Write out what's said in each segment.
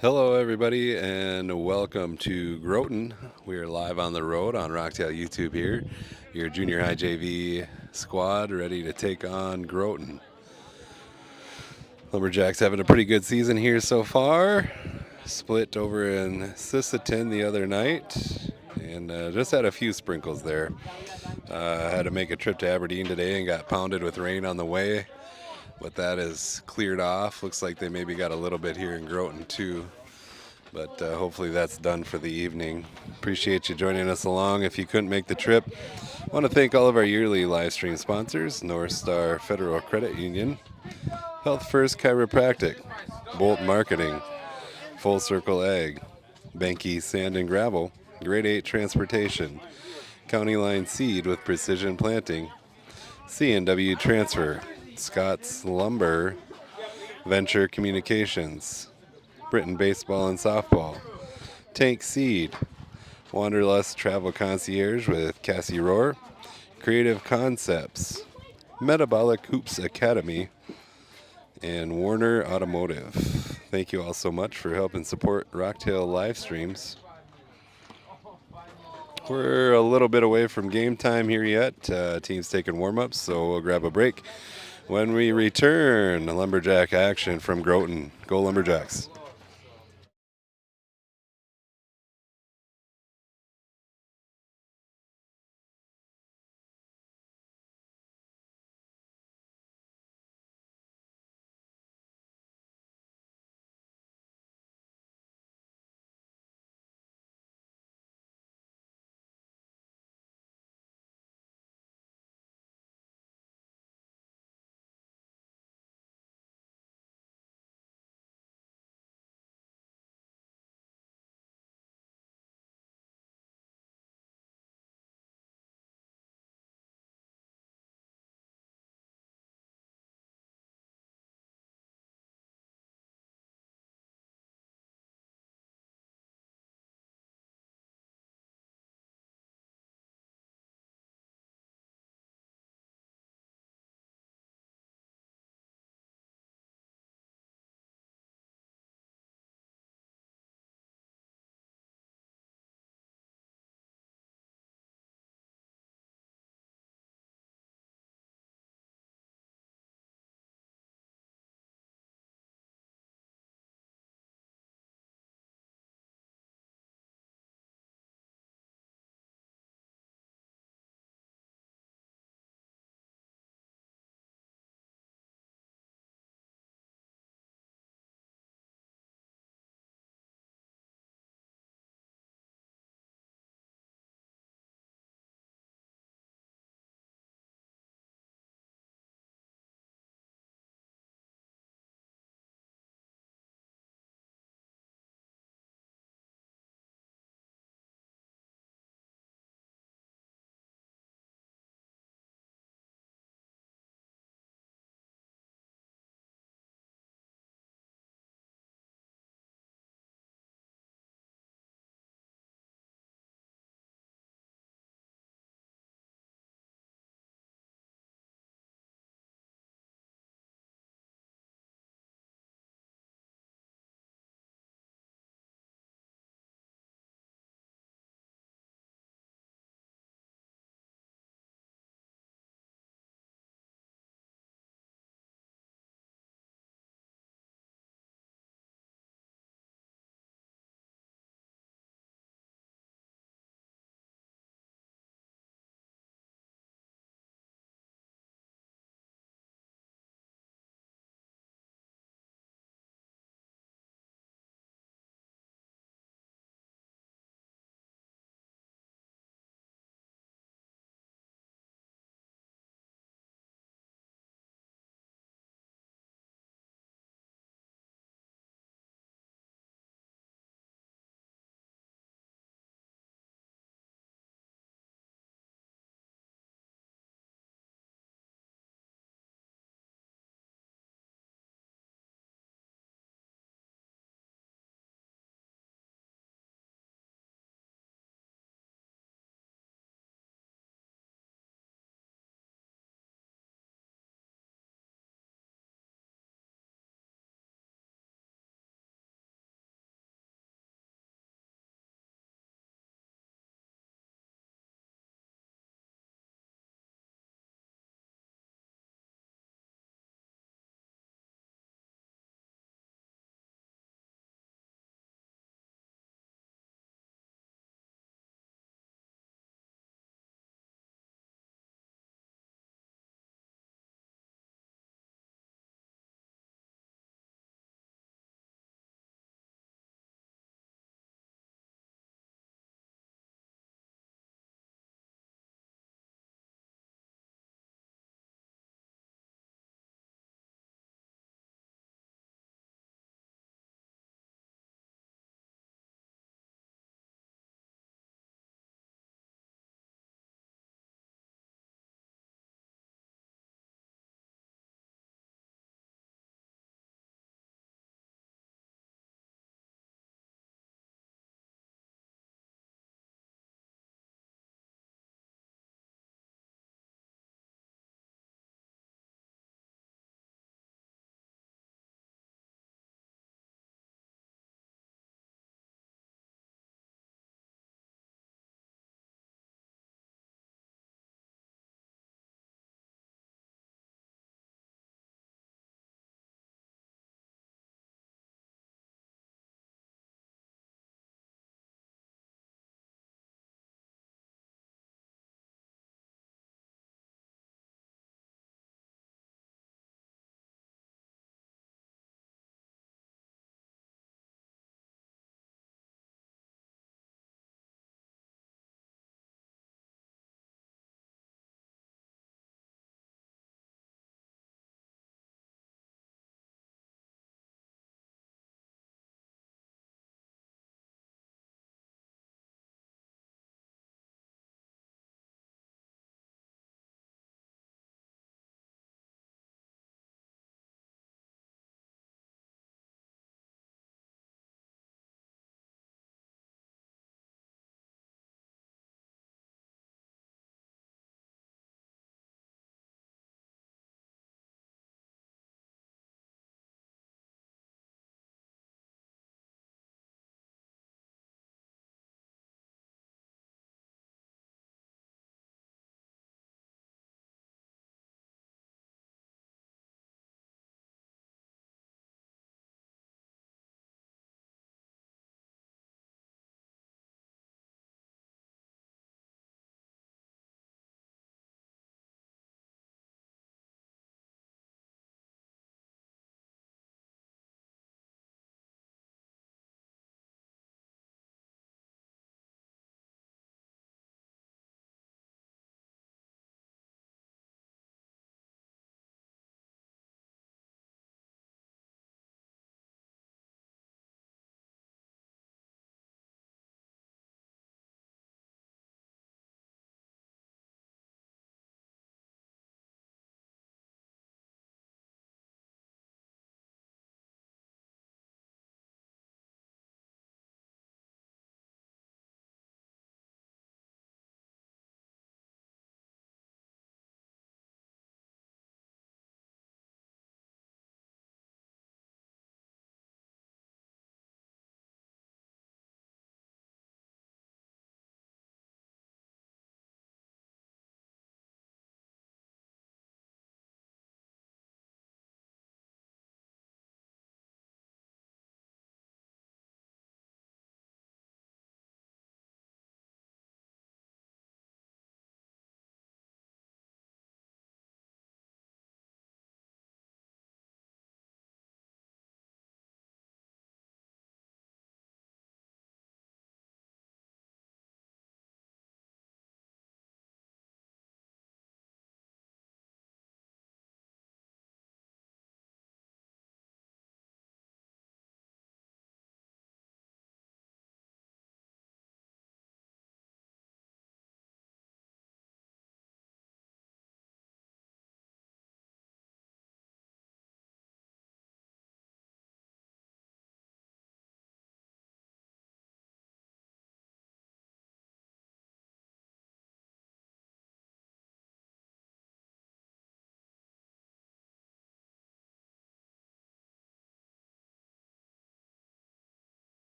Hello, everybody, and welcome to Groton. We are live on the road on Rocktail YouTube here. Your junior high JV squad ready to take on Groton. Lumberjacks having a pretty good season here so far. Split over in Sisseton the other night, and just had a few sprinkles there. Had to make a trip to Aberdeen today and got pounded with rain on the way, but that is cleared off. Looks like they maybe got a little bit here in Groton too. But hopefully that's done for the evening. Appreciate you joining us along. If you couldn't make the trip, I want to thank all of our yearly live stream sponsors: North Star Federal Credit Union, Health First Chiropractic, Bolt Marketing, Full Circle Ag, Banky Sand and Gravel, Grade 8 Transportation, County Line Seed with Precision Planting, C&W Transfer, Scott's Lumber, Venture Communications, Britain Baseball and Softball, Tank Seed, Wanderlust Travel Concierge with Cassie Rohr, Creative Concepts, Metabolic Hoops Academy, and Warner Automotive. Thank you all so much for helping support Rocktail live streams. We're a little bit away from game time here yet. Team's taking warm-ups, so we'll grab a break. When we return, Lumberjack action from Groton. Go Lumberjacks.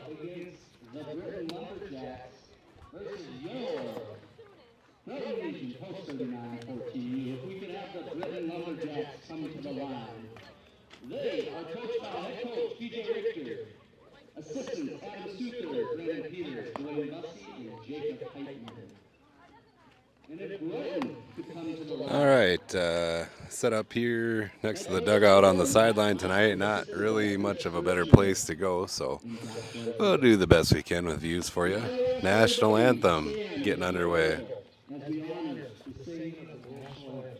up against the Groton Lumberjacks versus your Groton Region Post 3914. If we could have the Groton Lumberjacks come to the line. They are coached by head coach BJ Richter, assistants Adam Suther, Brandon Peters, Dwayne Bussey, and Jacob Heitman. And if Groton could come to the line. All right, set up here next to the dugout on the sideline tonight. Not really much of a better place to go, so we'll do the best we can with views for you. National anthem getting underway. As we honor the singing of the national anthem.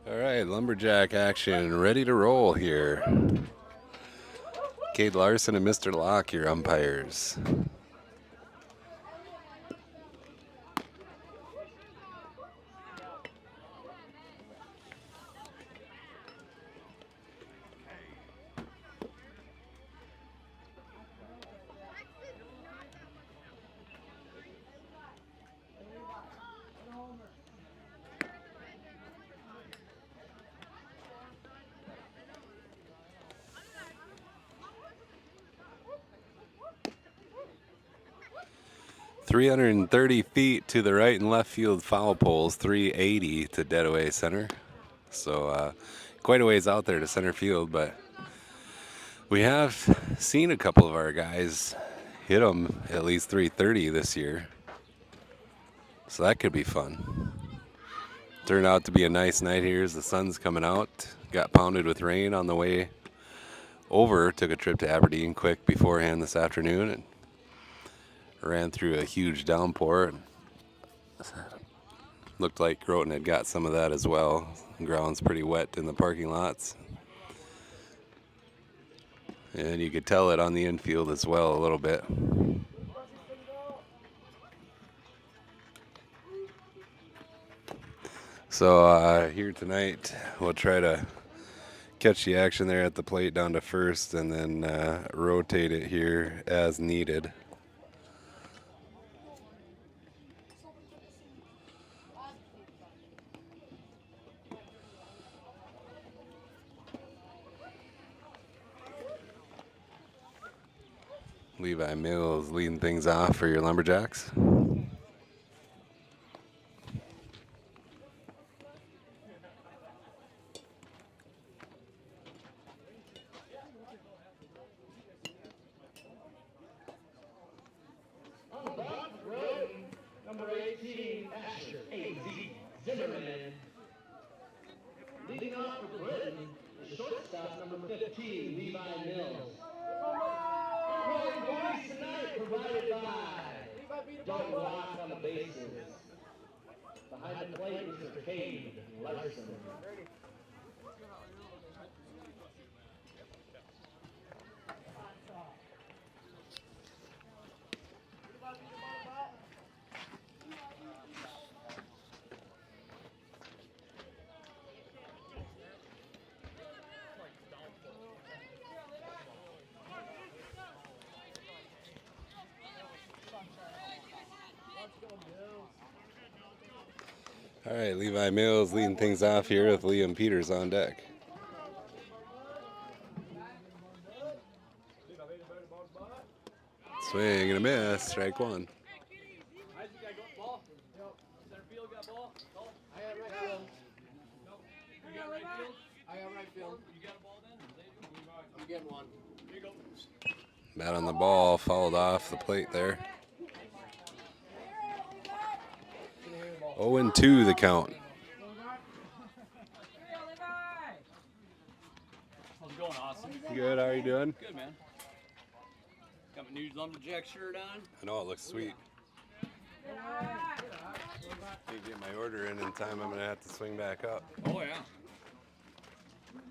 All right, Lumberjack action ready to roll here. Cade Larson and Mr. Locke, your umpires. .330 feet to the right and left field foul poles, 380 to dead away center. So quite a ways out there to center field, but we have seen a couple of our guys hit them at least 330 this year. So that could be fun. Turned out to be a nice night here as the sun's coming out. Got pounded with rain on the way over. Took a trip to Aberdeen quick beforehand this afternoon and ran through a huge downpour. Looked like Groton had got some of that as well. The ground's pretty wet in the parking lots. And you could tell it on the infield as well a little bit. So here tonight, we'll try to catch the action there at the plate down to first and then rotate it here as needed. Levi Mills leading things off for your Lumberjacks. Number 18, Asher A.Z. Zimmerman. Leading off for Groton, the shortstop, number 15, Levi Mills. Our voice tonight provided by Doug Locke on the bases. Behind the plate, Mr. Cade Larson. All right, Levi Mills leading things off here with Liam Peters on deck. Swing and a miss, strike one. Bat on the ball, fouled off the plate there. 0-2 the count. How's it going, Austin? Good, how are you doing? Good, man. Got my new Lumberjack shirt on. I know, it looks sweet. Can't get my order in time, I'm going to have to swing back up. Oh, yeah.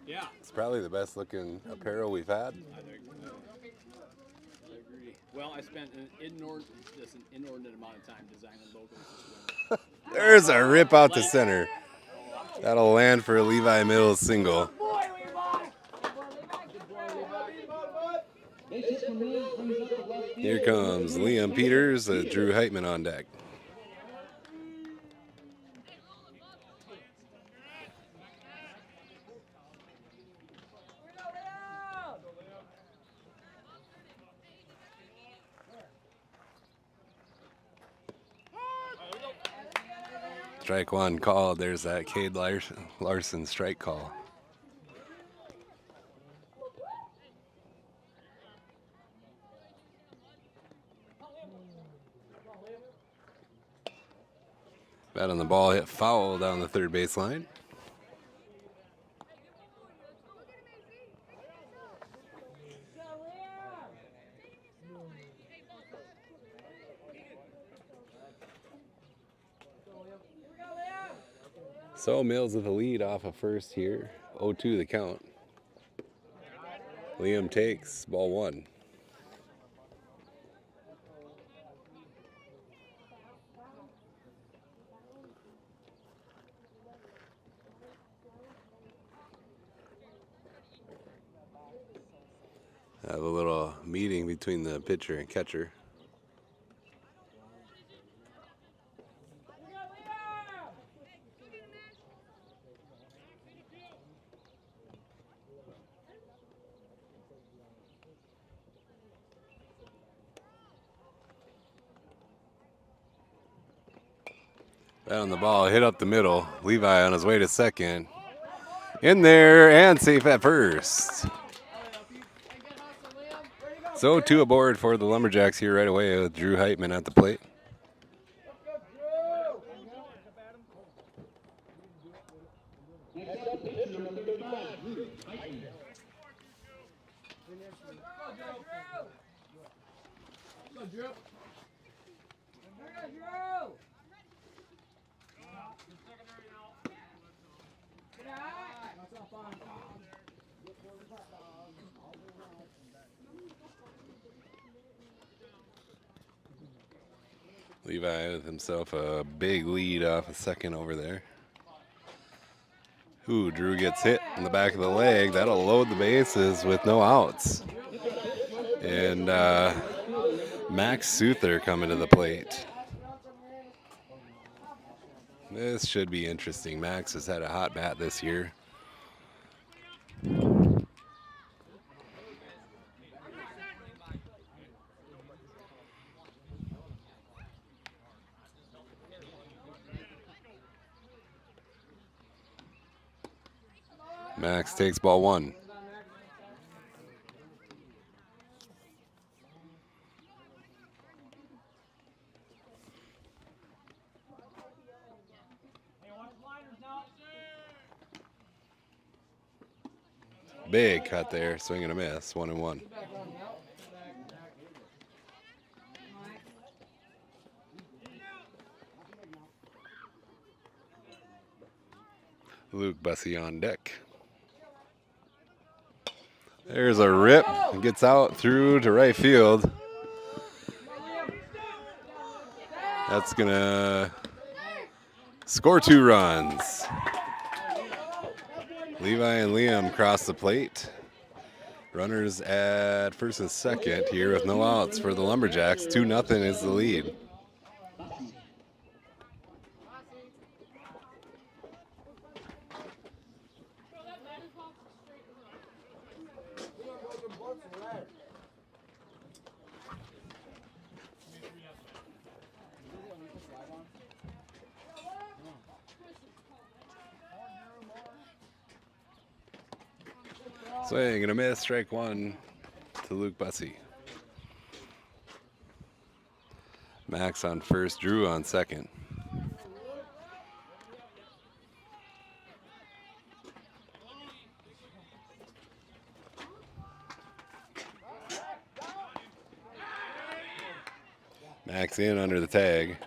Yeah. It's probably the best looking apparel we've had. I agree. Well, I spent an inordinate amount of time designing logos this winter. There's a rip out to center. That'll land for a Levi Mills single. Here comes Liam Peters, Drew Heitman on deck. Strike one called. There's that Cade Larson strike call. Bat on the ball, hit foul down the third base line. So Mills with the lead off of first here. 0-2 the count. Liam takes ball one. Have a little meeting between the pitcher and catcher. Bat on the ball, hit up the middle. Levi on his way to second. In there and safe at first. So two aboard for the Lumberjacks here right away with Drew Heitman at the plate. Levi with himself a big lead off a second over there. Ooh, Drew gets hit in the back of the leg. That'll load the bases with no outs. And Max Souther coming to the plate. This should be interesting. Max has had a hot bat this year. Max takes ball one. Big cut there, swing and a miss, 1-1. Luke Bussey on deck. There's a rip, gets out through to right field. That's gonna score 2 runs. Levi and Liam cross the plate. Runners at first and second here with no outs for the Lumberjacks. 2-0 is the lead. Swing and a miss, strike one to Luke Bussey. Max on first, Drew on second. Max in under the tag.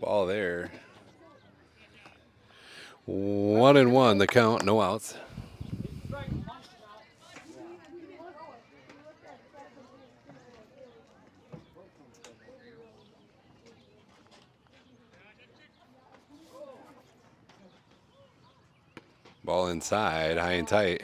Ball there. 1-1 the count, no outs. Ball inside, high and tight.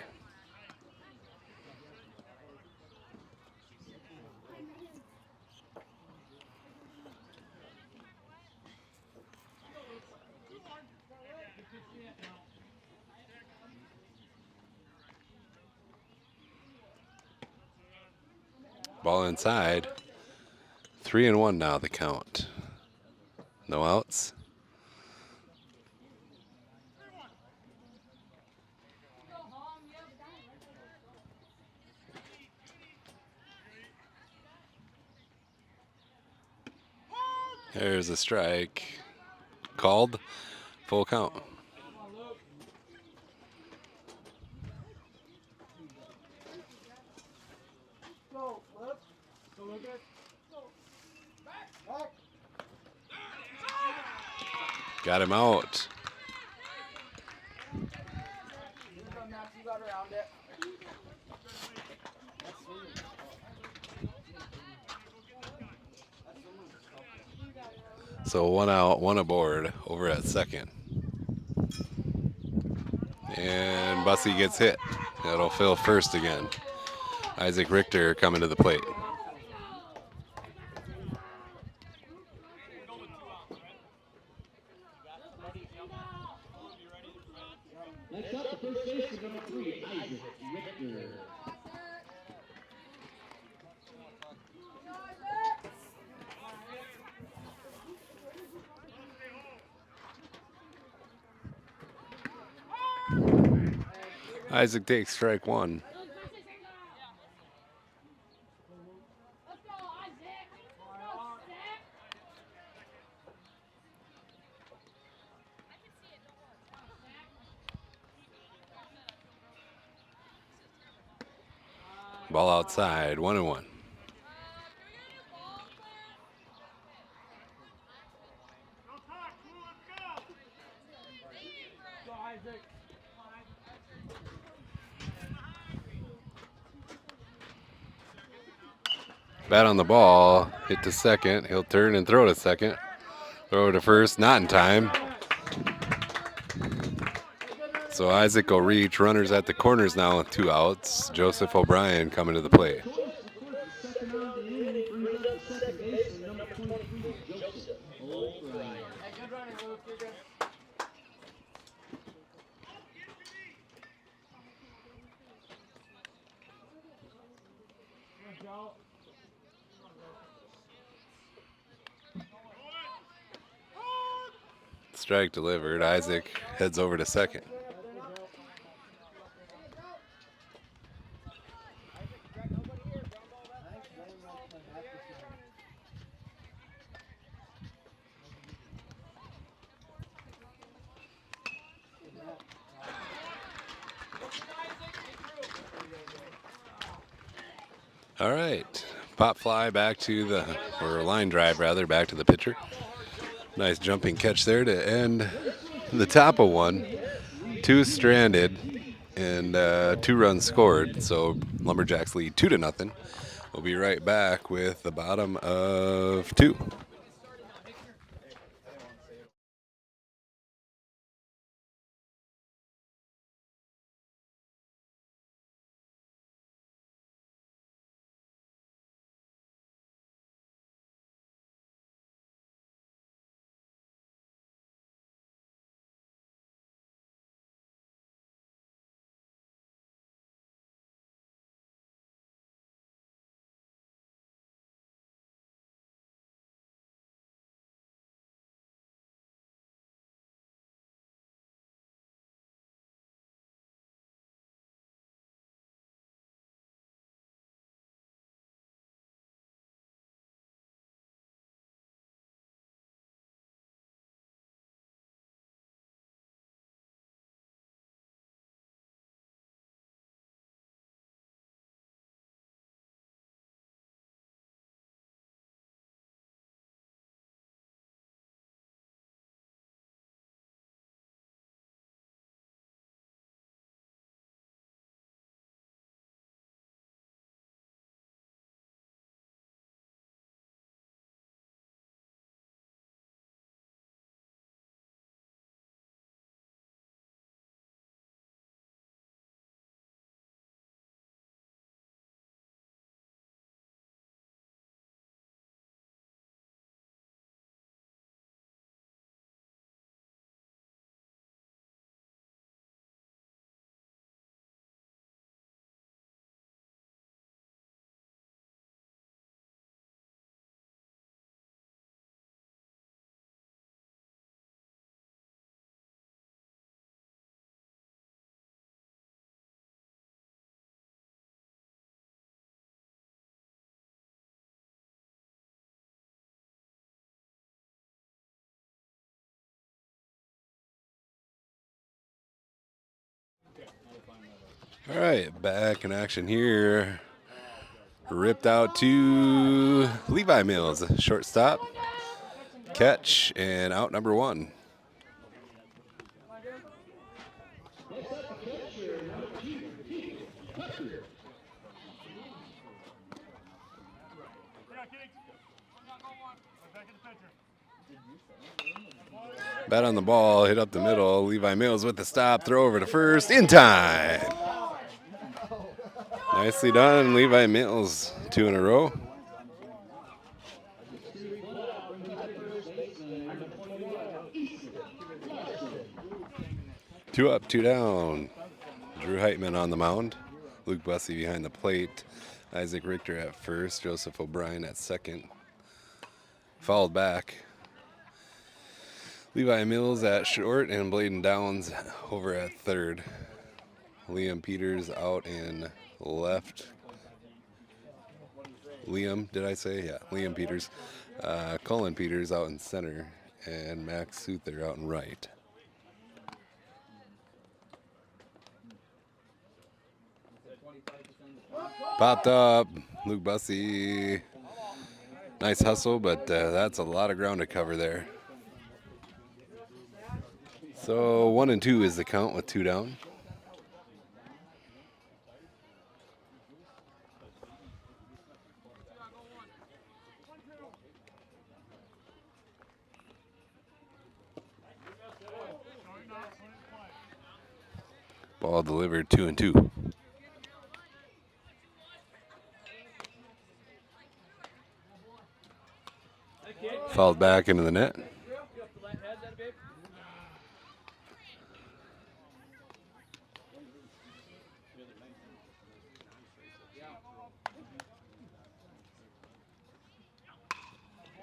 Ball inside. 3-1 now the count. No outs. There's a strike. Called. Full count. Got him out. So 1 out, 1 aboard over at second. And Bussey gets hit. That'll fill first again. Isaac Richter coming to the plate. Next up, the first baseman, number 3, Isaac Richter. Isaac takes strike one. Ball outside, 1-1. Bat on the ball, hit to second. He'll turn and throw to second. Throw to first, not in time. So Isaac will reach. Runners at the corners now with 2 outs. Joseph O'Brien coming to the plate. Second out of the inning brings up the second baseman, number 23, Joseph O'Brien. Good running, Luke. You're good. Strike delivered. Isaac heads over to second. All right. Pop fly back to the, or line drive rather, back to the pitcher. Nice jumping catch there to end the top of one. 2 stranded and 2 runs scored. So Lumberjacks lead 2-0. We'll be right back with the bottom of 2. All right, back in action here. Ripped out to Levi Mills, shortstop. Catch and out number 1. Bat on the ball, hit up the middle. Levi Mills with the stop, throw over to first, in time. Nicely done, Levi Mills, 2 in a row. Two up, 2 down. Drew Heitman on the mound. Luke Bussey behind the plate. Isaac Richter at first. Joseph O'Brien at second. Fouled back. Levi Mills at short and Bladen Downs over at third. Liam Peters out in left. Liam, did I say? Yeah, Liam Peters. Cullen Peters out in center. And Max Souther out in right. Popped up. Luke Bussey. Nice hustle, but that's a lot of ground to cover there. So 1-2 is the count with 2 down. Ball delivered 2-2. Fouled back into the net.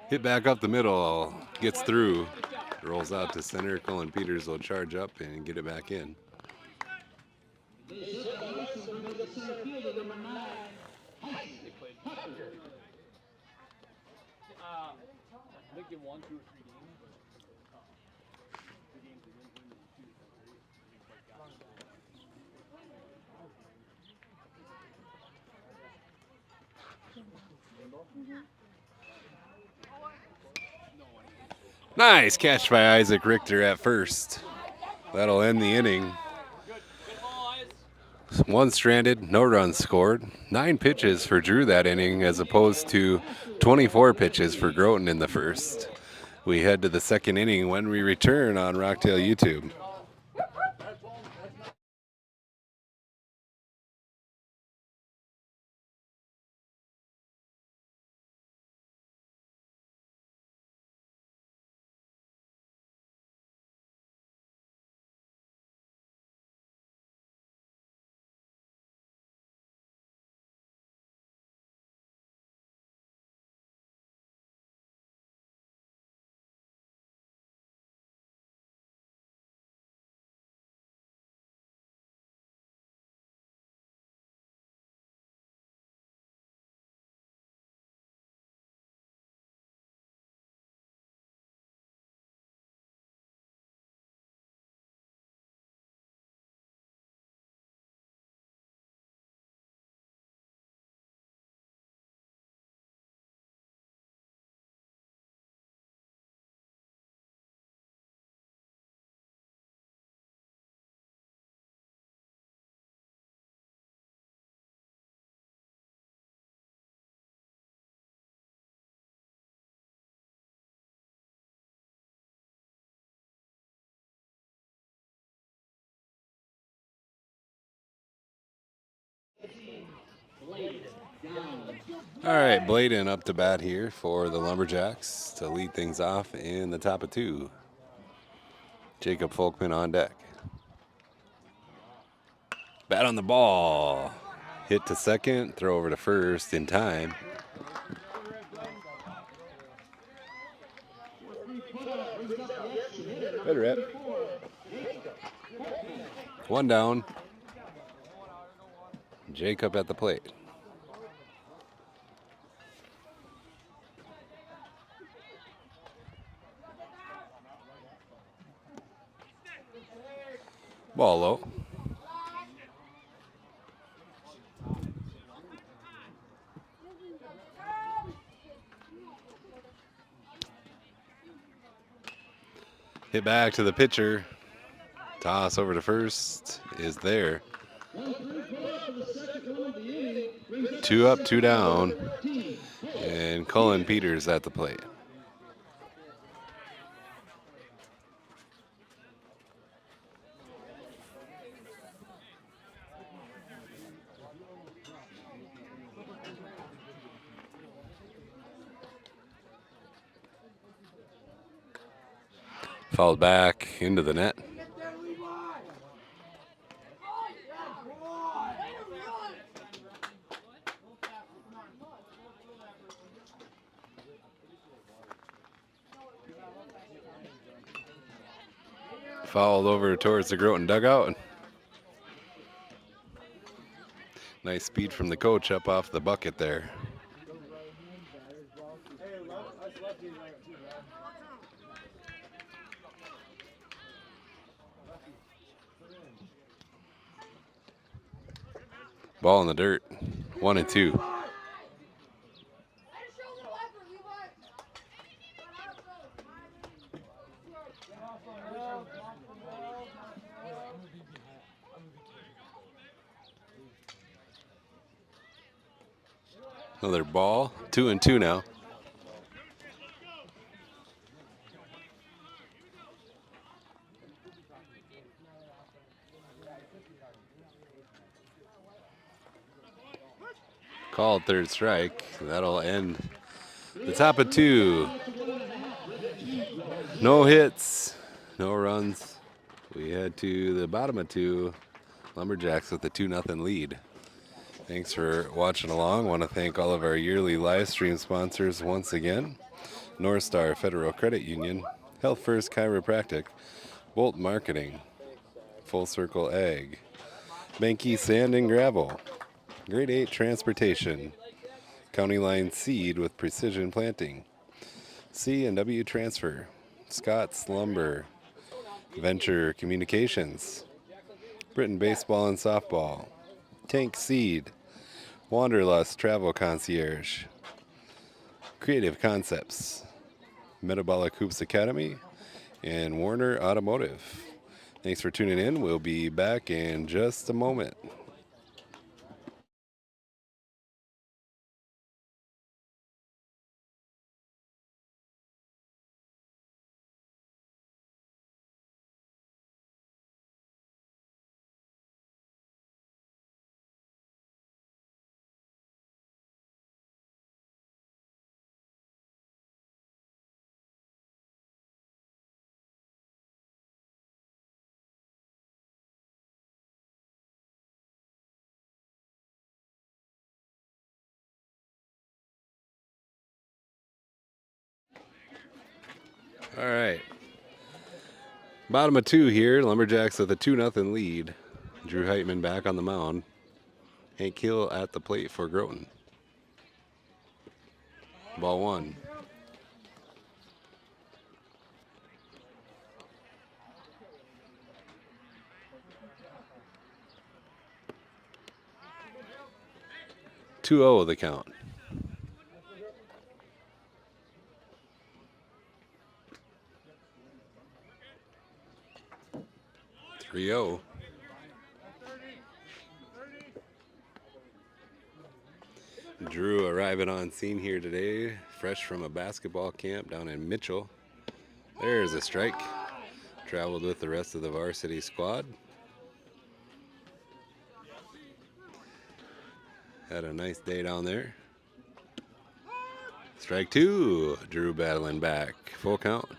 Hit back up the middle, gets through, rolls out to center. Cullen Peters will charge up and get it back in. I think they won 2 or 3 games, but the games they didn't win, 2 or 3. They didn't quite got it. Nice catch by Isaac Richter at first. That'll end the inning. 1 stranded, no runs scored. 9 pitches for Drew that inning as opposed to 24 pitches for Groton in the first. We head to the second inning when we return on Rocktail YouTube. All right, Bladen up to bat here for the Lumberjacks to lead things off in the top of 2. Jacob Folkman on deck. Bat on the ball. Hit to second, throw over to first in time. Better rep. 1 down. Jacob at the plate. Ball low. Hit back to the pitcher. Toss over to first is there. 2 up, 2 down. And Cullen Peters at the plate. Fouled back into the net. Fouled over towards the Groton dugout. Nice speed from the coach up off the bucket there. Ball in the dirt. 1-2. Another ball. 2-2 now. Called third strike. That'll end the top of 2. No hits, no runs. We head to the bottom of 2. Lumberjacks with a 2-0 lead. Thanks for watching along. Want to thank all of our yearly live stream sponsors once again. North Star Federal Credit Union, Health First Chiropractic, Bolt Marketing, Full Circle Ag, Banky Sand and Gravel, Grade 8 Transportation, County Line Seed with Precision Planting, C&W Transfer, Scott's Lumber, Venture Communications, Britain Baseball and Softball, Tank Seed, Wanderlust Travel Concierge, Creative Concepts, Metabolic Hoops Academy, and Warner Automotive. Thanks for tuning in. We'll be back in just a moment. All right. Bottom of 2 here. Lumberjacks with a 2-0 lead. Drew Heitman back on the mound. Hank Hill at the plate for Groton. Ball 1. The count. 3-0. Drew arriving on scene here today, fresh from a basketball camp down in Mitchell. There's a strike. Traveled with the rest of the varsity squad. Had a nice day down there. Strike 2. Drew battling back. Full count.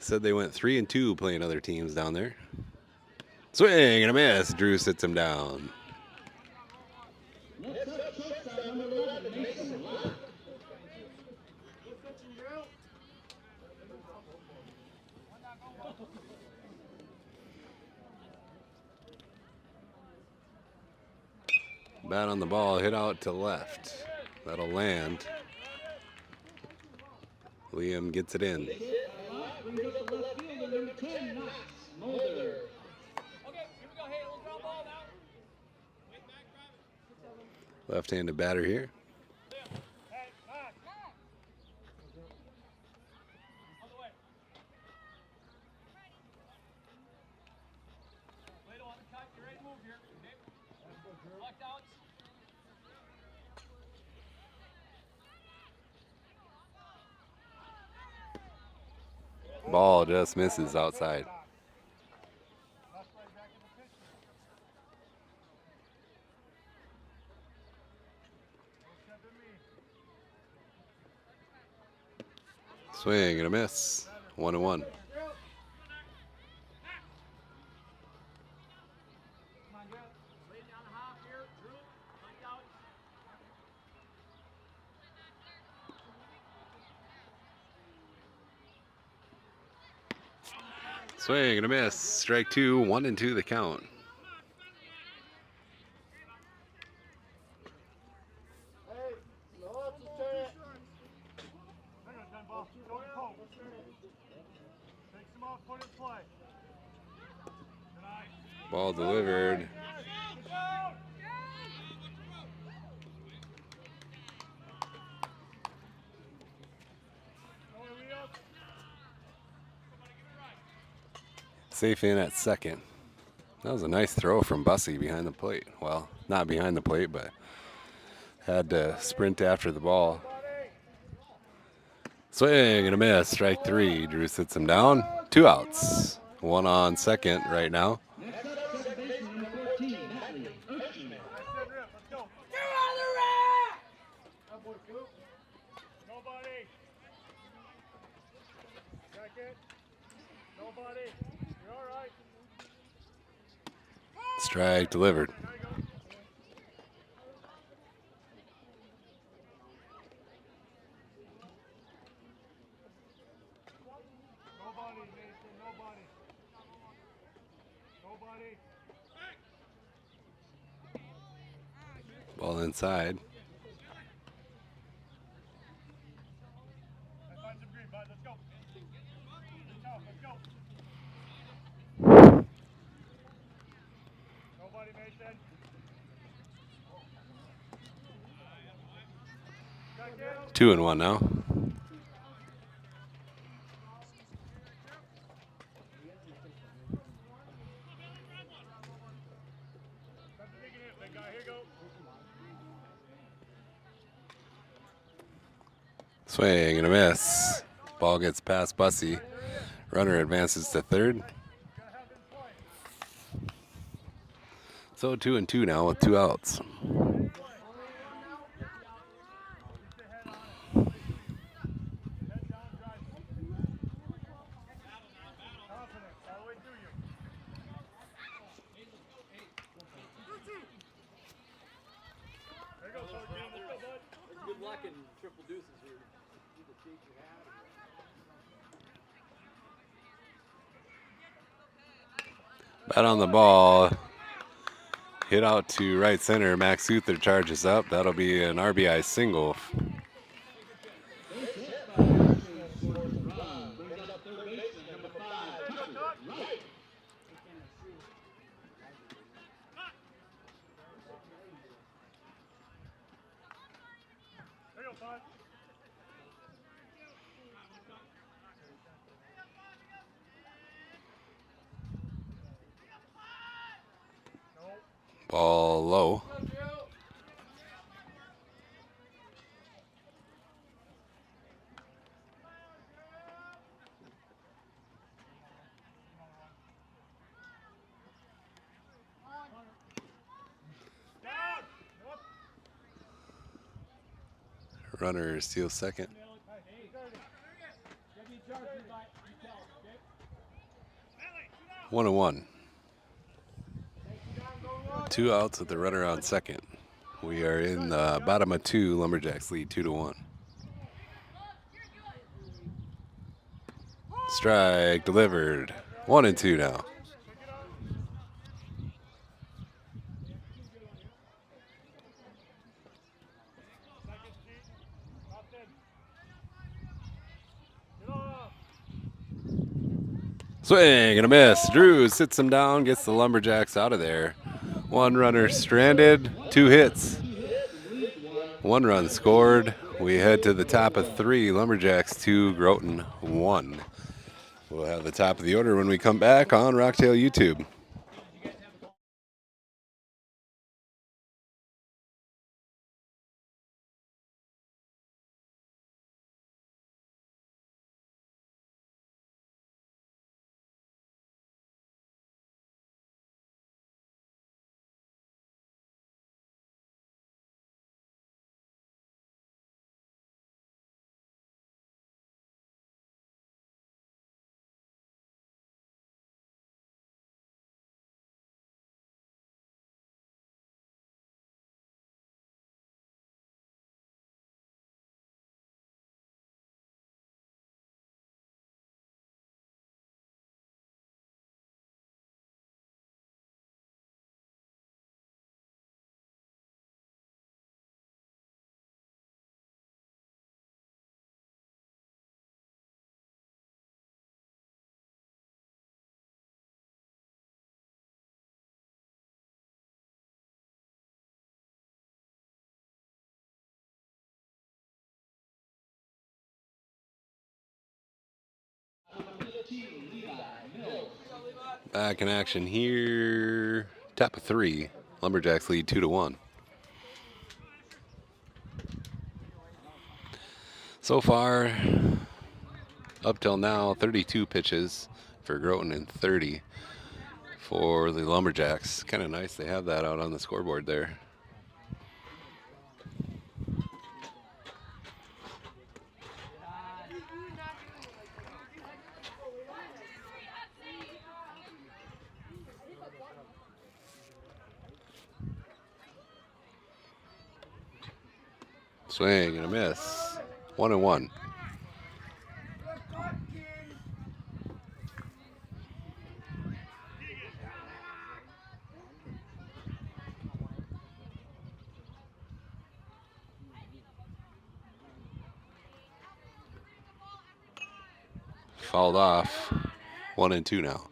Said they went 3-2 playing other teams down there. Swing and a miss. Drew sits him down. Bat on the ball, hit out to left. That'll land. Liam gets it in. Left-handed batter here. Ball just misses outside. Swing and a miss. 1-1. Swing and a miss. Strike two. 1-2 the count. Ball delivered. Safe in at second. That was a nice throw from Bussy behind the plate. Well, not behind the plate, but had to sprint after the ball. Swing and a miss. Strike three. Drew sits him down. 2 outs. 1 on second right now. Next up, second baseman number 14, Natalie Urchin. Nobody. Second. Nobody. You're all right. Strike delivered. Nobody, Nathan. Nobody. Nobody. Ball inside. Let's find some green, bud. Let's go. Let's go. Nobody, Mason. Second. 2-1 now. Big guy, here you go. Swing and a miss. Ball gets past Bussy. Runner advances to third. So 2-2 now with 2 outs. Good luck in triple deuces here. Bat on the ball. Hit out to right center. Max Uther charges up. That'll be an RBI single. Base hit by Urchin, scores a run. Brings up third baseman number 5, Tucker Wright. There you go, bud. Ball low. Runner steals second. 1-1. 2 outs with the runner on second. We are in the bottom of 2. Lumberjacks lead 2-1. Strike delivered. 1-2 now. Swing and a miss. Drew sits him down, gets the Lumberjacks out of there. 1 runner stranded, 2 hits. 1 run scored. We head to the top of 3. Lumberjacks 2, Groton 1. We'll have the top of the order when we come back on Rocktail YouTube. Back in action here. Top of 3. Lumberjacks lead 2-1. So far, up till now, 32 pitches for Groton and 30 for the Lumberjacks. Kind of nice they have that out on the scoreboard there. Swing and a miss. 1-1. Fouled off. 1-2 now.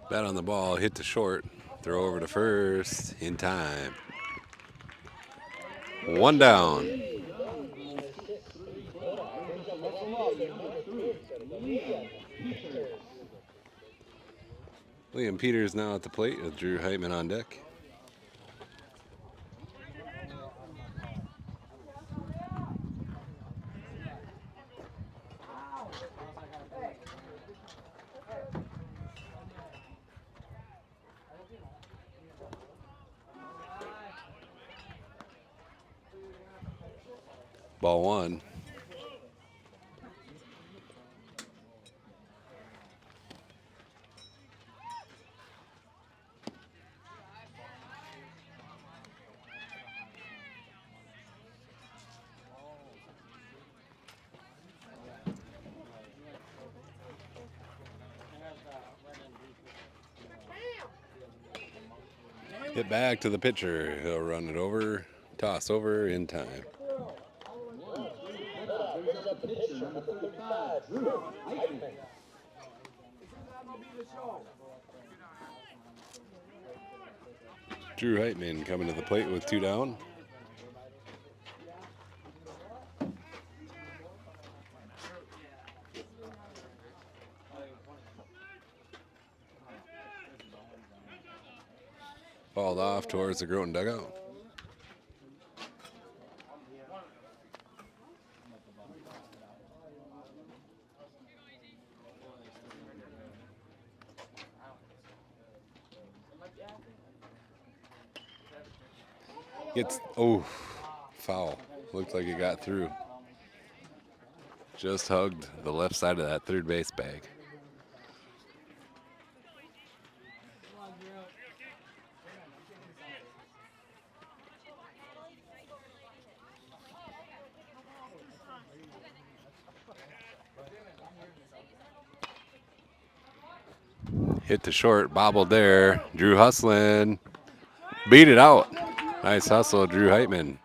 Bat on the ball, hit to short, throw over to first in time. 1 down. Liam Peters now at the plate with Drew Heitman on deck. Ball 1. Hit back to the pitcher. He'll run it over, toss over in time. Drew Heitman coming to the plate with 2 down. Balled off towards the Groton dugout. Gets, oh, foul. Looked like it got through. Just hugged the left side of that third base bag. Hit to short, bobbled there. Drew hustling. Beat it out. Nice hustle, Drew Heitman.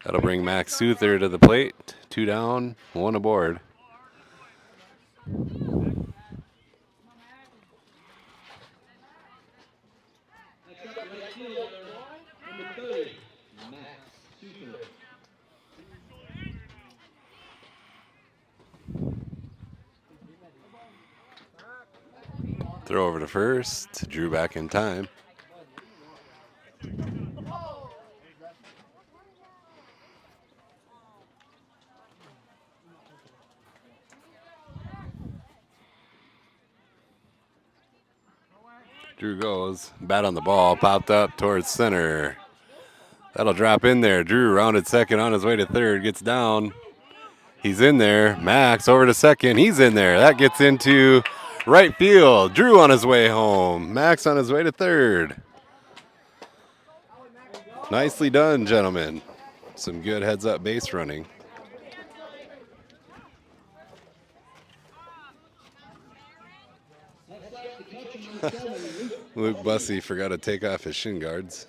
That'll bring Max Souther to the plate. 2 down, 1 aboard. Throw over to first. Drew back in time. Drew goes. Bat on the ball. Popped up towards center. That'll drop in there. Drew rounded second on his way to third. Gets down. He's in there. Max over to second. He's in there. That gets into right field. Drew on his way home. Max on his way to third. Nicely done, gentlemen. Some good heads-up base running. Luke Bussey forgot to take off his shin guards.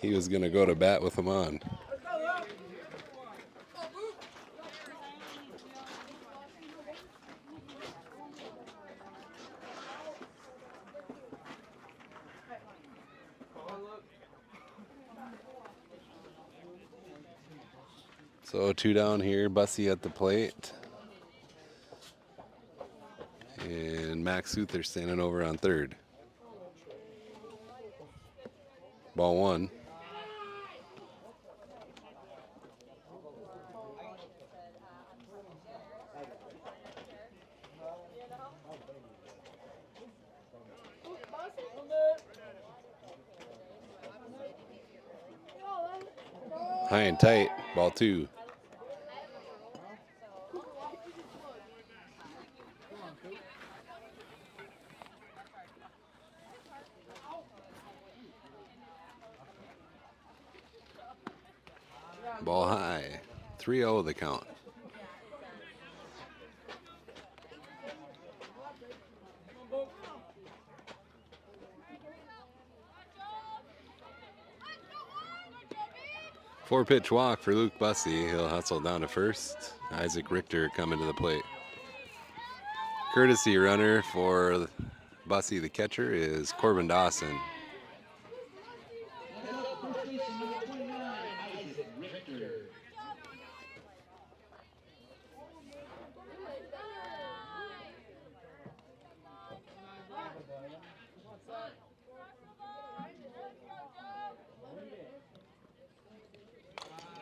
He was going to go to bat with them on. So 2 down here, Bussey at the plate. And Max Souther standing over on third. Ball 1. High and tight, ball 2. Ball high, 3-0 the count. Four-pitch walk for Luke Bussey. He'll hustle down to first. Isaac Richter coming to the plate. Courtesy runner for Bussey, the catcher, is Corbin Dawson.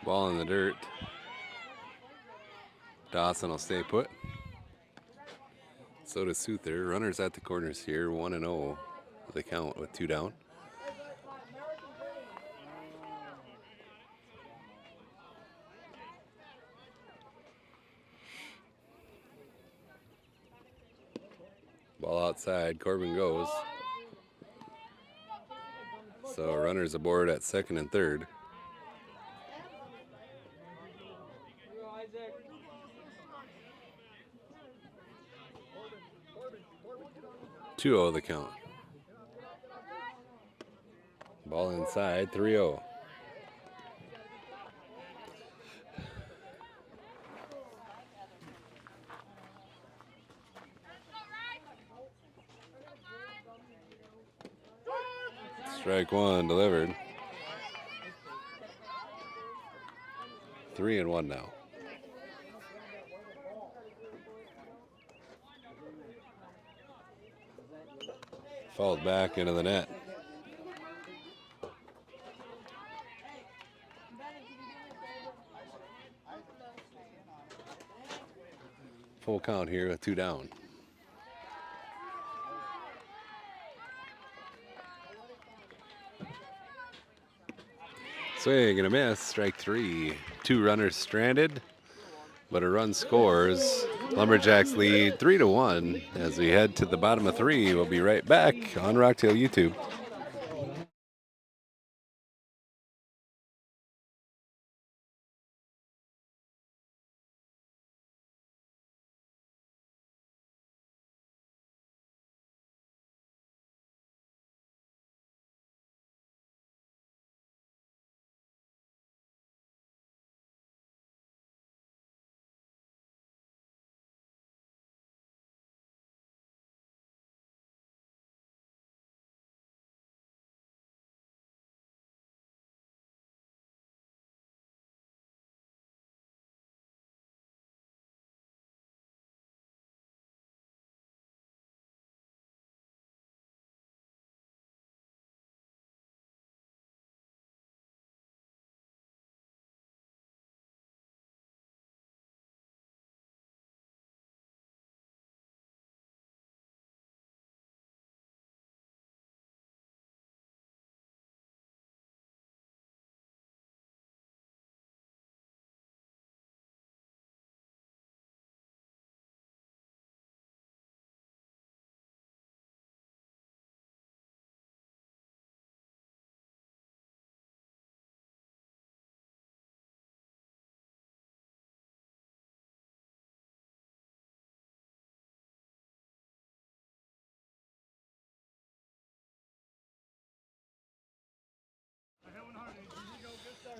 Ball in the dirt. Dawson will stay put. So does Souther. Runners at the corners here, 1-0 the count with 2 down. Ball outside, Corbin goes. So runners aboard at second and third. Two-0 the count. Ball inside, 3-0. Strike 1 delivered. 3-1 now. Falls back into the net. Full count here with 2 down. Swing and a miss, strike 3. 2 runners stranded, but a run scores. Lumberjacks lead 3-1 as we head to the bottom of 3. We'll be right back on Rocktail YouTube.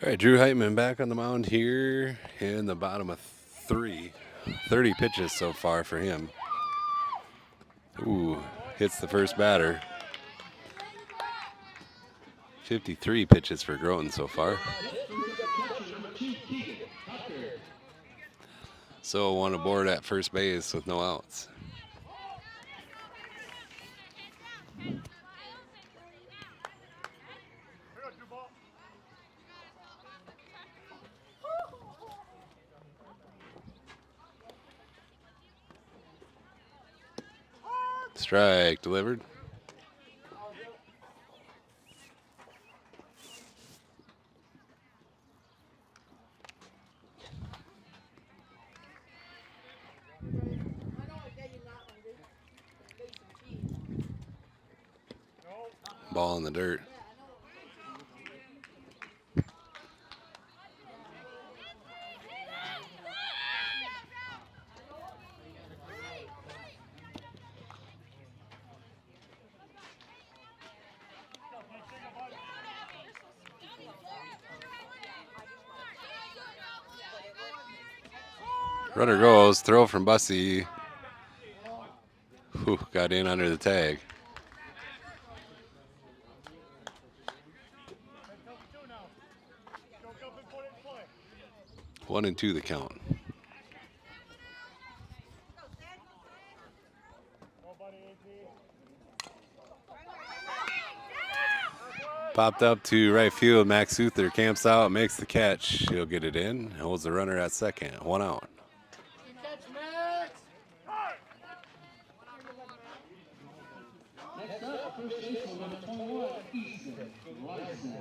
All right, Drew Heitman back on the mound here in the bottom of 3. 30 pitches so far for him. Ooh, hits the first batter. 53 pitches for Groton so far. So one aboard at first base with no outs. Strike delivered. Ball in the dirt. Runner goes, throw from Bussy. Whew, got in under the tag. One and two the count. Popped up to right field. Max Uther camps out, makes the catch. He'll get it in. Holds the runner at second. 1 out. Next up, first baseman number 21, Easton Larson.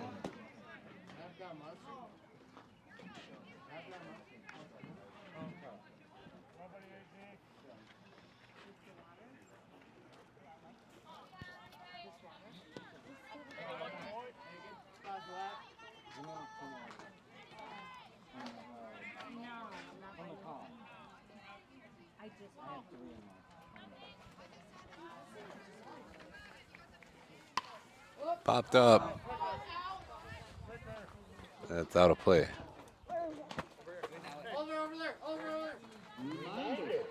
Popped up. That's out of play. Reminder,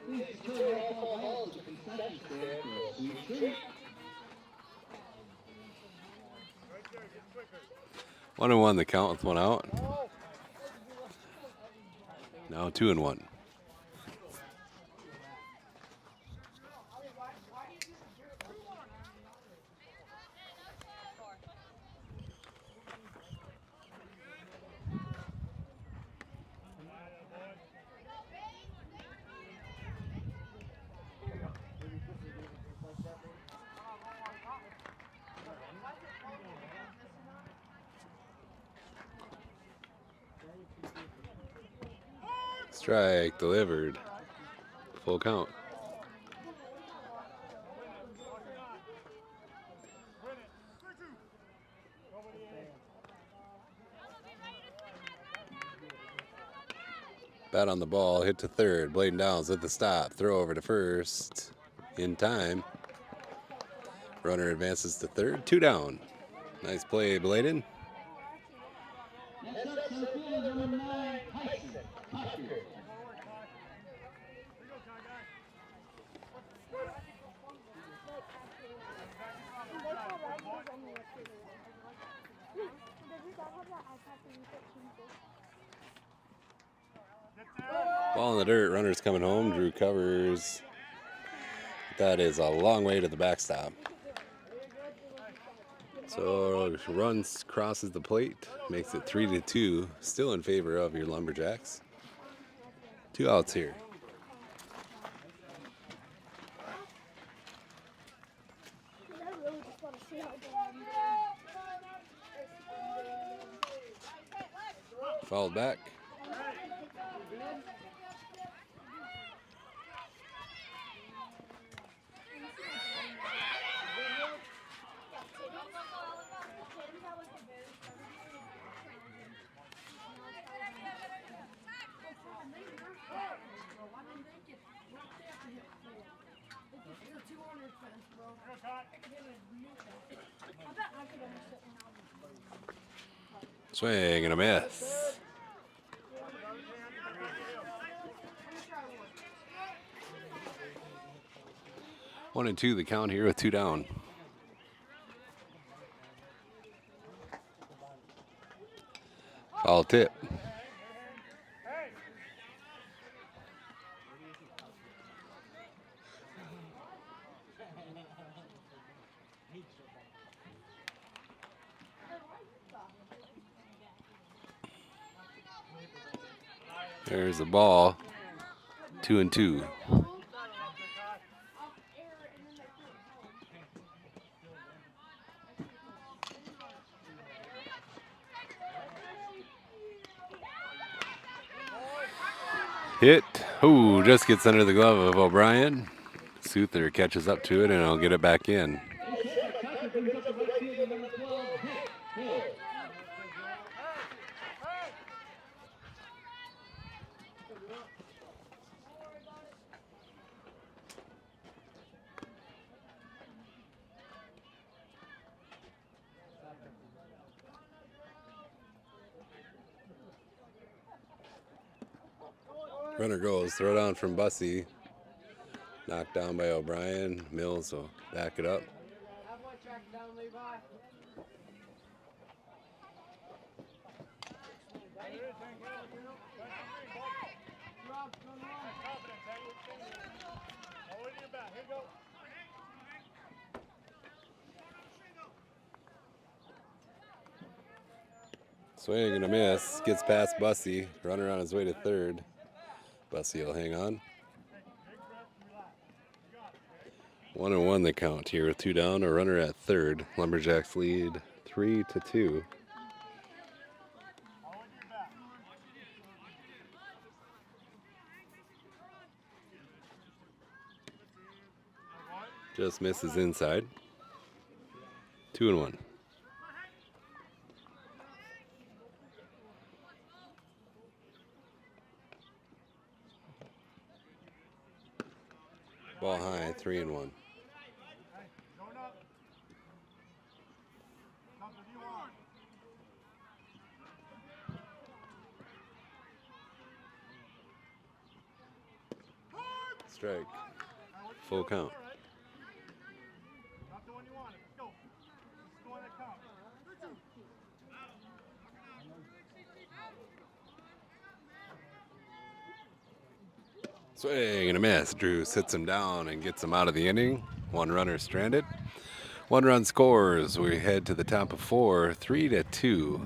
please turn off all calls to the concession stand for a sweet treat. 1-1 the count with 1 out. Now 2-1. Strike delivered. Full count. Bat on the ball, hit to third. Bladen Downs at the stop. Throw over to first. In time. Runner advances to third. 2 down. Nice play, Bladen. Next up, center fielder number 9, Tyson Tucker. Ball in the dirt. Runner's coming home. Drew covers. That is a long way to the backstop. So runs, crosses the plate, makes it 3-2. Still in favor of your Lumberjacks. 2 outs here. Fouled back. Swing and a miss. 1-2 the count here with 2 down. Foul tip. There's the ball. 2-2. Hit. Ooh, just gets under the glove of O'Brien. Souther catches up to it and I'll get it back in. Runner goes, throw down from Bussey. Knocked down by O'Brien. Mills will back it up. Swing and a miss. Gets past Bussey. Runner on his way to third. Bussey will hang on. 1-1 the count here with 2 down. A runner at third. Lumberjacks lead 3-2. Just misses inside. 2-1. Ball high, 3-1. Strike. Full count. Swing and a miss. Drew sits him down and gets him out of the inning. 1 runner stranded. 1 run scores. We head to the top of 4, 3-2.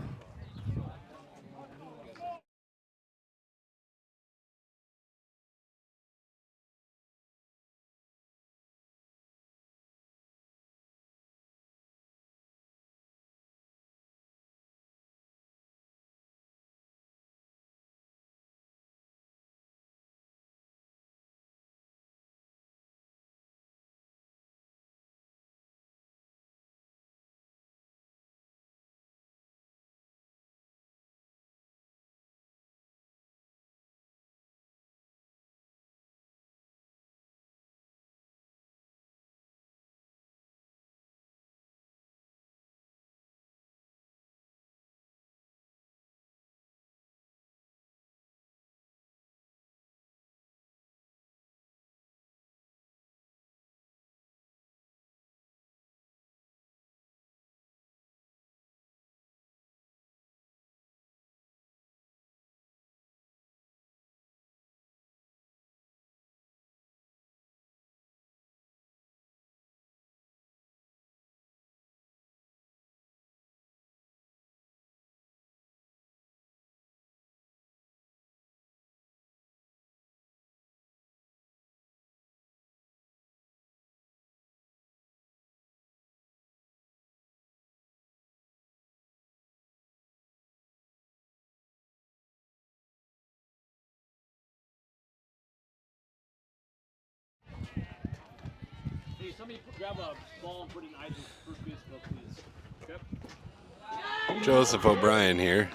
Hey, somebody grab a ball and put it in Isaac's first base field, please. Okay. Joseph O'Brien here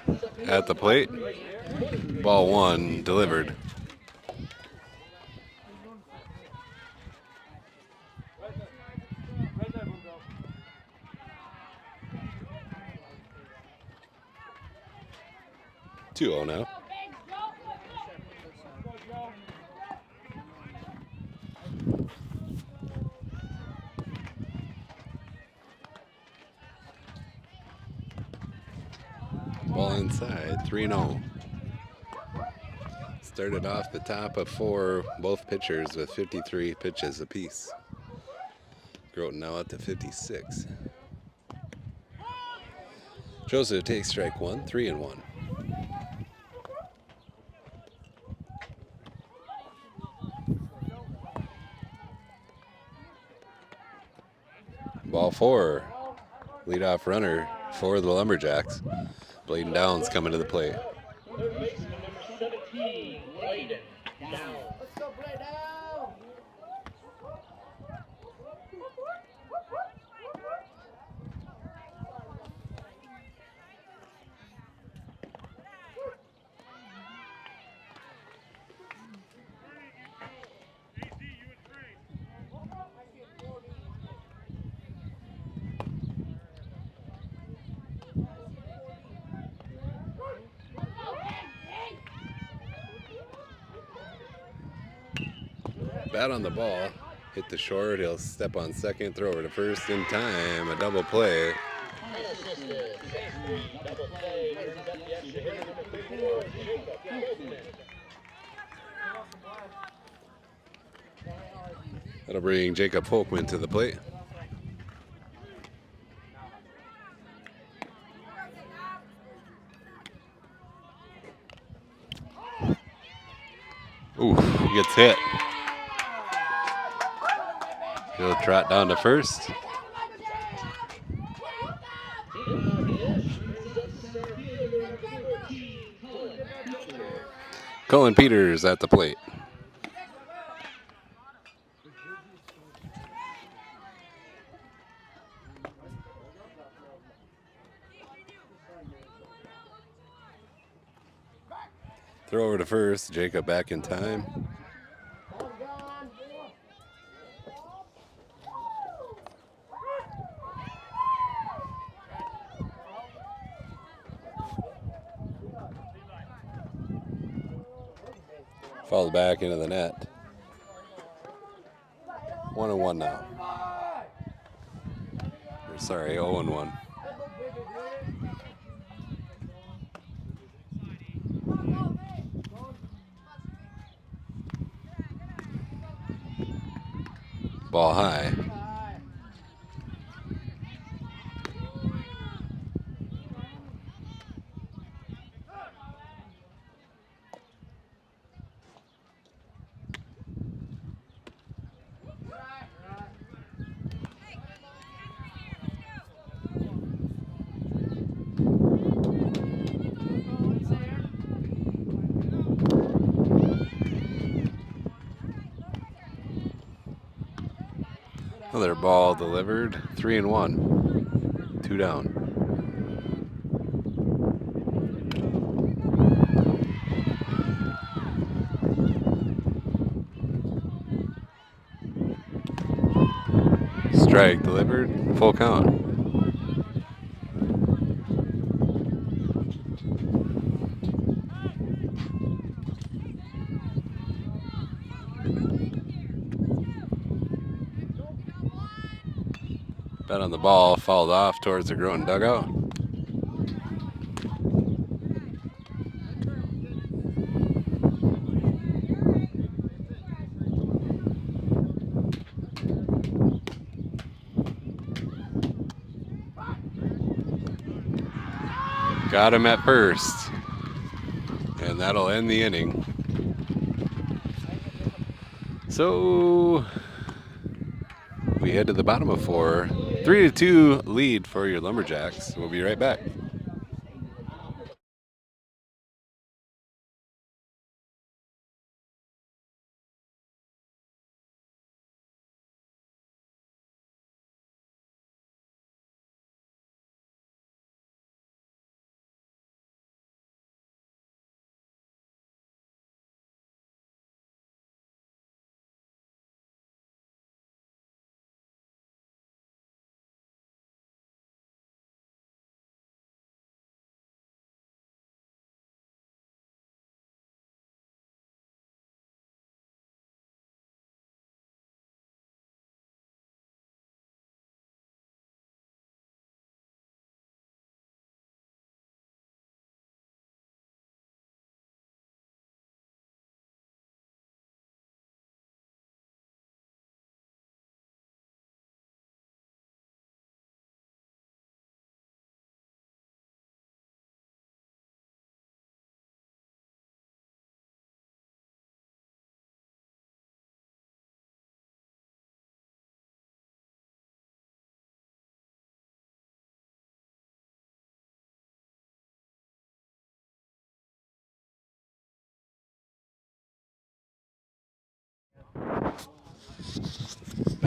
at the plate. Ball 1 delivered. Right there, Bruno. 2-0 now. Ball inside, 3-0. Started off the top of 4, both pitchers with 53 pitches apiece. Groton now up to 56. Joseph takes strike 1, 3-1. Ball 4. Leadoff runner for the Lumberjacks. Bladen Downs coming to the plate. Third baseman number 17, Groton. Down. Let's go, Groton. Bat on the ball. Hit the short. He'll step on second, throw over to first in time. A double play. That'll bring Jacob Folkman to the plate. Ooh, gets hit. He'll trot down to first. Cullen Peters at the plate. Throw over to first. Jacob back in time. Falls back into the net. 1-1 now. Or sorry, 0-1. Ball high. Another ball delivered. 3-1. 2 down. Strike delivered. Full count. Bet on the ball, fouled off towards the Groton dugout. Got him at first. And that'll end the inning. So we head to the bottom of 4. 3-2 lead for your Lumberjacks. We'll be right back.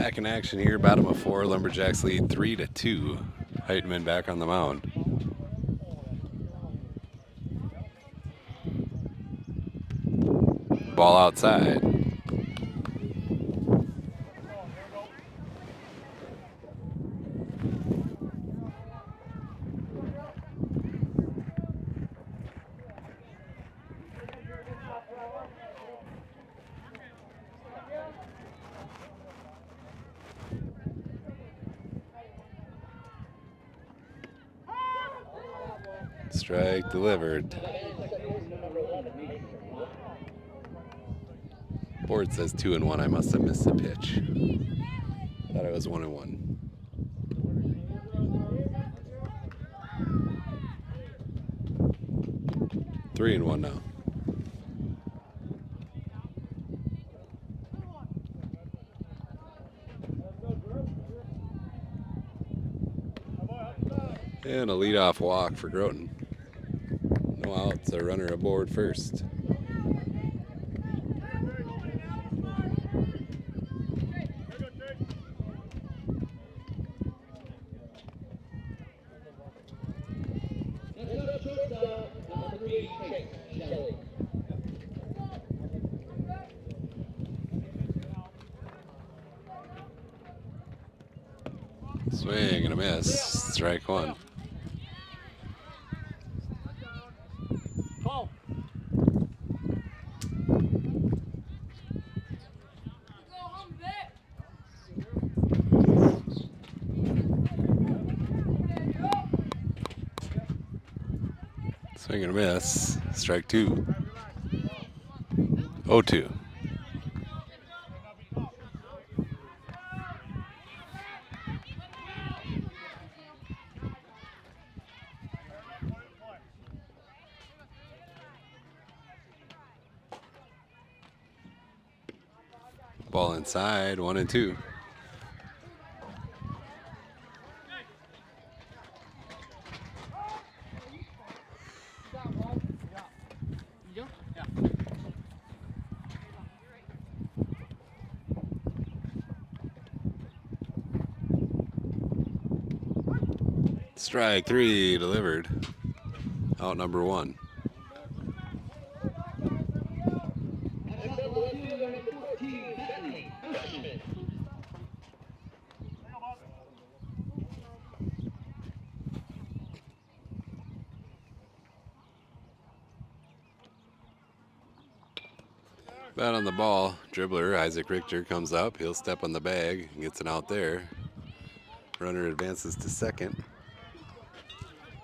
Back in action here, bottom of 4. Lumberjacks lead 3-2. Heitman back on the mound. Ball outside. Strike delivered. Board says 2-1. I must have missed the pitch. Thought it was 1-1. Three and 1 now. And a leadoff walk for Groton. No outs, a runner aboard first. Swing and a miss. Strike one. Swing and a miss. Strike two. 0-2. Ball inside, 1-2. Strike three delivered. Out number one. Bat on the ball, dribbler Isaac Richter comes up. He'll step on the bag and gets it out there. Runner advances to second.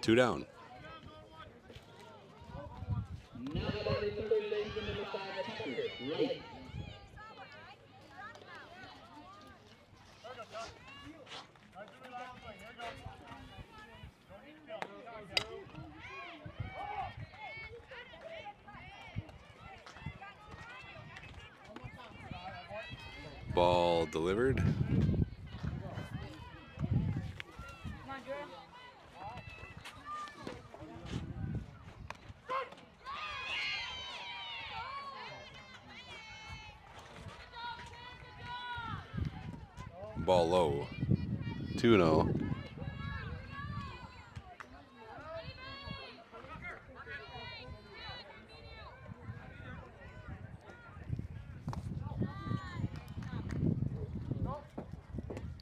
2 down. Ball delivered. Ball low. 2-0.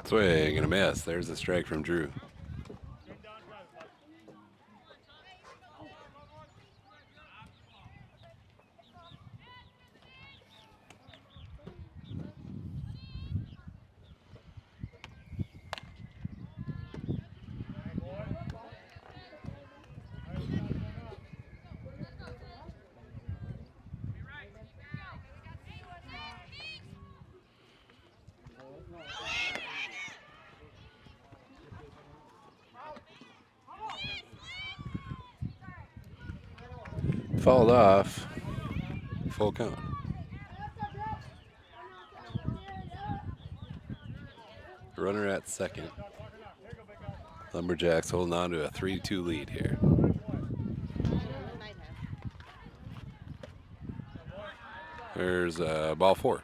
Swing and a miss. There's a strike from Drew. Fouled off. Full count. Runner at second. Lumberjacks holding on to a 3-2 lead here. There's ball 4.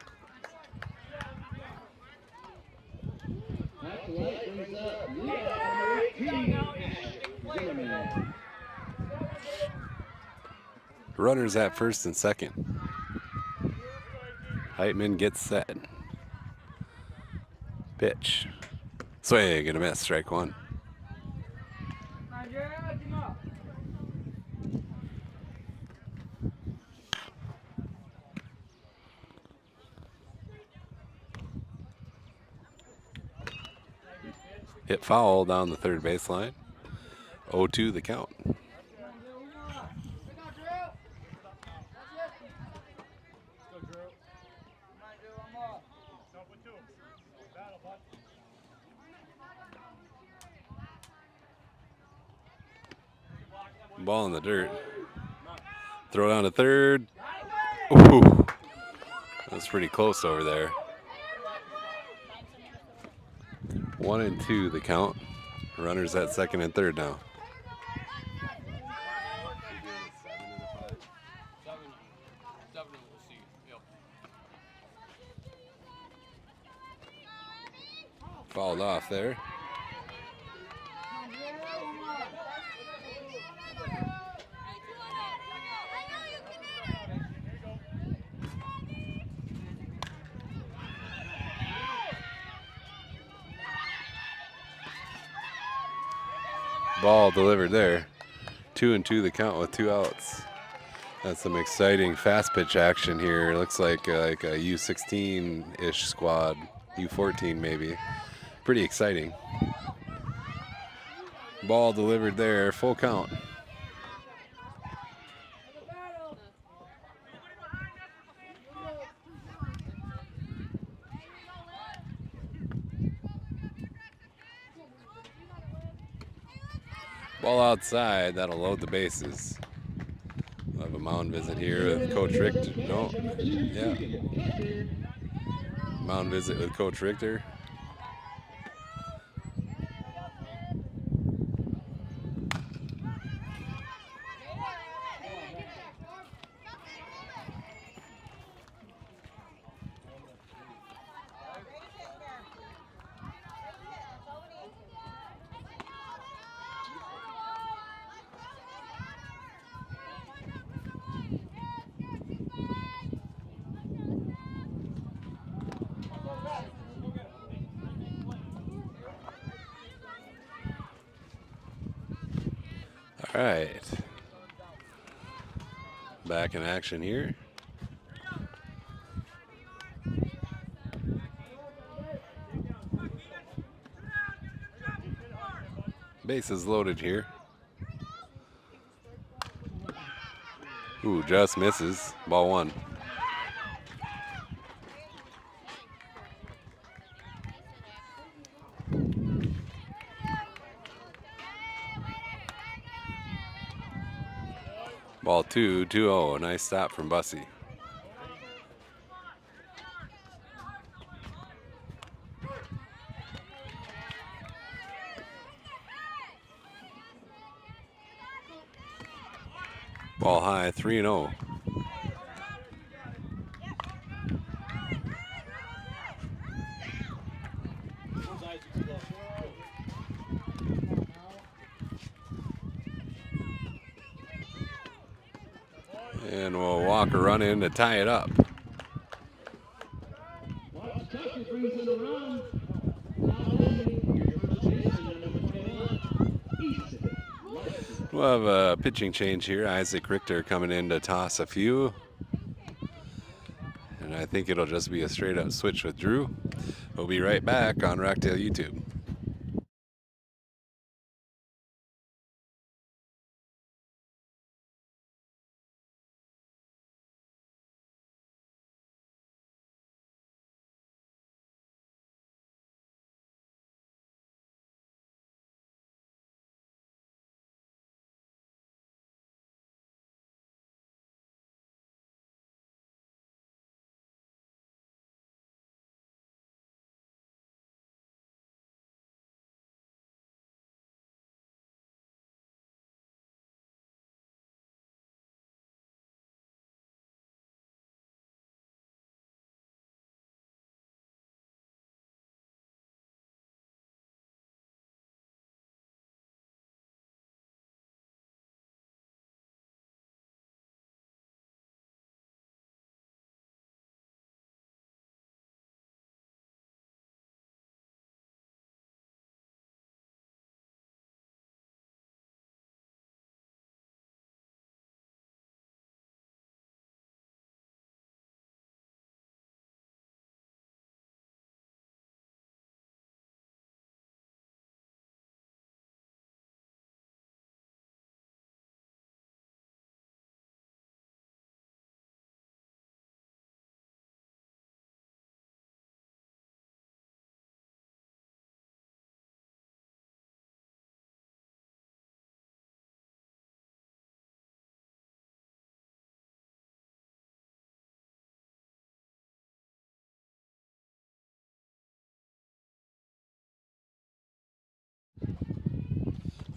up, leadoff number 18, Ash Zimmerman. Runners at first and second. Heitman gets set. Pitch. Swing and a miss. Strike one. Hit foul down the third baseline. 0-2 the count. Ball in the dirt. Throw down to third. Ooh, that's pretty close over there. 1-2 the count. Runners at second and third now. Fouled off there. Ball delivered there. 2-2 the count with 2 outs. That's some exciting fast pitch action here. Looks like a U16-ish squad, U14 maybe. Pretty exciting. Ball delivered there, full count. Ball outside, that'll load the bases. We'll have a mound visit here with Coach Richter. No, yeah. Mound visit with Coach Richter. All right. Back in action here. Bases loaded here. Ooh, just misses. Ball one. Ball 2-2-0. Nice stop from Bussy. Ball high, 3-0. And we'll walk a run in to tie it up. We'll have a pitching change here. Isaac Richter coming in to toss a few. And I think it'll just be a straight up switch with Drew. We'll be right back on Rockdale YouTube.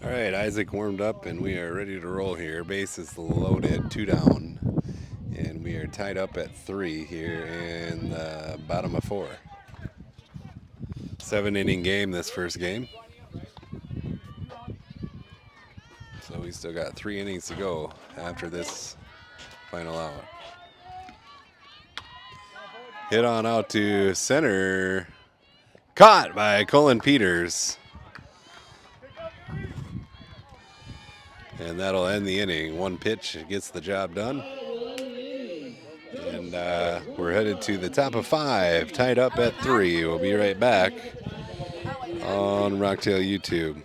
All right, Isaac warmed up and we are ready to roll here. Base is loaded, 2 down. And we are tied up at 3 here in the bottom of 4. 7-inning game this first game. So we still got 3 innings to go after this final out. Hit on out to center. Caught by Colin Peters. And that'll end the inning. 1 pitch gets the job done. And we're headed to the top of 5, tied up at 3. We'll be right back on Rocktail YouTube.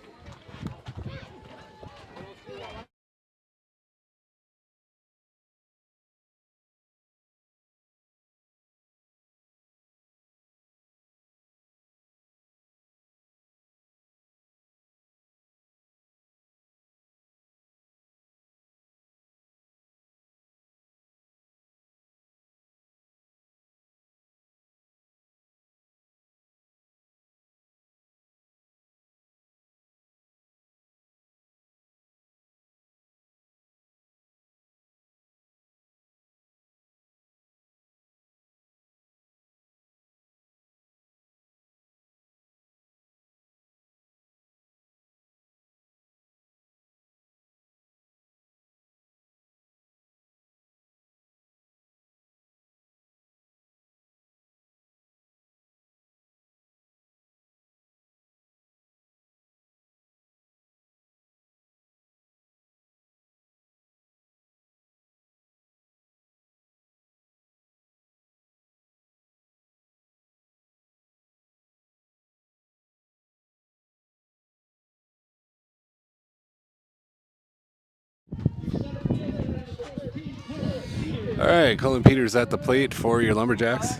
All right, Colin Peters at the plate for your Lumberjacks.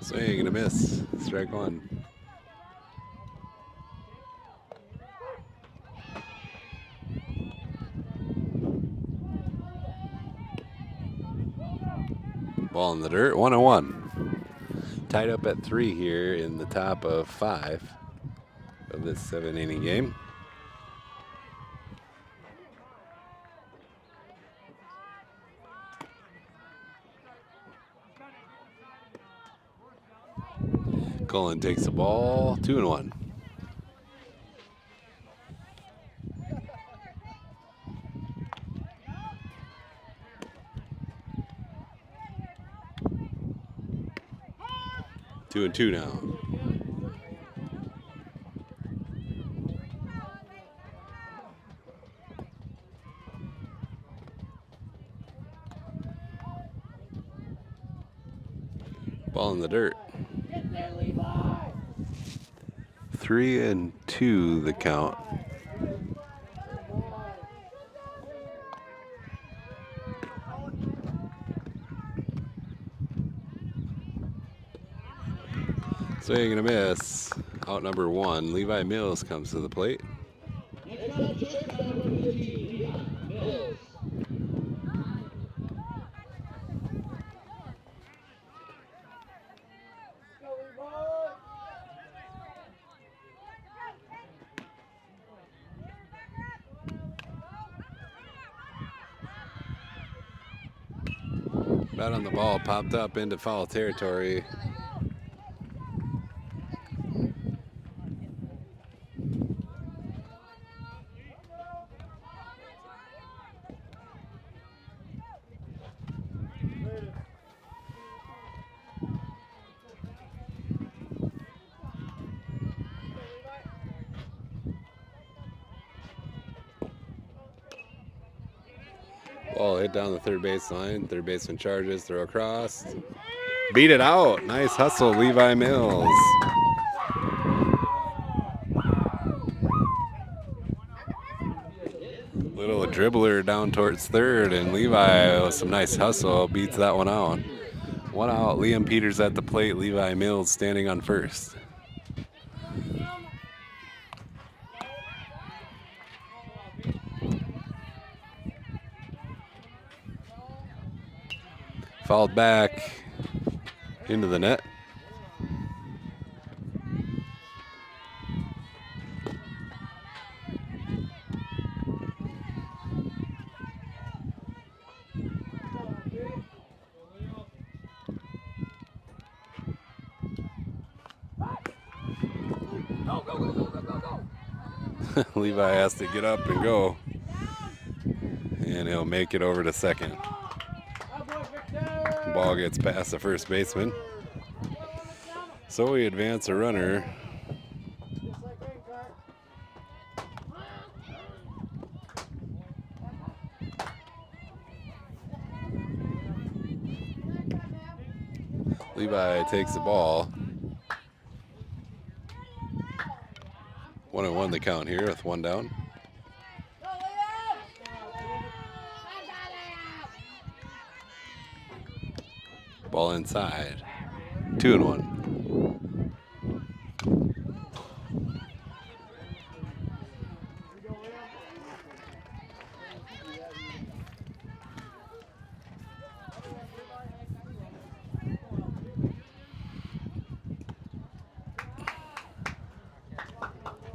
Swing and a miss. Strike 1. Ball in the dirt, 1-1. Tied up at 3 here in the top of 5 of this 7-inning game. Cullen takes the ball, 2-1. Two and 2 now. Ball in the dirt. 3-2 the count. Swing and a miss. Out number 1. Levi Mills comes to the plate. Bat on the ball, popped up into foul territory. Ball hit down the third baseline. Third baseman charges, throw across. Beat it out. Nice hustle, Levi Mills. Little dribbler down towards third, and Levi with some nice hustle beats that one out. 1 out. Liam Peters at the plate. Levi Mills standing on first. Fouled back into the net. Levi has to get up and go. And he'll make it over to second. Ball gets past the first baseman. So we advance a runner. Levi takes the ball. 1-1 the count here with one down. Ball inside. 2-1.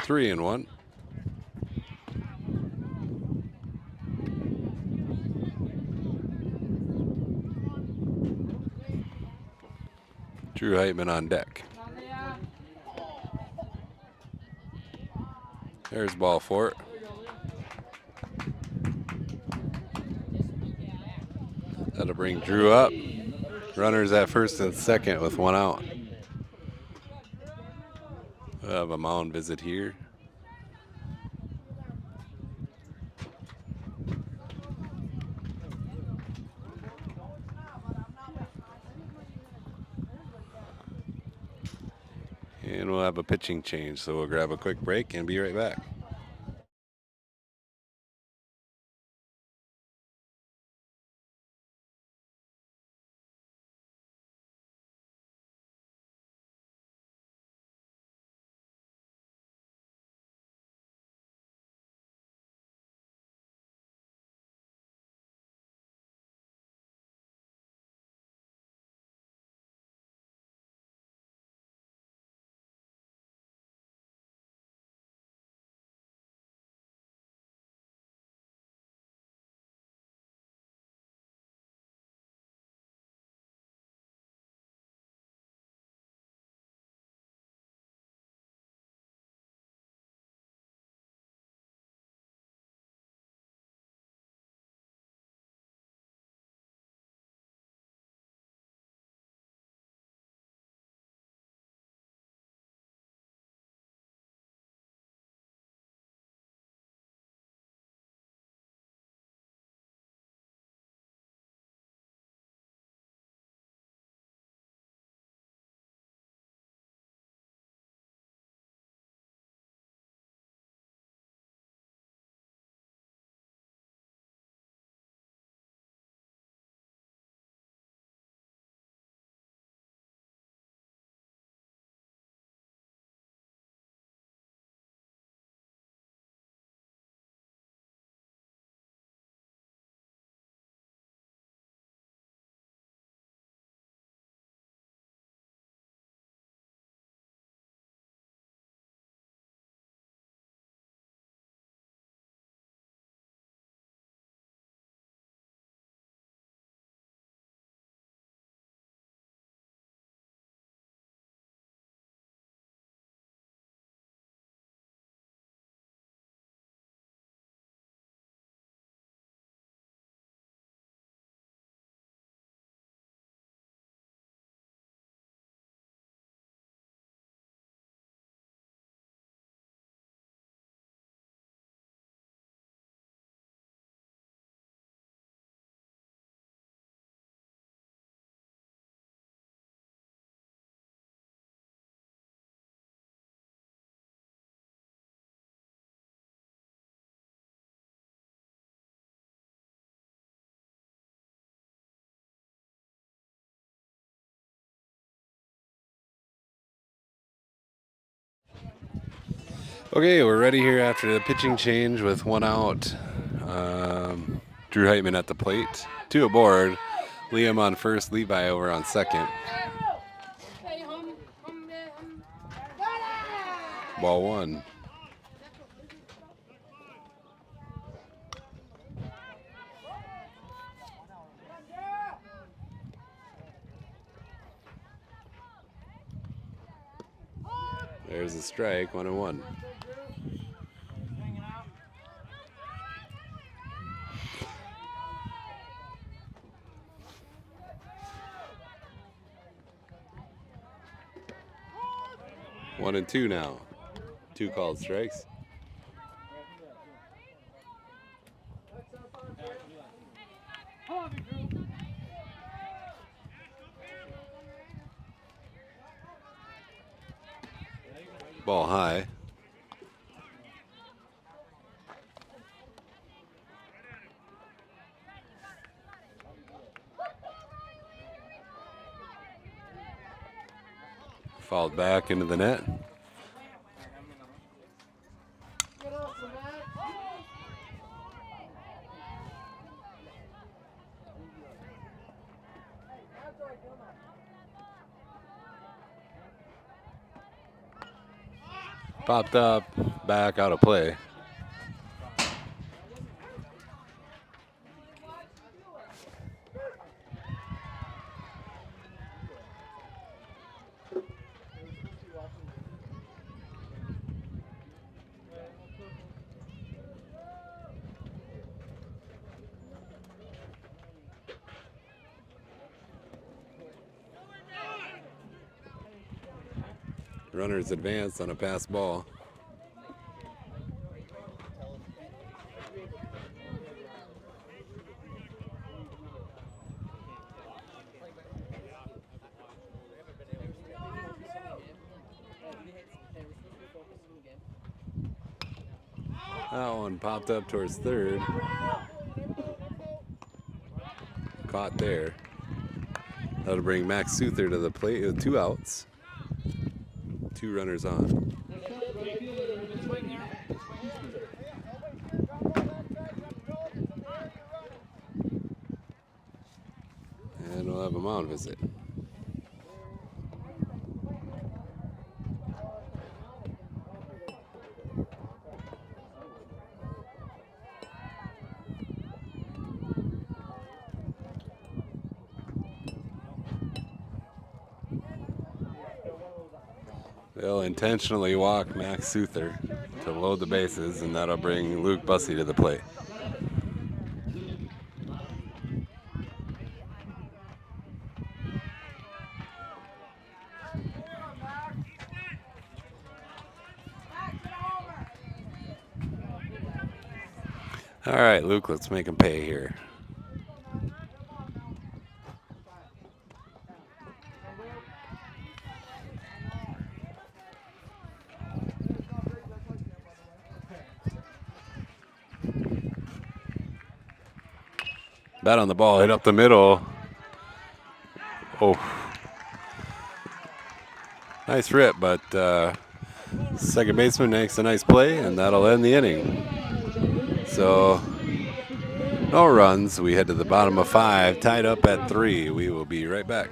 Three and one. Drew Heitman on deck. There's ball four. That'll bring Drew up. Runners at first and second with one out. We'll have a mound visit here. And we'll have a pitching change, so we'll grab a quick break and be right back. Okay, we're ready here after the pitching change with one out. Drew Heitman at the plate. Two aboard. Liam on first, Levi over on second. Ball one. There's a strike, 1-1. One and two now. 2 called strikes. Ball high. Fouled back into the net. Popped up, back out of play. Runners advance on a pass ball. That one popped up towards third. Caught there. That'll bring Max Souther to the plate with 2 outs. 2 runners on. And we'll have a mound visit. They'll intentionally walk Max Souther to load the bases, and that'll bring Luke Bussey to the plate. All right, Luke, let's make him pay here. Bat on the ball, hit up the middle. Oh. Nice rip, but second baseman makes a nice play, and that'll end the inning. So, no runs. We head to the bottom of 5, tied up at 3. We will be right back.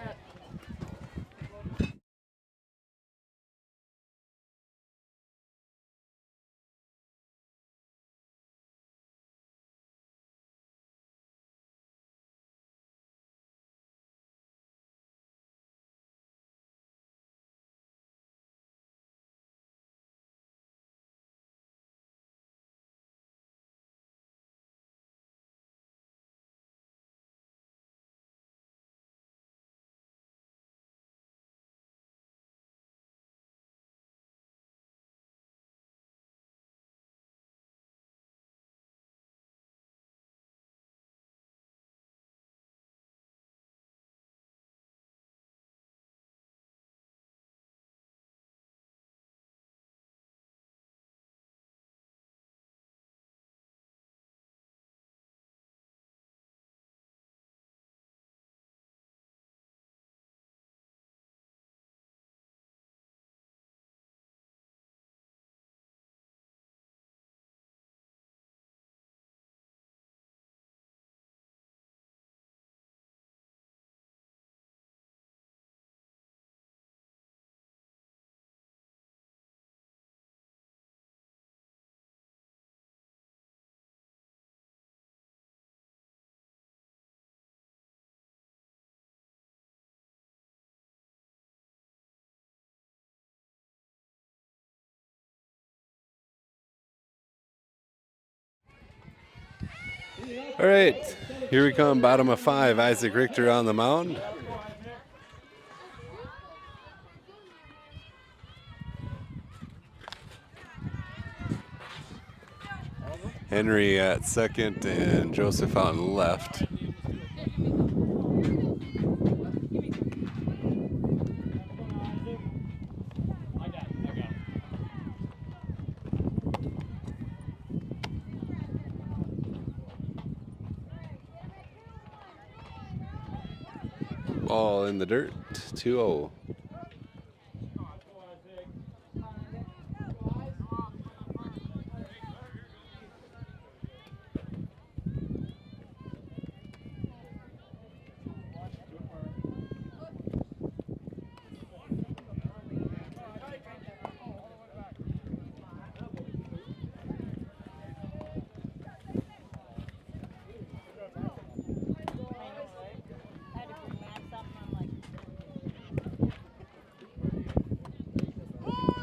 All right, here we come, bottom of 5. Isaac Richter on the mound. Henry at second and Joseph on left. Ball in the dirt, 2-0.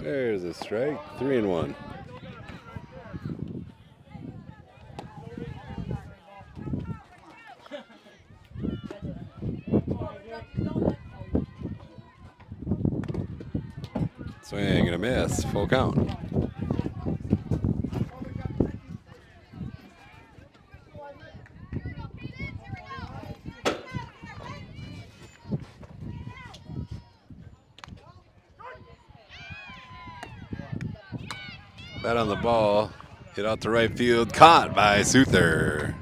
There's a strike, 3-1. Swing and a miss, full count. Bat on the ball, hit out to right field, caught by Souther.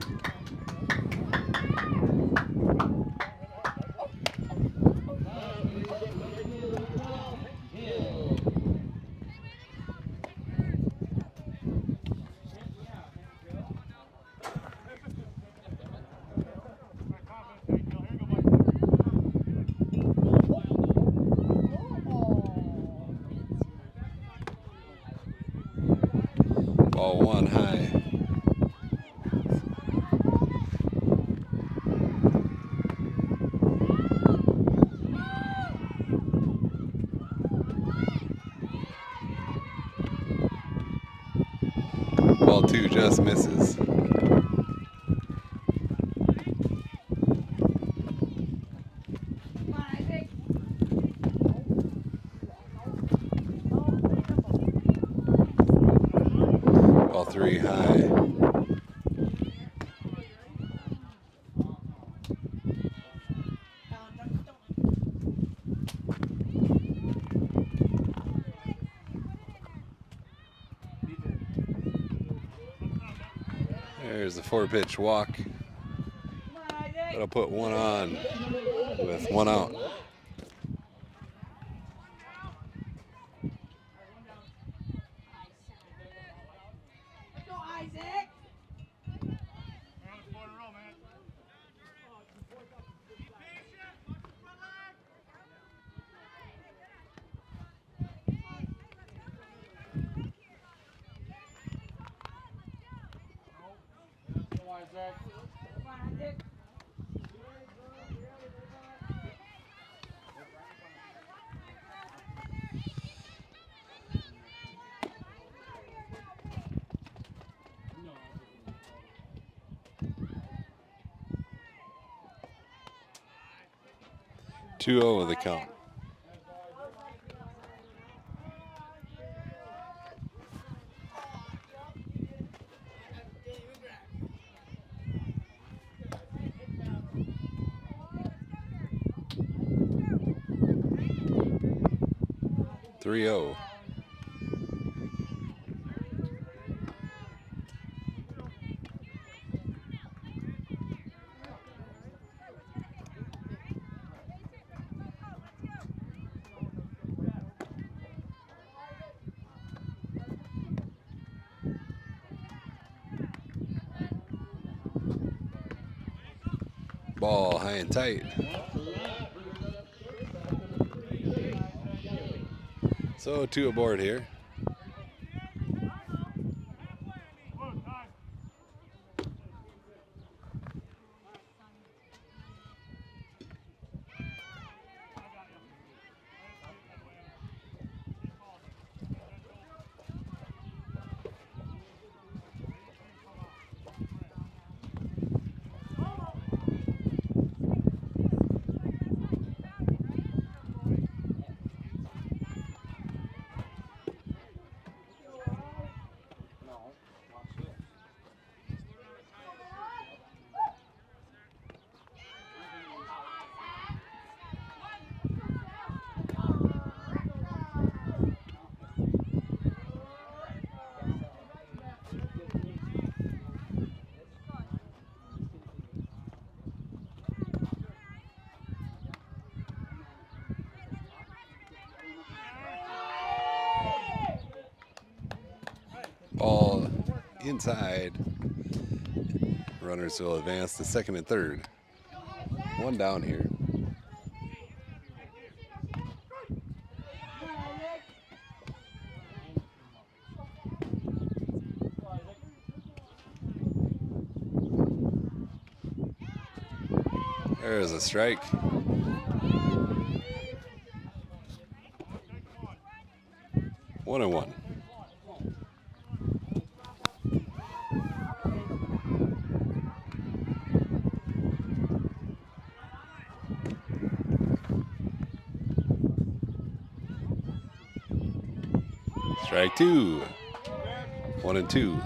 Ball one high. Ball two just misses. Ball three high. There's the 4-pitch walk. That'll put one on with one out. Two over the count. Three 0. Ball high and tight. So two aboard here. inside. Runners will advance to second and third. One down here. There's a strike. One and one. Strike two. 1 and 2.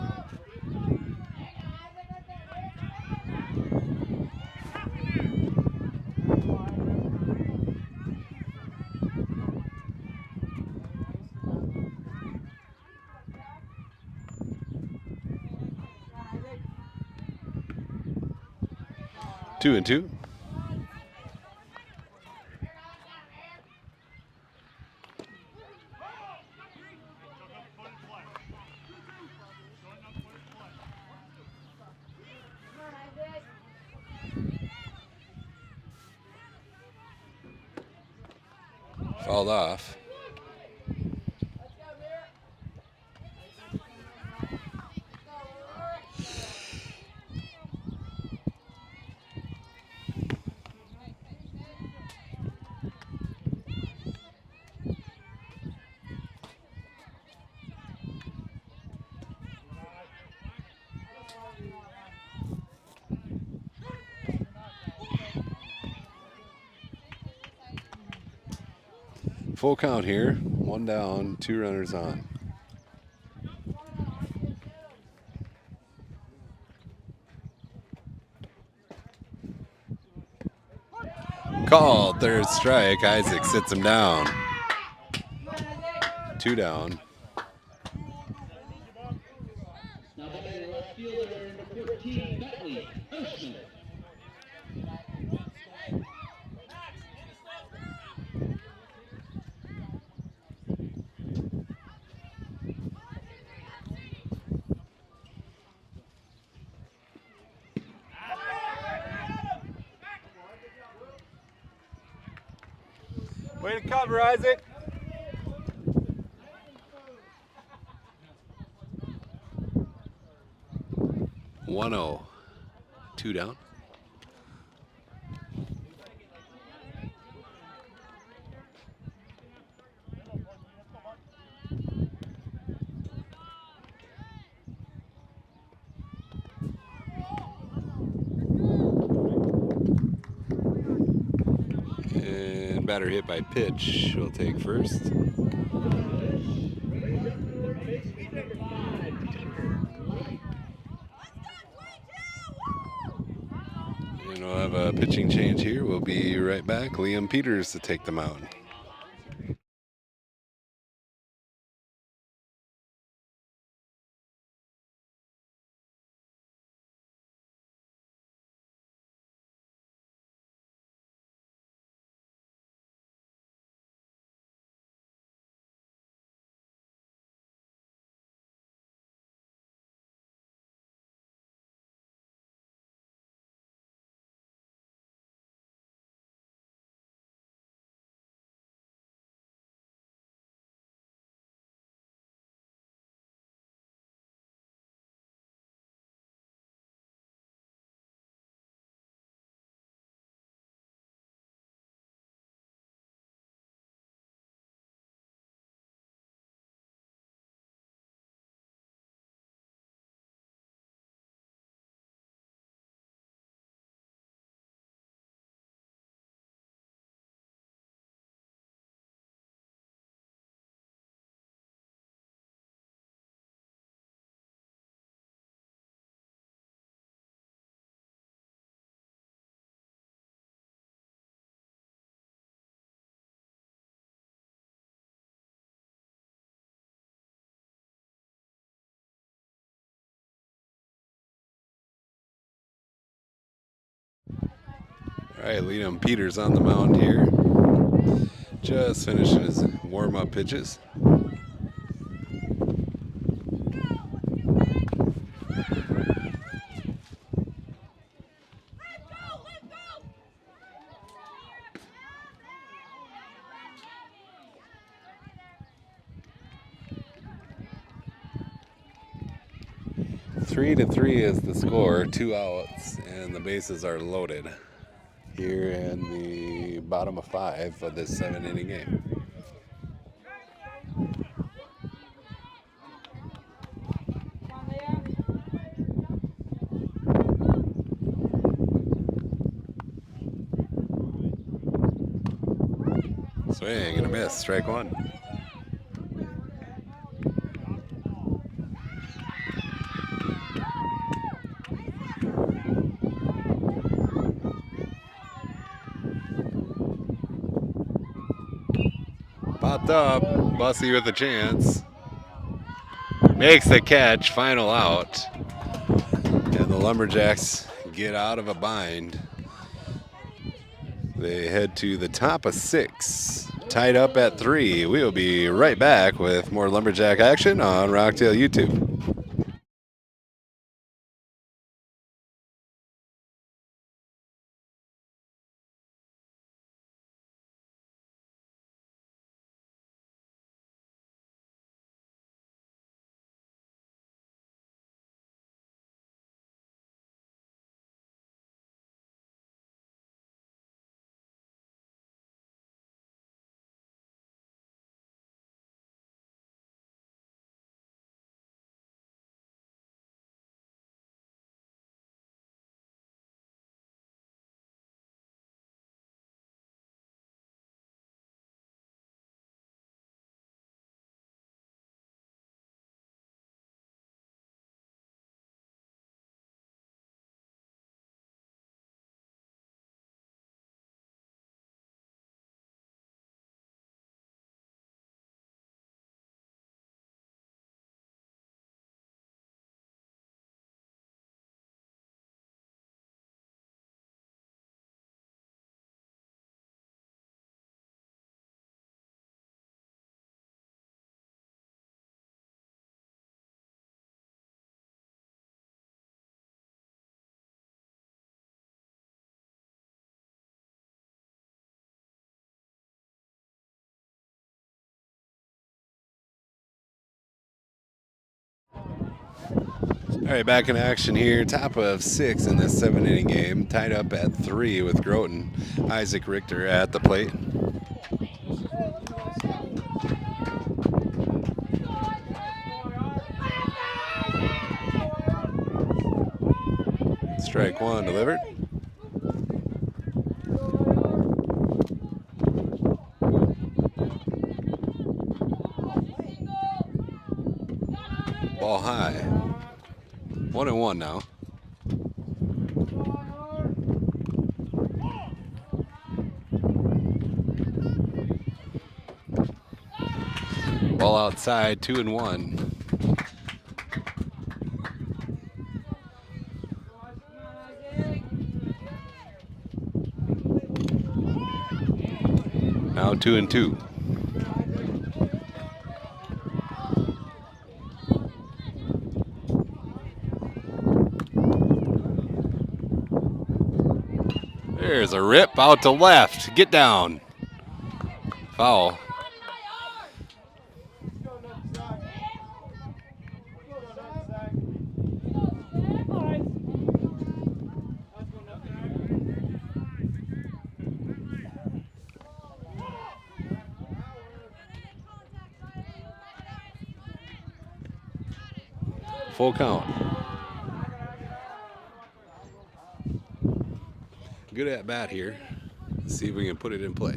Two and 2. Fouled off. Full count here. 1 down, 2 runners on. Called, third strike. Isaac sits him down. 2 down. Now batting left fielder number 14, Bentley Hirschman. Way to cover, Isaac. One 0. 2 down. And batter hit by pitch. We'll take first. And we'll have a pitching change here. We'll be right back. Liam Peters to take the mound. All right, Liam Peters on the mound here. Just finishing his warm-up pitches. 3-3 is the score, 2 outs, and the bases are loaded here in the bottom of 5 of this 7-inning game. Swing and a miss, strike one. Popped up, Bussy with a chance. Makes the catch, final out. And the Lumberjacks get out of a bind. They head to the top of 6, tied up at 3. We will be right back with more Lumberjack action on Rocktail YouTube. All right, back in action here. Top of 6 in this 7-inning game. Tied up at 3 with Groton. Isaac Richter at the plate. Strike one delivered. Ball high. 1-1 now. Ball outside, 2-1. Now 2-2. There's a rip out to left. Get down. Foul. Full count. Good at bat here. Let's see if we can put it in play.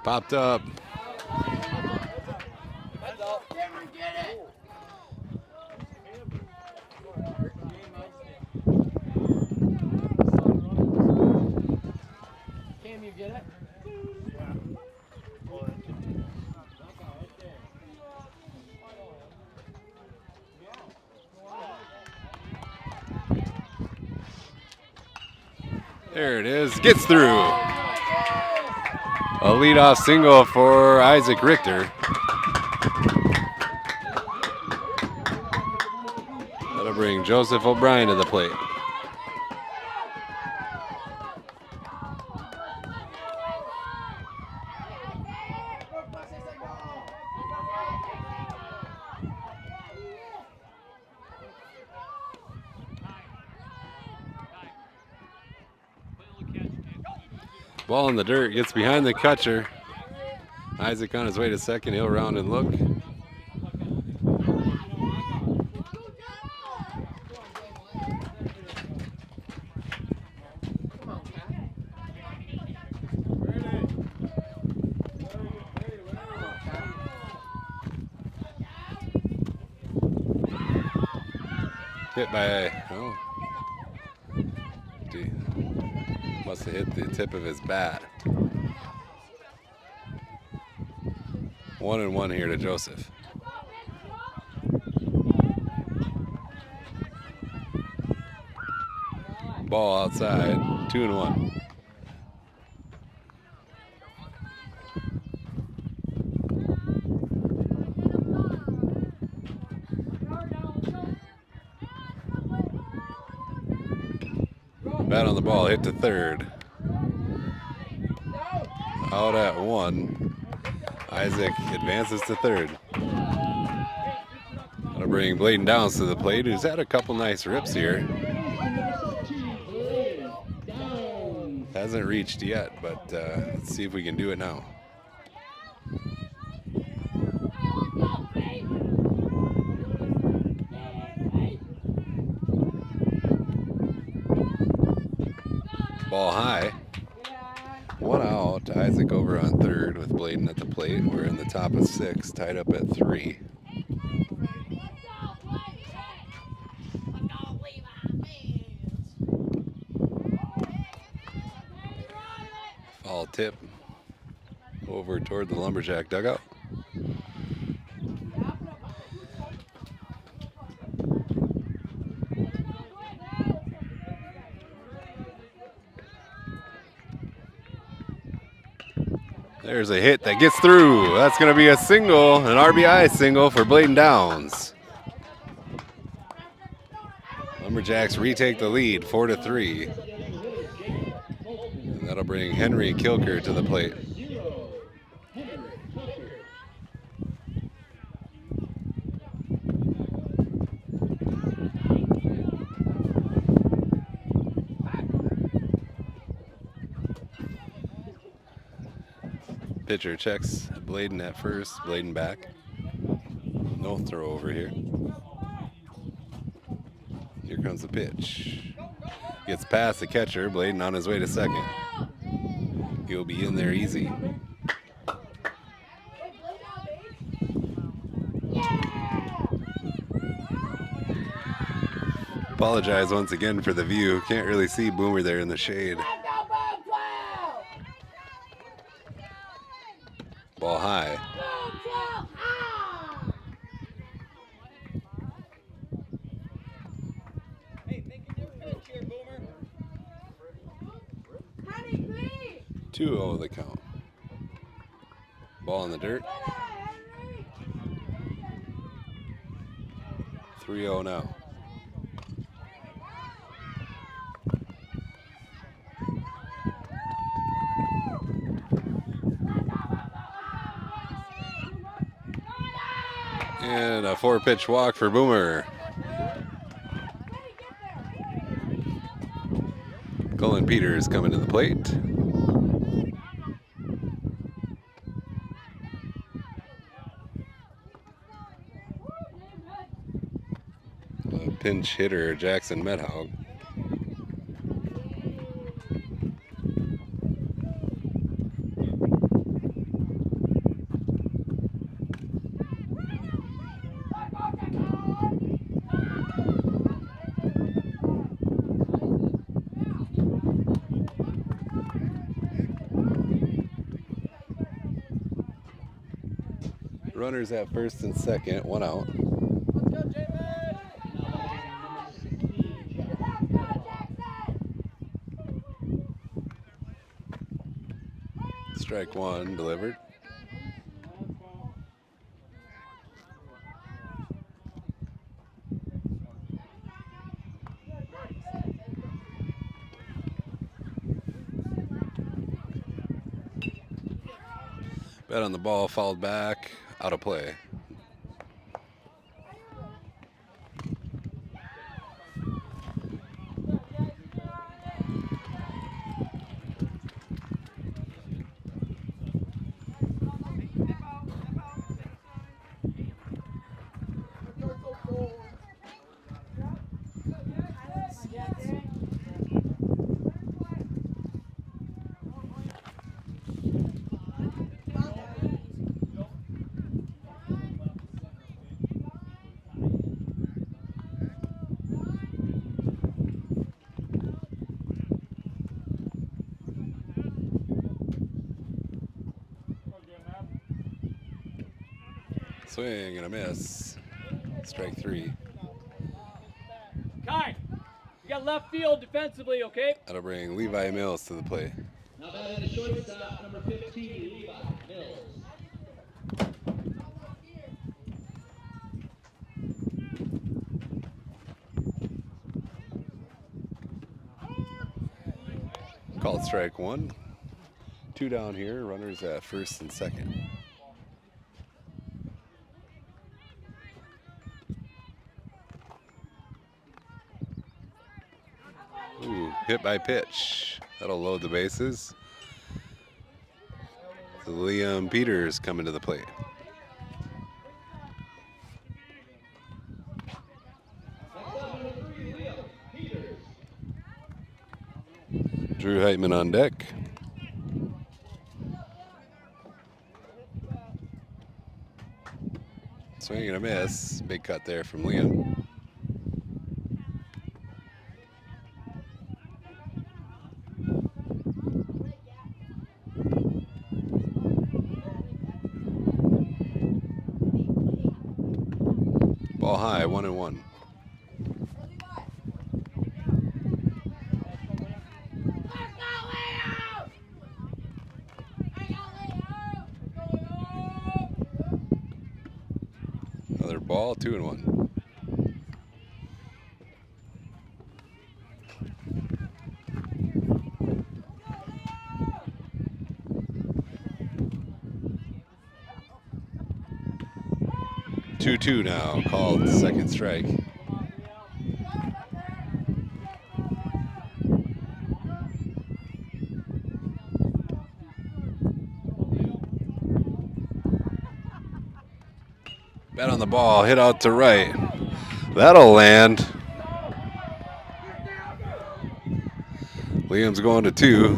Popped up. Can you get it? There it is. Gets through. A leadoff single for Isaac Richter. That'll bring Joseph O'Brien to the plate. Ball in the dirt, gets behind the catcher. Isaac on his way to second, he'll round and look. Hit by, oh, must have hit the tip of his bat. 1-1 here to Joseph. Ball outside, 2-1. Bat on the ball, hit to third. Out at 1. Isaac advances to third. That'll bring Bladen Downs to the plate, who's had a couple nice rips here. Hasn't reached yet, but let's see if we can do it now. Ball high. 1 out. Isaac over on third with Bladen at the plate. We're in the top of 6, tied up at 3. Foul tip over toward the Lumberjack dugout. There's a hit that gets through. That's going to be a single, an RBI single for Bladen Downs. Lumberjacks retake the lead, 4-3. And that'll bring Henry Kilker to the plate. Pitcher checks Bladen at first, Bladen back. No throw over here. Here comes the pitch. Gets past the catcher, Bladen on his way to second. He'll be in there easy. Apologize once again for the view. Can't really see Boomer there in the shade. Ball high. Hey, make a new pitch here, Boomer. 2-0 the count. Ball in the dirt. 3-0 now. And a 4-pitch walk for Boomer. Colin Peters coming to the plate. Pinch hitter Jackson Medhaug. Runners at first and second, 1 out. Strike 1 delivered. Bet on the ball, fouled back, out of play. Swing and a miss. Strike 3. Kai, you got left field defensively, okay? That'll bring Levi Mills to the plate. Now batting the shortstop, number 15, Levi Mills. Called strike 1. 2 down here. Runners at first and second. Ooh, hit by pitch. That'll load the bases. So Liam Peters coming to the plate. Drew Heitman on deck. Swing and a miss. Big cut there from Liam. Ball high, 1-1. Another ball, 2-1. Two now, called second strike. Bat on the ball, hit out to right. That'll land. Liam's going to 2.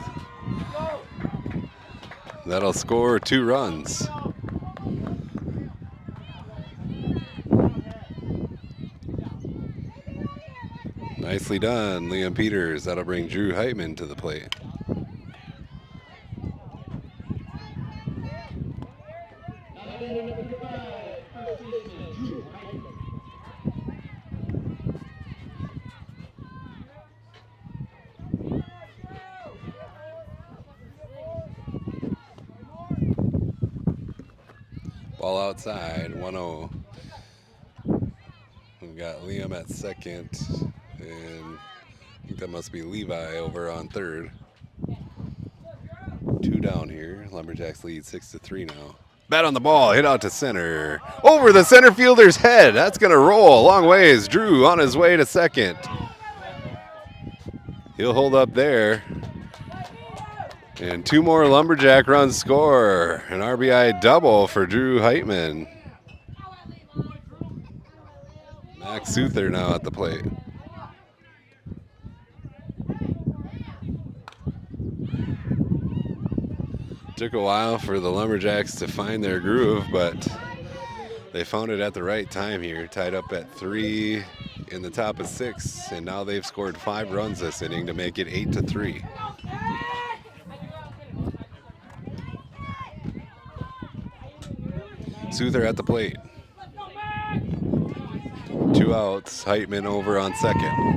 That'll score 2 runs. Nicely done, Liam Peters. That'll bring Drew Heitman to the plate. Ball outside, 1-0. We've got Liam at second, and I think that must be Levi over on third. 2 down here. Lumberjacks lead 6-3 now. Bat on the ball, hit out to center. Over the center fielder's head. That's going to roll a long ways. Drew on his way to second. He'll hold up there. And 2 more Lumberjack runs score. An RBI double for Drew Heitman. Max Souther now at the plate. Took a while for the Lumberjacks to find their groove, but they found it at the right time here. Tied up at 3 in the top of 6, and now they've scored 5 runs this inning to make it 8-3. Souther at the plate. 2 outs. Heitman over on second.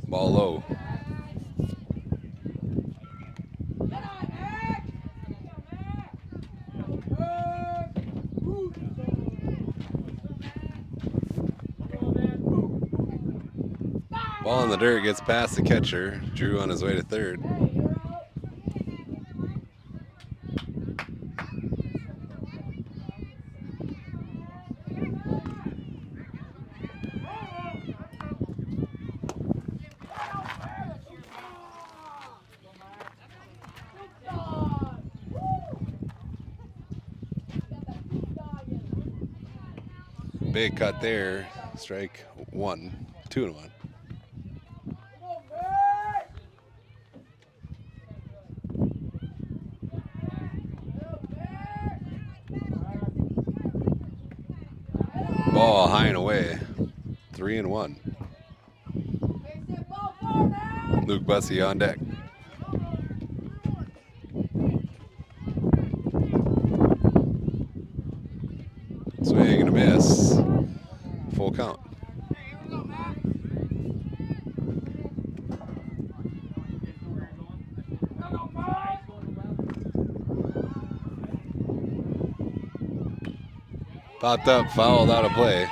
Ball low. Ball in the dirt, gets past the catcher. Drew on his way to third. Big cut there. Strike 1, 2-1. Ball high and away. 3-1. Luke Bussey on deck. Swing and a miss. Full count. Popped up, fouled out of play.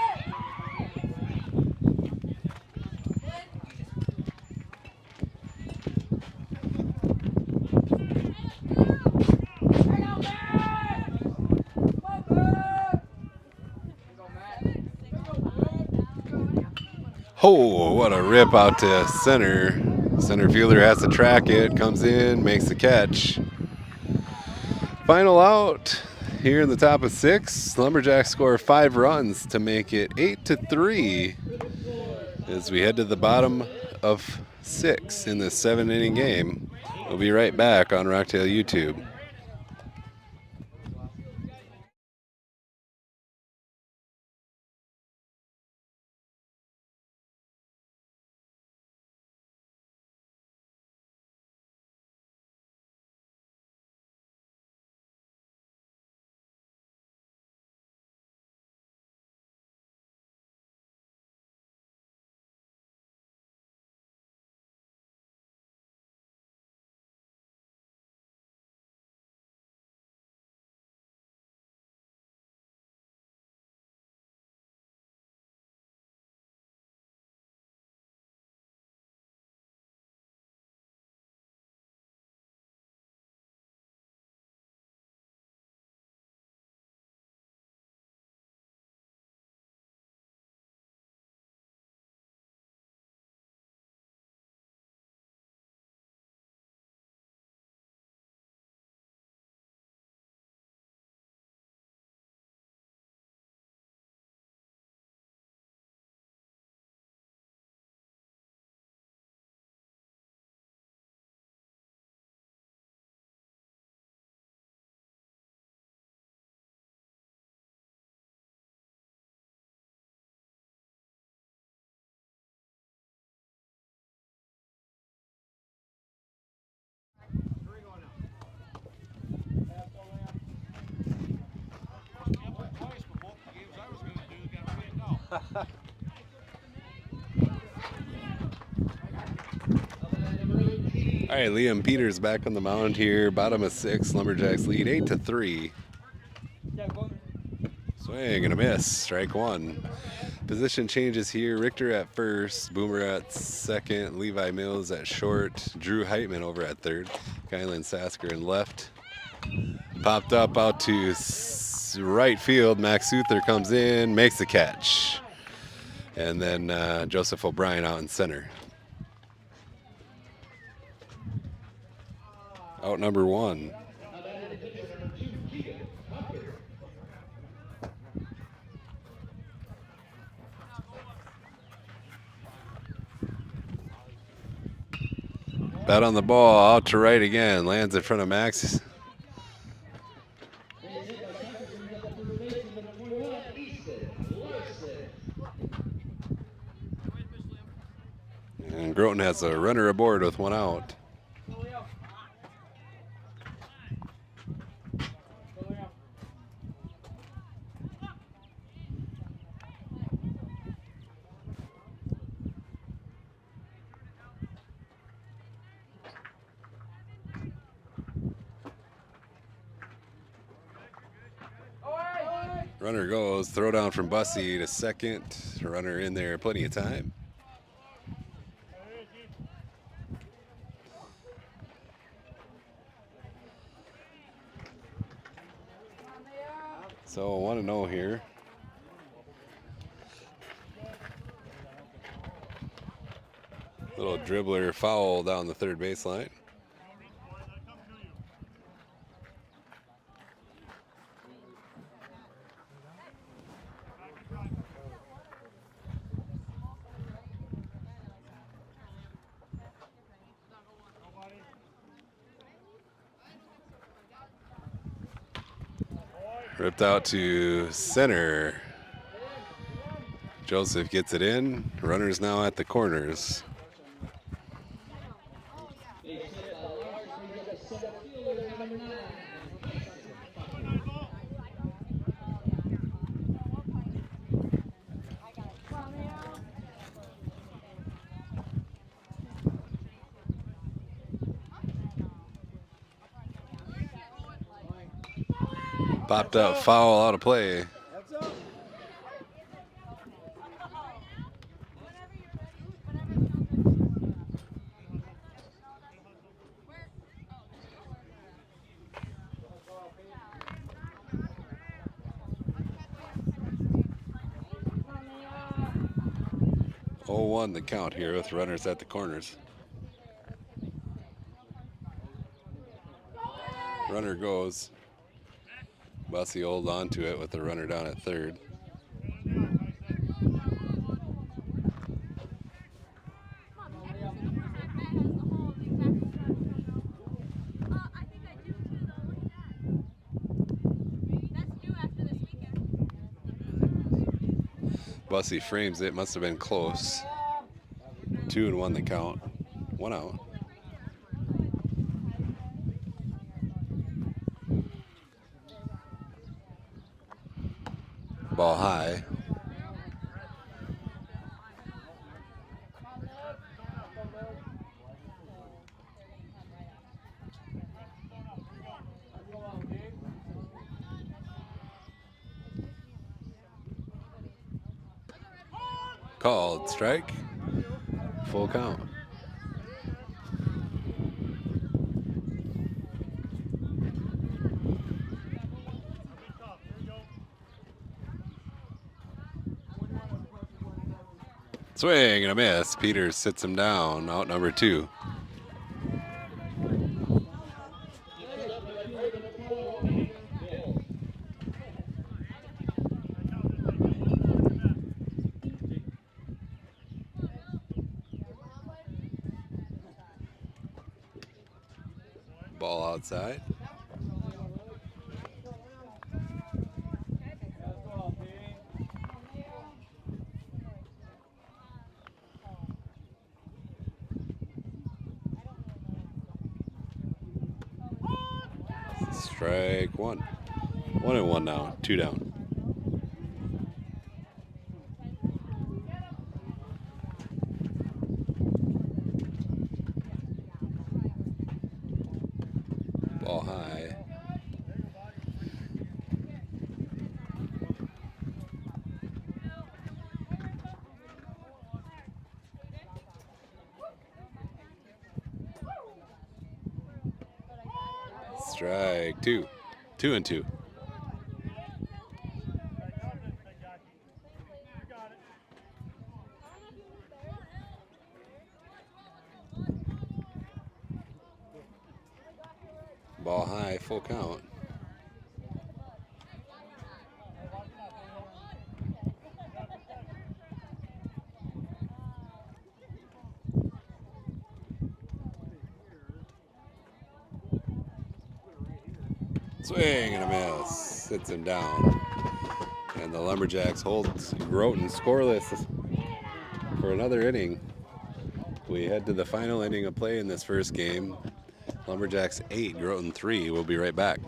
Oh, what a rip out to center. Center fielder has to track it, comes in, makes the catch. Final out here in the top of 6. Lumberjacks score 5 runs to make it 8-3 as we head to the bottom of 6 in this 7-inning game. We'll be right back on Rocktail YouTube. All right, Liam Peters back on the mound here. Bottom of 6. Lumberjacks lead 8-3. Swing and a miss. Strike 1. Position changes here. Richter at first. Boomer at second. Levi Mills at short. Drew Heitman over at third. Kylan Sasker in left. Popped up out to right field. Max Souther comes in, makes the catch. And then Joseph O'Brien out in center. Out number 1. Bat on the ball, out to right again. Lands in front of Max. And Groton has a runner aboard with 1 out. Runner goes, throw down from Bussy to second. Runner in there, plenty of time. So 1-0 here. Little dribbler foul down the third baseline. Ripped out to center. Joseph gets it in. Runners now at the corners. Popped up foul out of play. That's up. Oh, 1 the count here with runners at the corners. Runner goes. Bussy hold on to it with the runner down at third. Bussy frames it, must have been close. 2-1 the count. 1 out. Ball high. Called strike. Full count. Swing and a miss. Peters sits him down. Out number 2. Ball outside. Strike 1. 1-1 now. 2 down. Ball high. Strike 2. 2-2. Ball high, full count. Swing and a miss. Sits him down. And the Lumberjacks hold Groton scoreless for another inning. We head to the final inning of play in this first game. Lumberjacks 8, Groton 3. We'll be right back.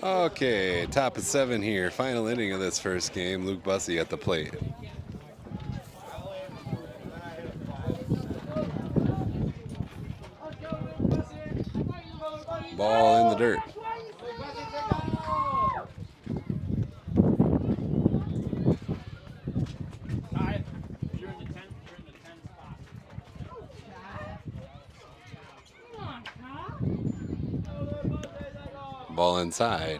Okay, top of 7 here. Final inning of this first game. Luke Bussey at the plate. Ball in the dirt. You're in the 10th. You're in the 10th spot. Ball inside.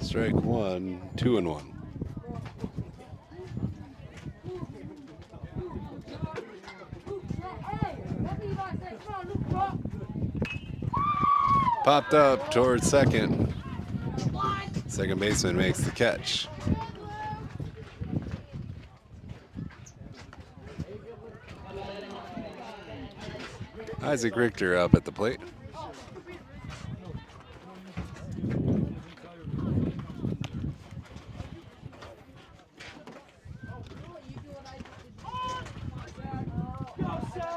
Strike 1, 2-1. Popped up towards second. Second baseman makes the catch. Isaac Richter up at the plate.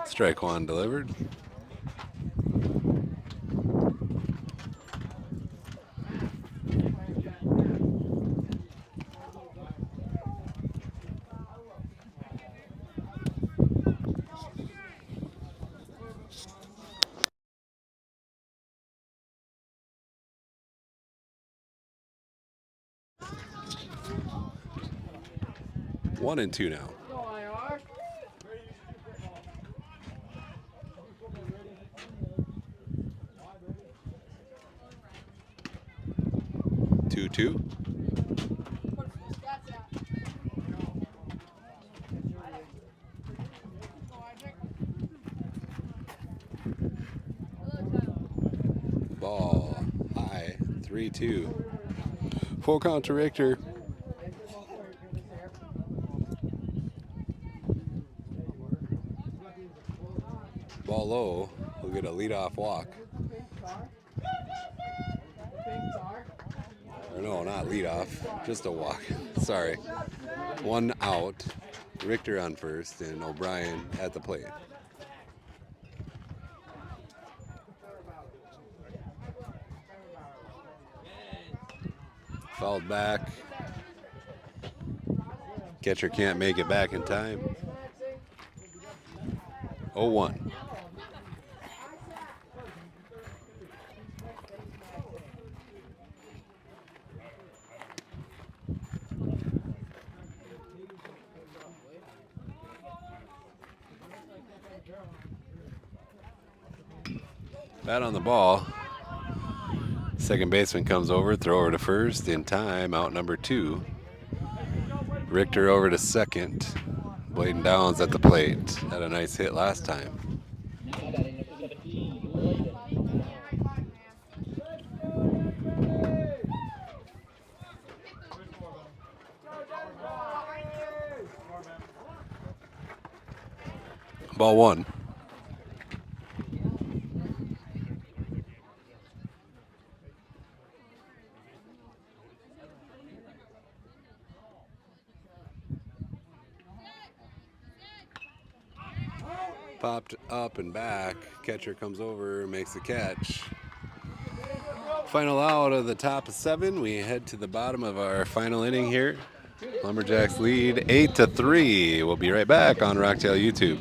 Strike 1 delivered. One and two now. 2-2. Ball high, 3-2. Full count to Richter. Ball low. We'll get a leadoff walk. Or no, not leadoff, just a walk. Sorry. 1 out. Richter on first and O'Brien at the plate. Fouled back. Catcher can't make it back in time. 0-1. Bat on the ball. Second baseman comes over, throw over to first in time, out number 2. Richter over to second. Bladen Downs at the plate. Had a nice hit last time. Ball 1. Popped up and back. Catcher comes over, makes the catch. Final out of the top of 7. We head to the bottom of our final inning here. Lumberjacks lead 8-3. We'll be right back on Rocktail YouTube.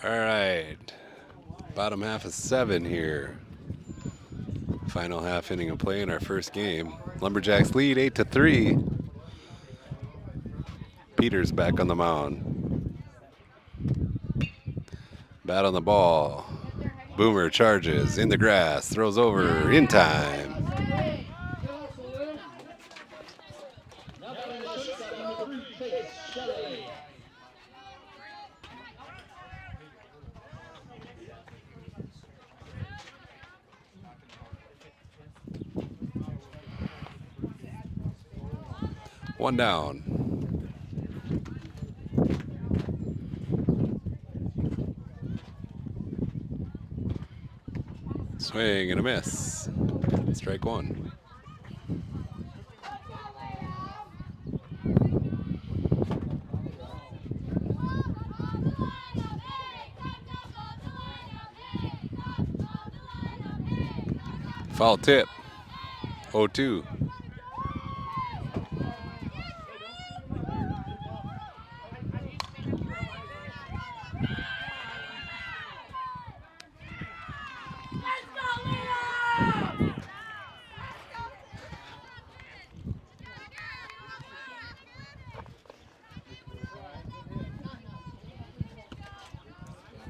All right. Bottom half of 7 here. Final half inning of play in our first game. Lumberjacks lead 8-3. Peters back on the mound. Bat on the ball. Boomer charges in the grass, throws over in time. One down. Swing and a miss. Strike one. Foul tip. 0-2.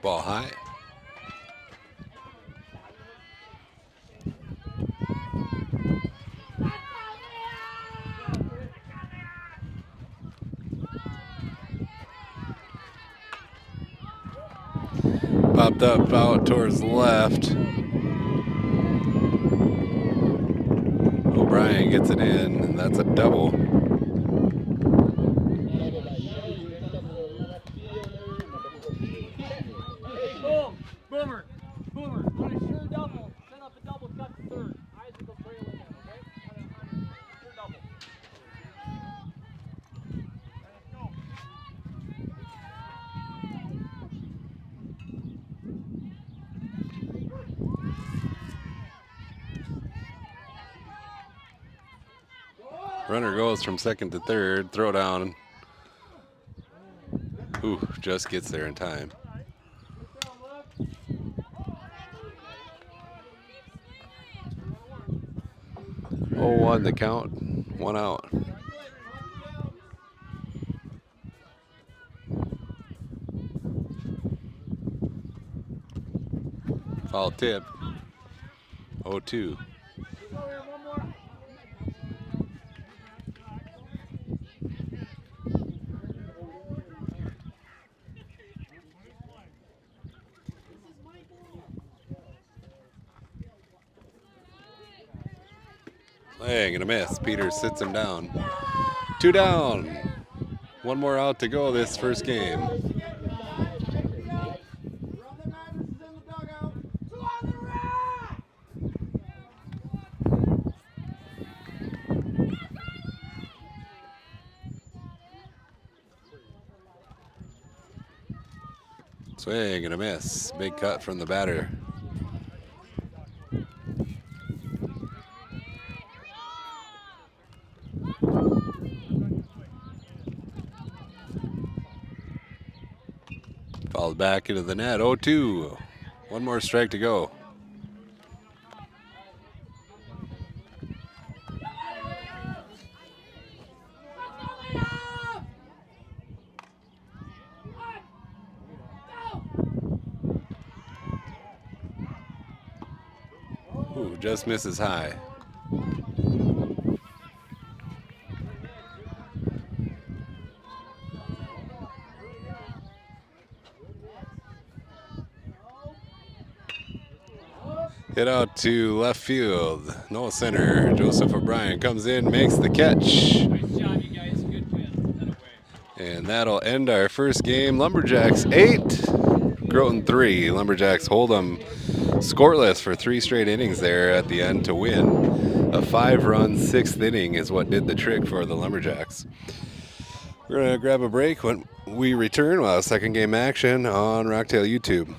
Ball high. Popped up out towards left. O'Brien gets it in, and that's a double. Boomer, on a sure double, set up a double cut to third. Isaac will trail in there, okay? On a sure double. Runner goes from second to third. Throw down. Ooh, just gets there in time. 0-1 the count. 1 out. Foul tip. 0-2. Swing and a miss. Peters sits him down. 2 down. 1 more out to go this first game. Swing and a miss. Big cut from the batter. Fouled back into the net. 0-2. 1 more strike to go. Ooh, just misses high. Hit out to left field. No center. Joseph O'Brien comes in, makes the catch. Nice job, you guys. Good win. And that'll end our first game. Lumberjacks 8, Groton 3. Lumberjacks hold them scoreless for 3 straight innings there at the end to win. A 5-run 6th inning is what did the trick for the Lumberjacks. We're going to grab a break. When we return, we'll have second game action on Rocktail YouTube.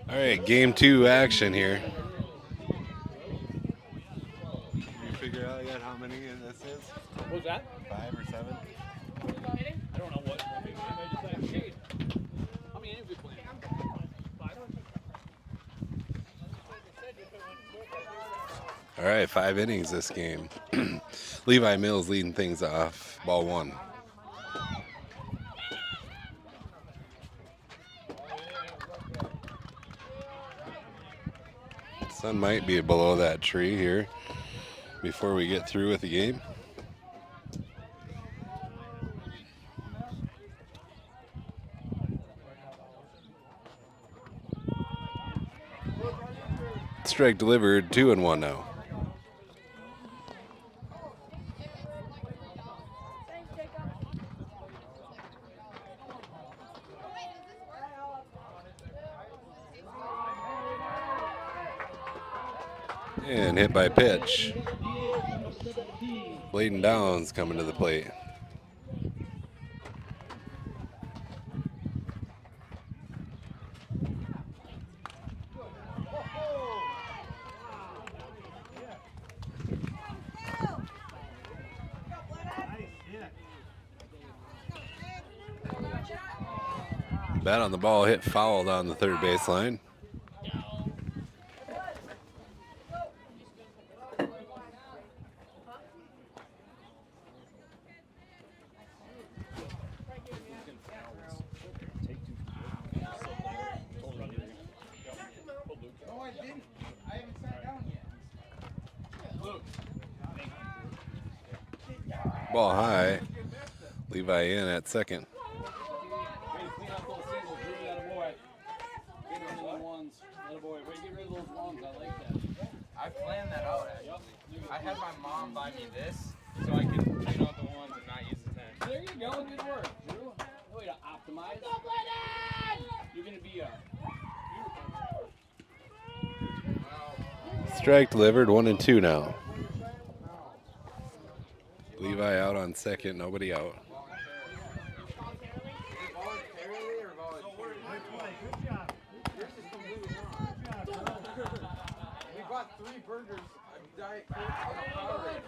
All right, game 2 action here. Did you figure out yet how many this is? What was that? 5 or 7? I don't know what. I just said shade. How many innings we playing? 5. All right, 5 innings this game. Levi Mills leading things off. Ball 1. Sun might be below that tree here before we get through with the game. Strike delivered, 2-1 now. And hit by pitch. Bladen Downs coming to the plate. Bat on the ball, hit foul down the third baseline. Ball high. Levi in at second. I planned that out actually. I had my mom buy me this so I can clean out the ones and not use the 10. There you go. Good work, Drew. No way to optimize. You're gonna be a. Strike delivered, 1-2 now. Levi out on second, nobody out. We bought 3 burgers, a Diet Coke, and a Powerade.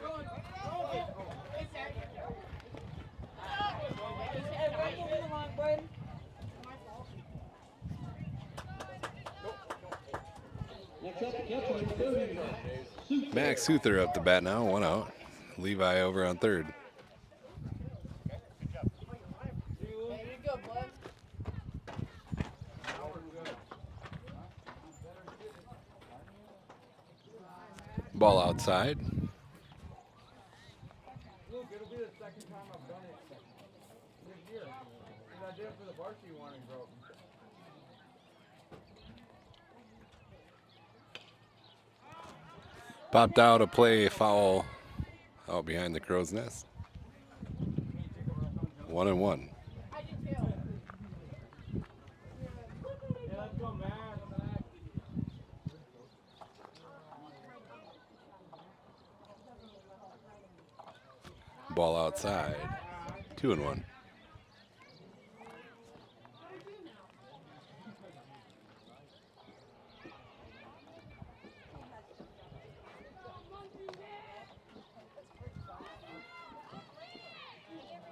Max Souther up the bat now, 1 out. Levi over on third. Ball outside. Look, it'll be the second time I've done it this year. And I did it for the varsity one in Groton. Popped out a play foul out behind the crow's nest. 1-1. Ball outside. 2-1.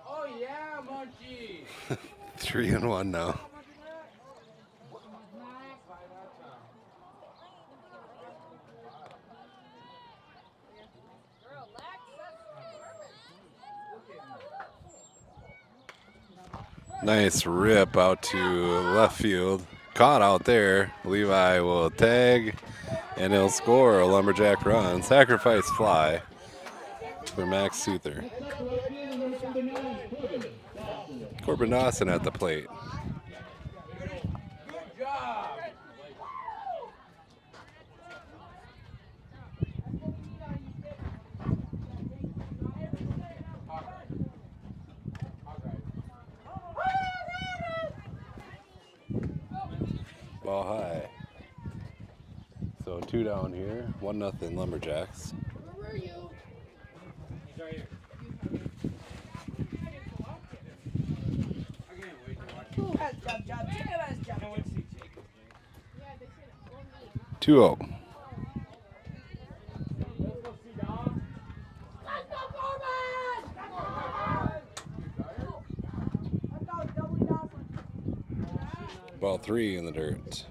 Oh yeah, Munchie! 3-1 now. Nice rip out to left field. Caught out there. Levi will tag, and he'll score a Lumberjack run. Sacrifice fly for Max Souther. Corbin Dawson at the plate. Good job! Ball high. So 2 down here. 1-0 Lumberjacks. Where were you? He's right here. I can't wait to watch Who has job? Jacob has job. I want to see Jacob. Yeah, they said 2-0. Ball 3 in the dirt.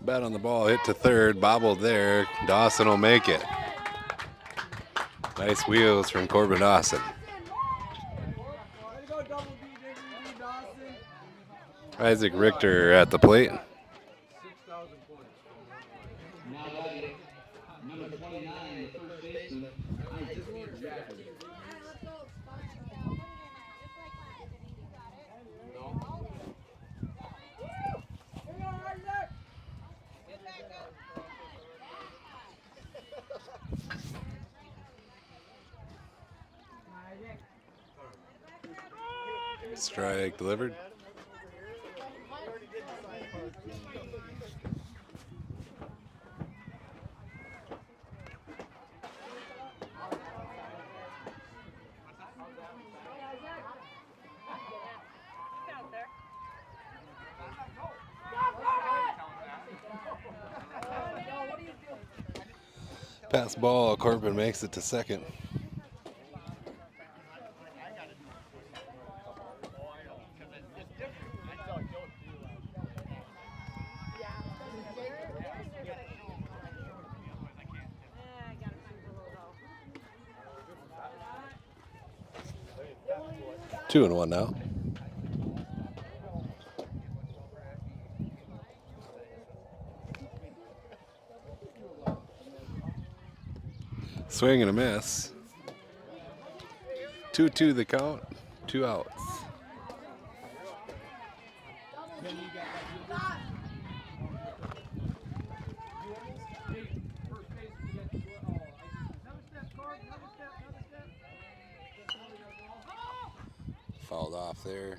Bet on the ball, hit to third, bobbled there. Dawson will make it. Nice wheels from Corbin Dawson. Isaac Richter at the plate. Now batting number 29, the first baseman, Isaac Richter. Strike delivered. Pass ball, Corbin makes it to second. Two and one now. Swing and a miss. 2-2 the count, 2 outs. Fouled off there.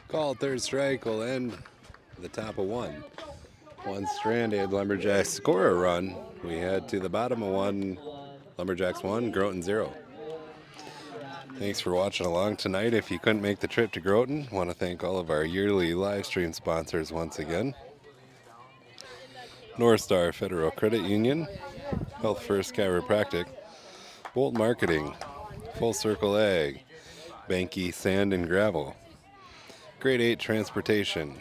Called third strike will end the top of one. One stranded, Lumberjacks score a run. We head to the bottom of one. Lumberjacks 1, Groton 0. Thanks for watching along tonight. If you couldn't make the trip to Groton, want to thank all of our yearly live stream sponsors once again. North Star Federal Credit Union, Health First Chiropractic, Bolt Marketing, Full Circle Ag, Banky Sand and Gravel, Grade 8 Transportation,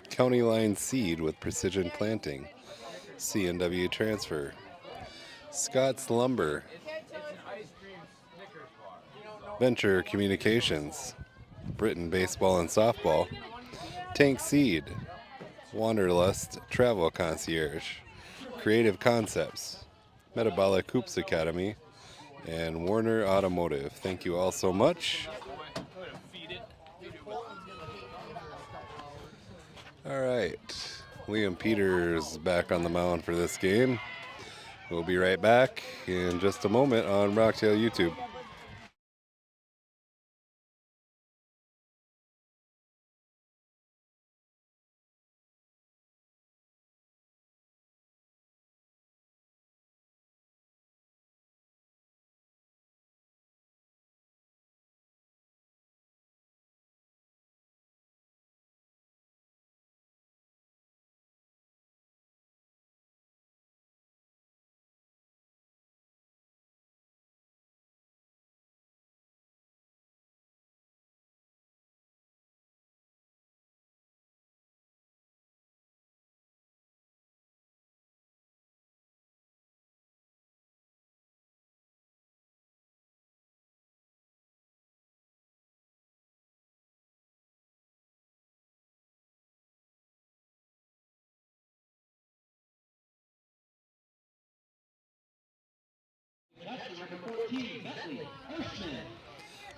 County Line Seed with Precision Planting, C&W Transfer, Scott's Lumber, Venture Communications, Britain Baseball and Softball, Tank Seed, Wanderlust Travel Concierge, Creative Concepts, Metabolic Hoops Academy, and Warner Automotive. Thank you all so much. All right, Liam Peters back on the mound for this game. We'll be right back in just a moment on Rocktail YouTube.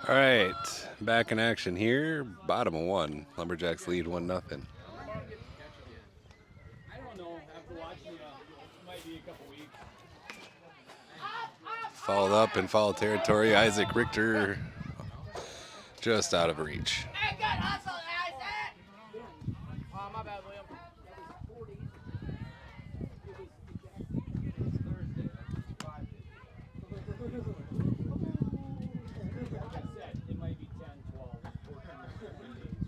All right, back in action here. Bottom of one. Lumberjacks lead 1-0. I don't know. After watching, it might be a couple weeks. Fouled up in foul territory. Isaac Richter just out of reach. Hey, good hustle, Isaac! Oh, my bad, Liam. Like I said, it might be 10, 12, 14 days.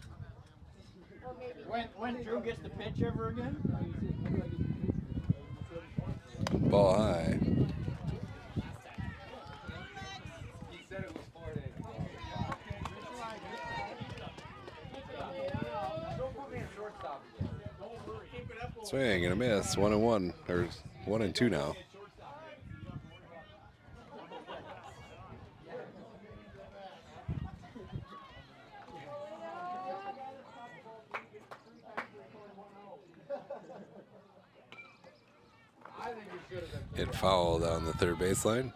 When Drew gets the pitch ever again? Ball high. He said it was 4 days. Don't put me in shortstop again. Swing and a miss. 1-1, or 1-2 now. It fouled on the third baseline.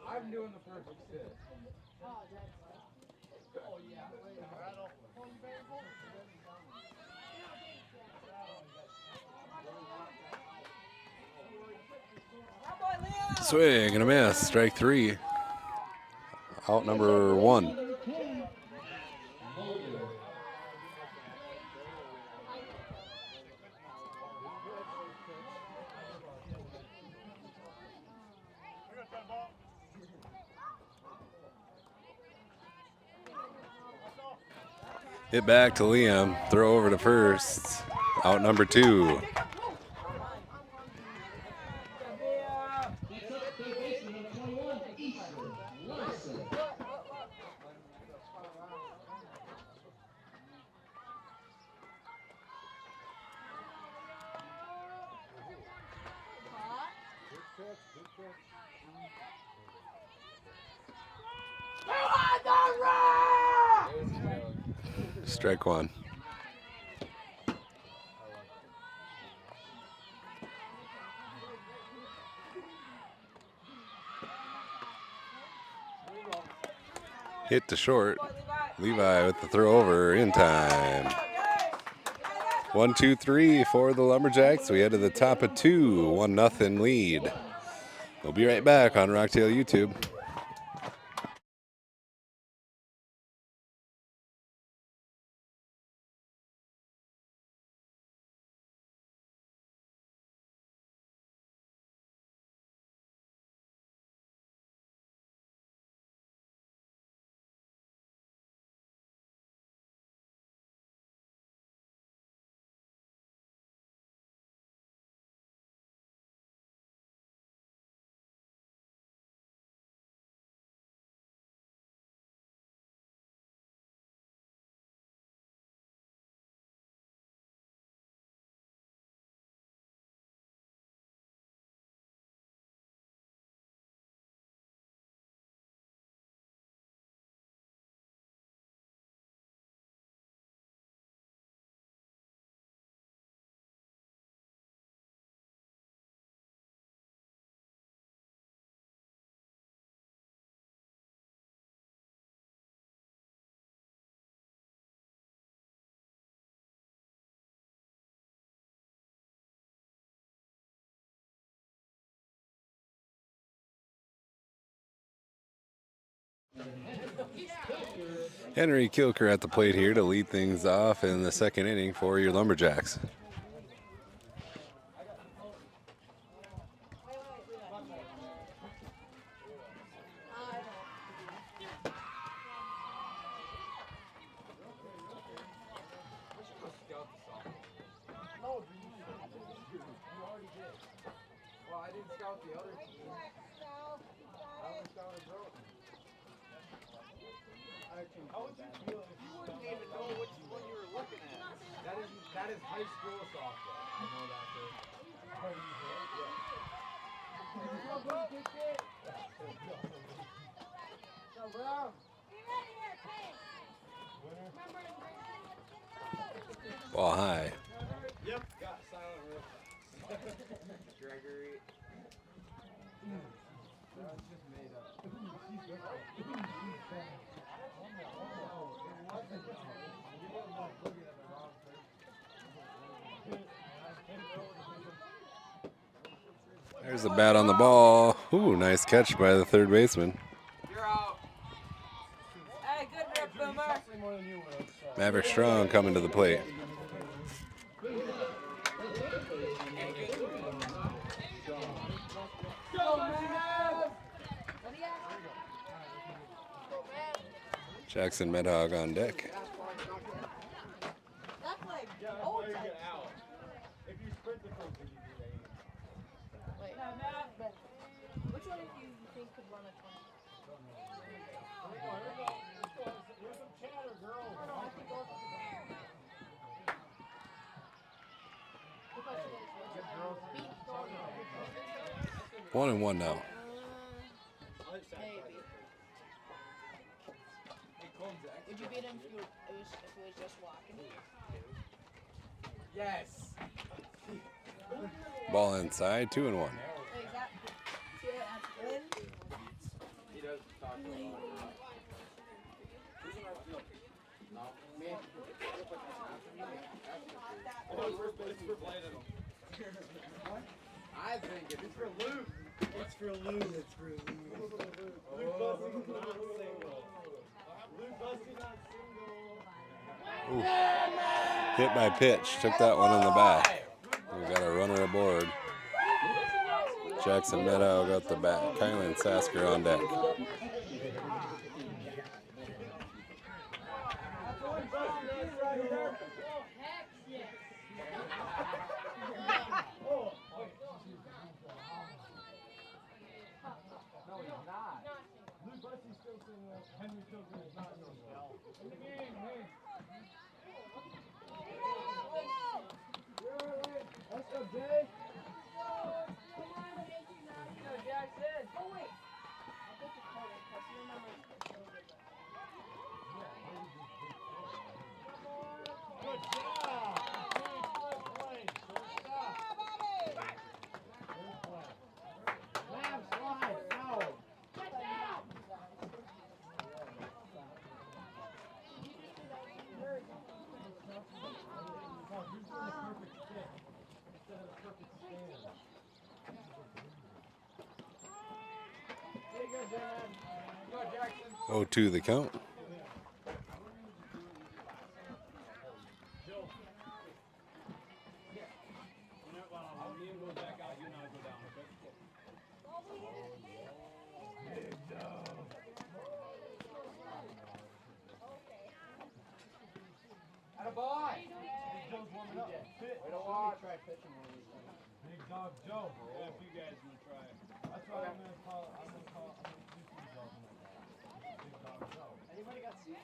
I'm doing the perfect sit. Swing and a miss. Strike three. Out number one. Hit back to Liam. Throw over to first. Out number two. Strike one. Hit to short. Levi with the throw over in time. 1, 2, 3 for the Lumberjacks. We head to the top of two. 1-0 lead. We'll be right back on Rocktail YouTube. Henry Kilker at the plate here to lead things off in the second inning for your Lumberjacks. Well, I didn't scout the other team. I only scouted Groton. How would you feel if you wouldn't even know which one you were looking at? That is high school softball. I know that too. Ball high. Yep. Got silent rip. There's a bat on the ball. Ooh, nice catch by the third baseman. You're out. Hey, good rip, Boomer. Maverick Strong coming to the plate. Jackson Medhog on deck. Which one of you think could run a 20? One and one now. Maybe. Would you beat him if it was just walking? Yes. Ball inside, 2 and 1. Wait, is that Lynn? He does talk to me. I think it's for Luke. It's for Lou. It's for Lou. Luke Bussey's not single. Luke Bussey's not single. Ooh. Hit by pitch. Took that one in the bat. We got a runner aboard. Jackson Meadow got the bat. Kylan Sasker on deck. Oh, 2 the count. Big Dog Joe. Yeah, if you guys want to try it. That's what I'm going to call. I'm going to call. I'm going to do some Big Dog Joe. Anybody got seats?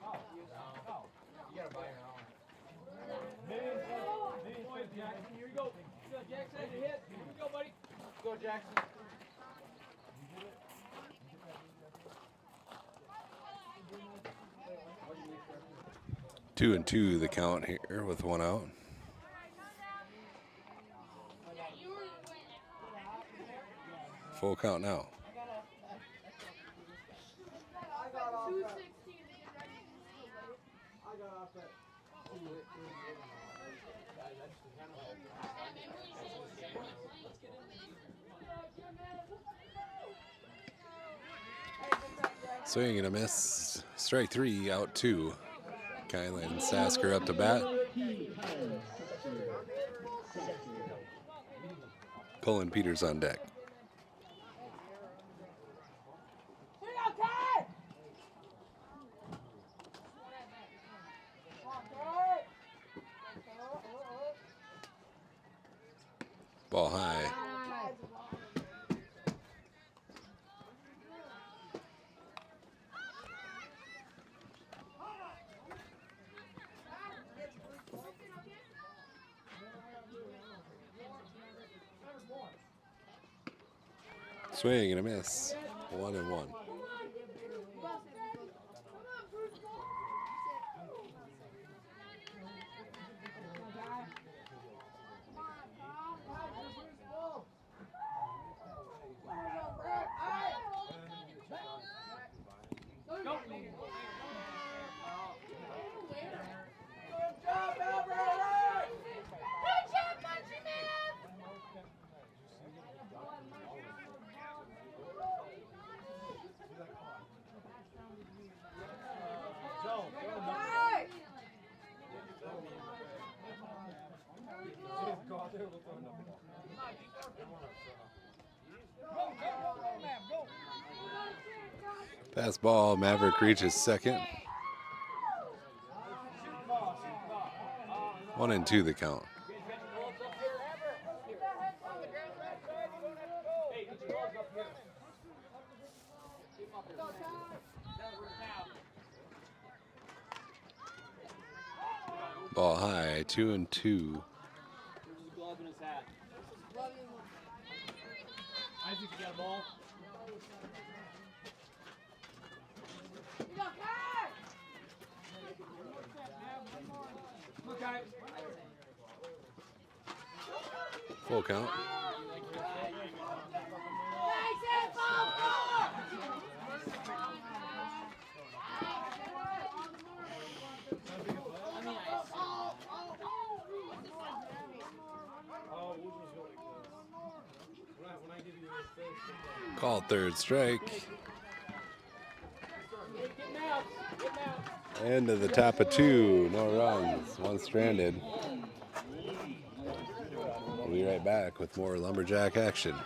Oh, no. You gotta buy your own. Millions Jackson, here we go. Jackson has a hit. Here we go, buddy. Go, Jackson. 2 and 2 the count here with 1 out. Full count now. Swing and a miss. Strike 3, out 2. Kylan Sasker up to bat. Cullen Peters on deck. Ball high. Swing and a miss. 1 and 1. Pass ball. Maverick reaches second. 1-2 the count. Ball high. 2-2. Glove in his hat. Isaac, you got a ball? Okay. Full count. Call third strike. End of the top of 2. No runs. 1 stranded. We'll be right back with more Lumberjack action.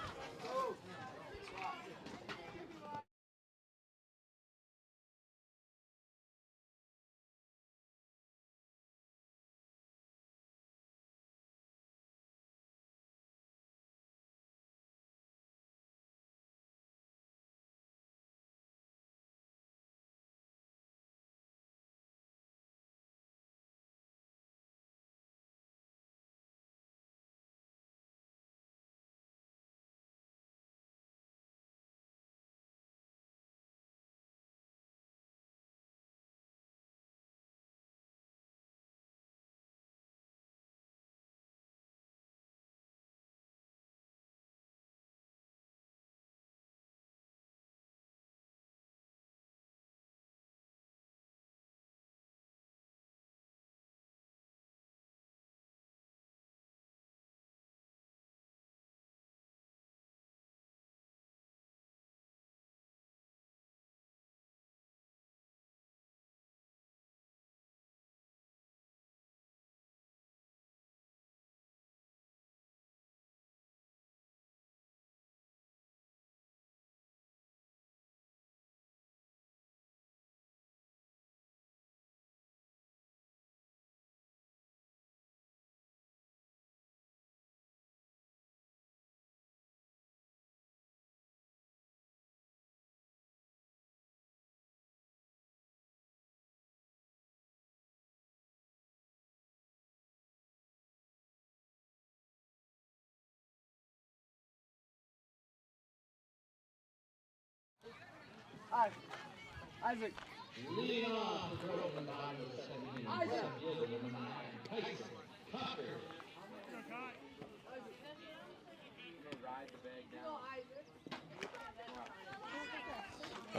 Isaac. Leading off the Groton bottom of the 7th inning, number 9, Tyson Tucker.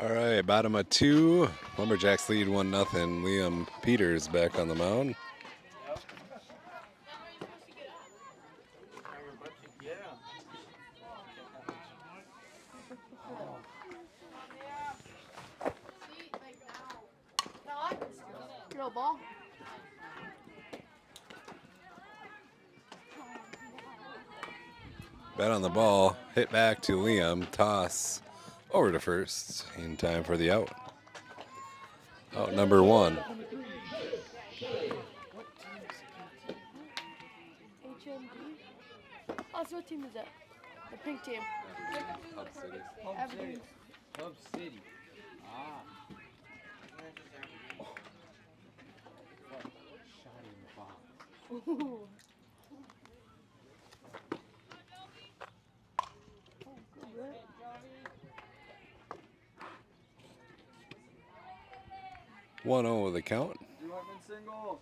All right, bottom of 2. Lumberjacks lead 1-0. Liam Peters back on the mound. No ball. Bat on the ball, hit back to Liam, toss over to first in time for the out. Out number 1. HMD. Oh, so what team is that? The pink team. Hub City. Hub City. Ah. Shot in the box. Ooh. 1-0 with the count. Single.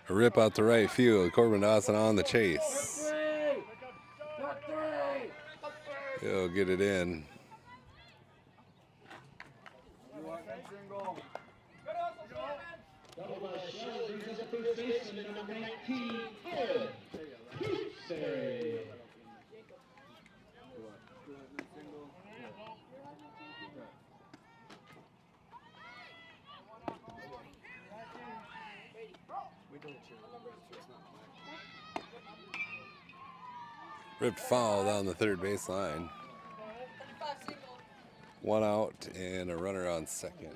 A rip out to right field. Corbin Dawson on the chase. He'll get it in. Double by Shell brings up first baseman number 19, Ted Tuesday. Ripped foul down the third baseline. 1 out and a runner on second.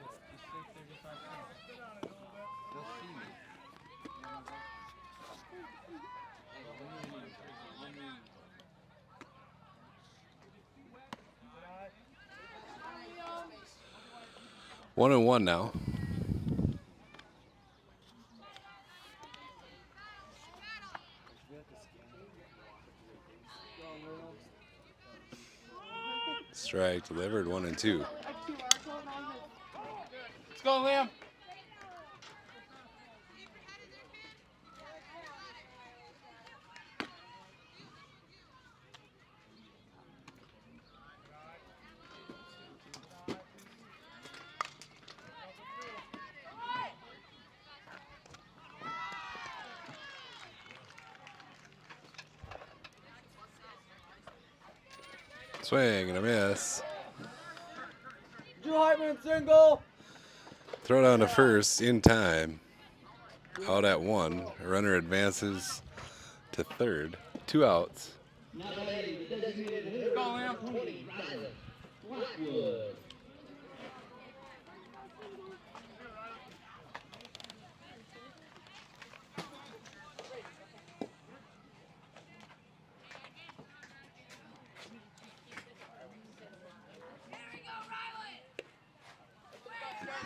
One and one now. Strike delivered, 1 and 2. Let's go, Liam. Swing and a miss. Drew Hartman single. Throw down to first in time. Out at 1. A runner advances to third. 2 outs. Now batting the designated hitter, Go, Liam. 20, Ryder Blackwood.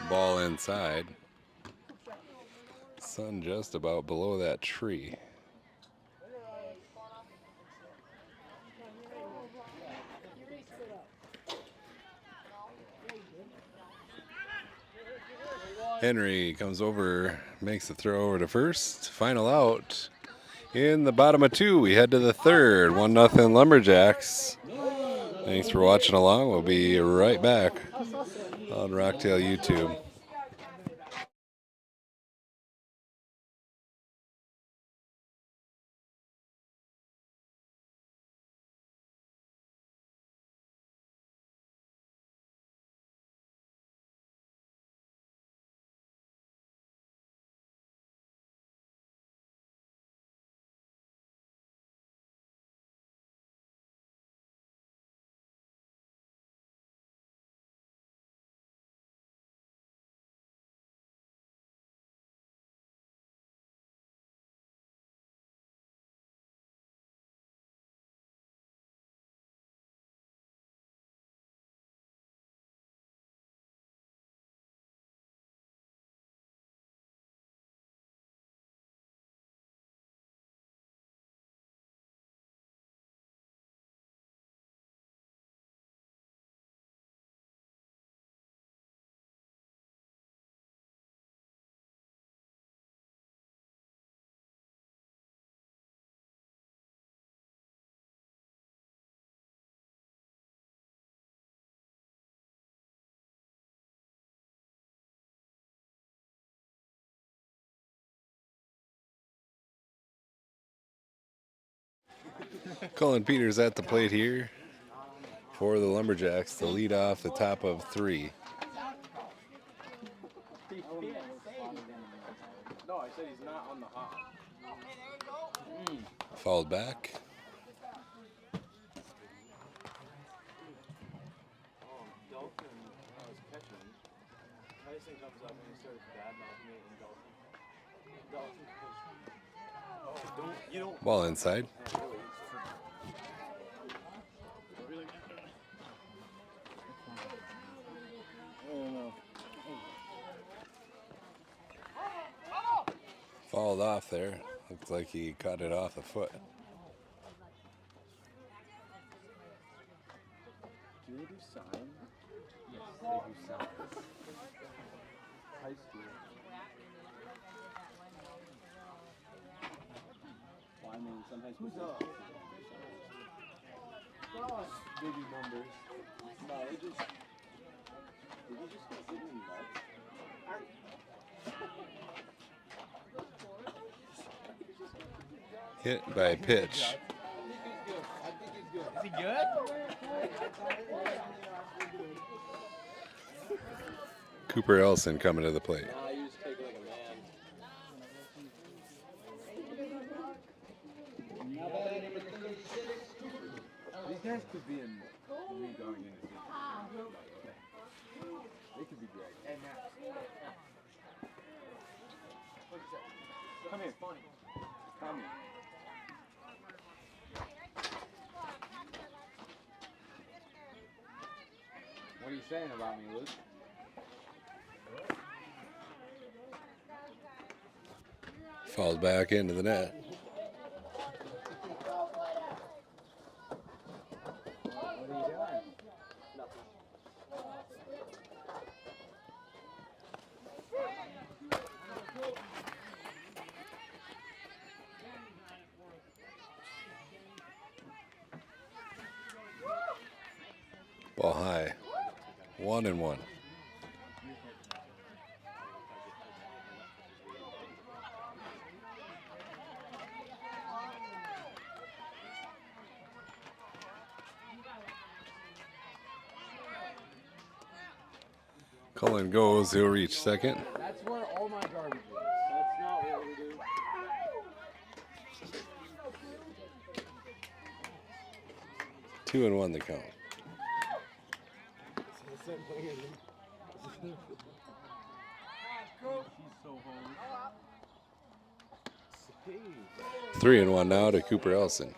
Ball inside. Sun just about below that tree. Henry comes over, makes the throw over to first. Final out. In the bottom of 2, we head to the third. 1-0 Lumberjacks. Thanks for watching along. We'll be right back on Rocktail YouTube. Colin Peters at the plate here for the Lumberjacks to lead off the top of 3. No, I said he's not on the hop. Fouled back. Dalton, I was catching. Tyson comes up and he starts badmouthing me and Dalton goes, you don't. Ball inside. Fouled off there. Looks like he caught it off the foot. Do they do sign? Yes, they do sign. High school. Well, I mean, sometimes who's up? Baby numbers. No, they just get sitting nuts. Hit by pitch. Is he good? Cooper Elson coming to the plate. You just take it like a man. Now batting number 36, Lumberjacks could be in me going into season. They could be great. Hey, Matt. Come here. Funny. Come here. What are you saying about me, Luke? Falls back into the net. What are you doing? Ball high. 1-1. Cullen goes, he'll reach second. That's where all my garbage is. That's not what we do. Two and one the count. He's so home. 3-1 now to Cooper Elson.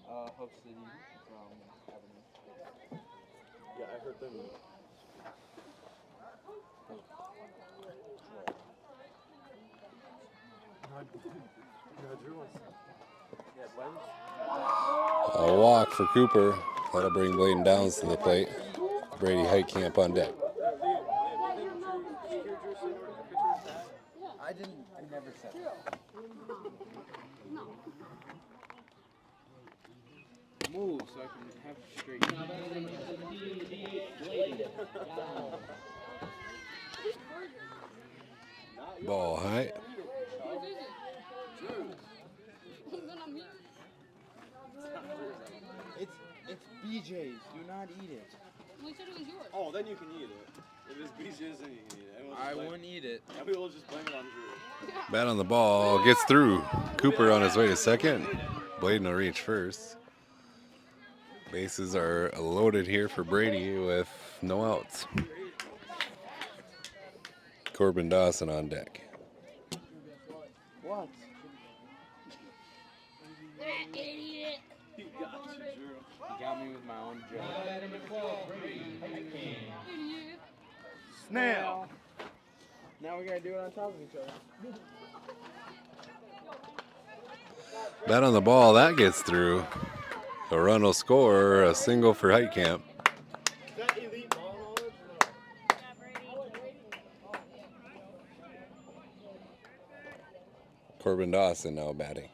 Hope City from Avenue. Yeah, I heard them. A walk for Cooper. That'll bring Bladen Downs to the plate. Brady Heitkamp on deck. I never said that. Move so I can have straight. Ball high. It's BJ's. Do not eat it. We said it was yours. Oh, then you can eat it. If it's BJ's, then you can eat it. I wouldn't eat it. And we will just blame it on Drew. Bat on the ball. Gets through. Cooper on his way to second. Bladen will reach first. Bases are loaded here for Brady with no outs. Corbin Dawson on deck. What? Idiot. He got you, Drew. You got me with my own joke. Idiot. Snail! Now we gotta do it on top of each other. Bat on the ball. That gets through. A run will score. A single for Heitkamp. Is that elite ball knowledge or no? Corbin Dawson now batting.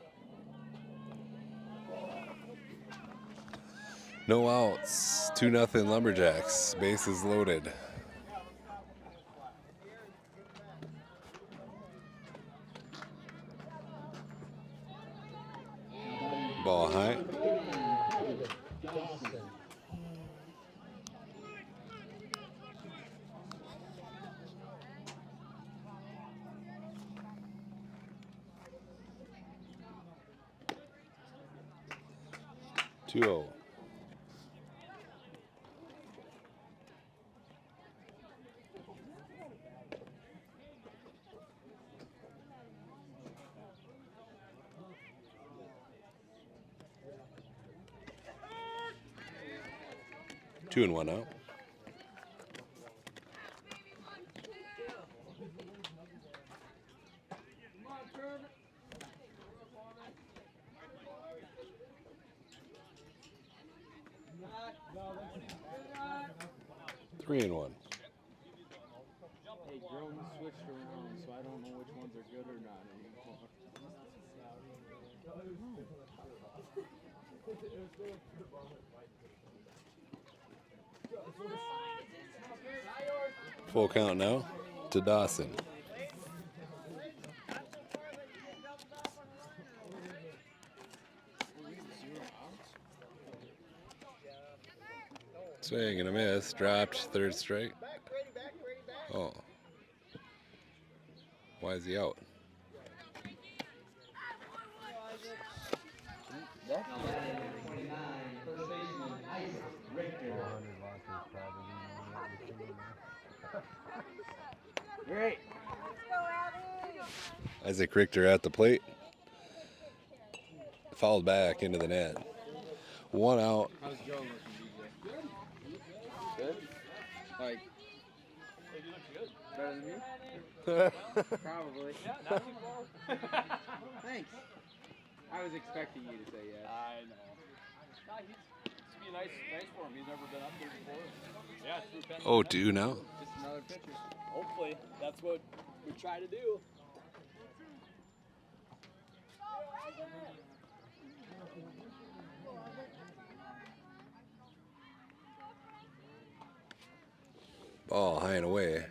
No outs. 2-0 Lumberjacks. Bases loaded. Ball high. Two-oh. Two and one out. Three and one. Hey, Groton switched around, so I don't know which ones are good or not anymore. Full count now to Dawson. Swing and a miss. Dropped. Third strike. Oh. Why is he out? That's 29, first baseman Isaac Richter. great. Isaac Richter at the plate. Fouled back into the net. 1 out. How's Joe looking, DJ? Good? Like, Hey, you look good. better than me? Probably. Yeah, not too far. Thanks. I was expecting you to say yes. I know. Nah, it's be nice for him. He's never been up here before. Yeah, through Penn. 0-2 now. Just another pitcher. Hopefully, that's what we try to do. Ball high and away.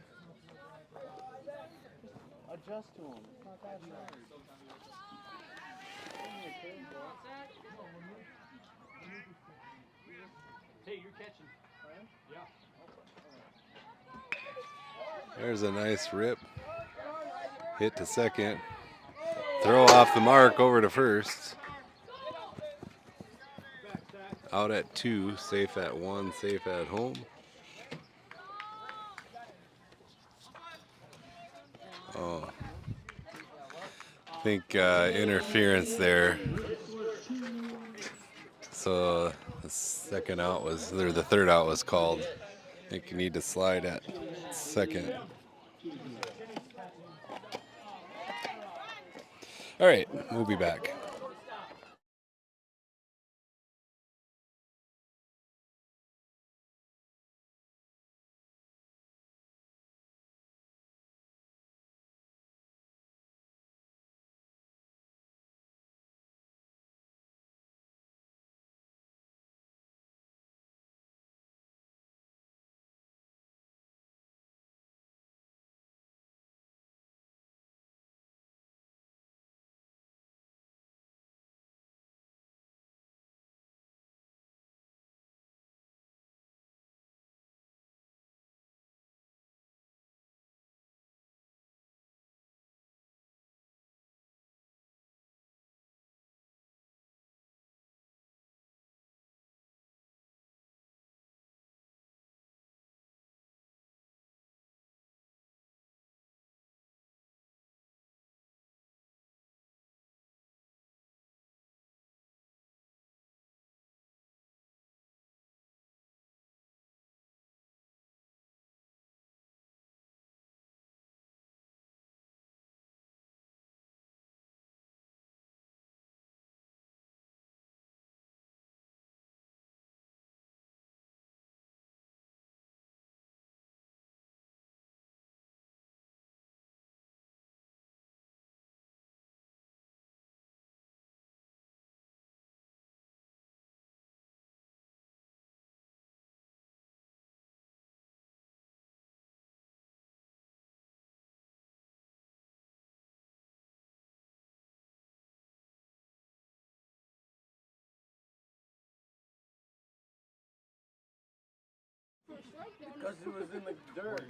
Adjust to him. It's not that hard. Hey, you're catching. Yeah. There's a nice rip. Hit to second. Throw off the mark over to first. Out at 2, safe at 1, safe at home. Oh, I think interference there. So the second out was, or the third out was called. I think you need to slide at second. All right, we'll be back. Because it was in the dirt.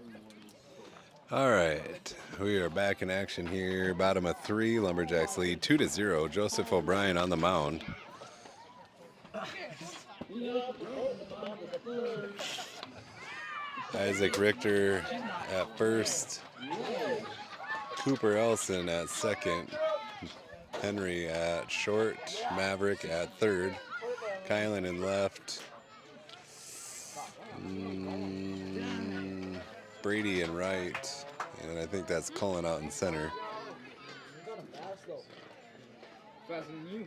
All right, we are back in action here. Bottom of 3, Lumberjacks lead 2-0. Joseph O'Brien on the mound. Isaac Richter at first. Cooper Elson at second. Henry at short. Maverick at third. Kylan in left. Brady in right. And I think that's Cullen out in center. Faster than you.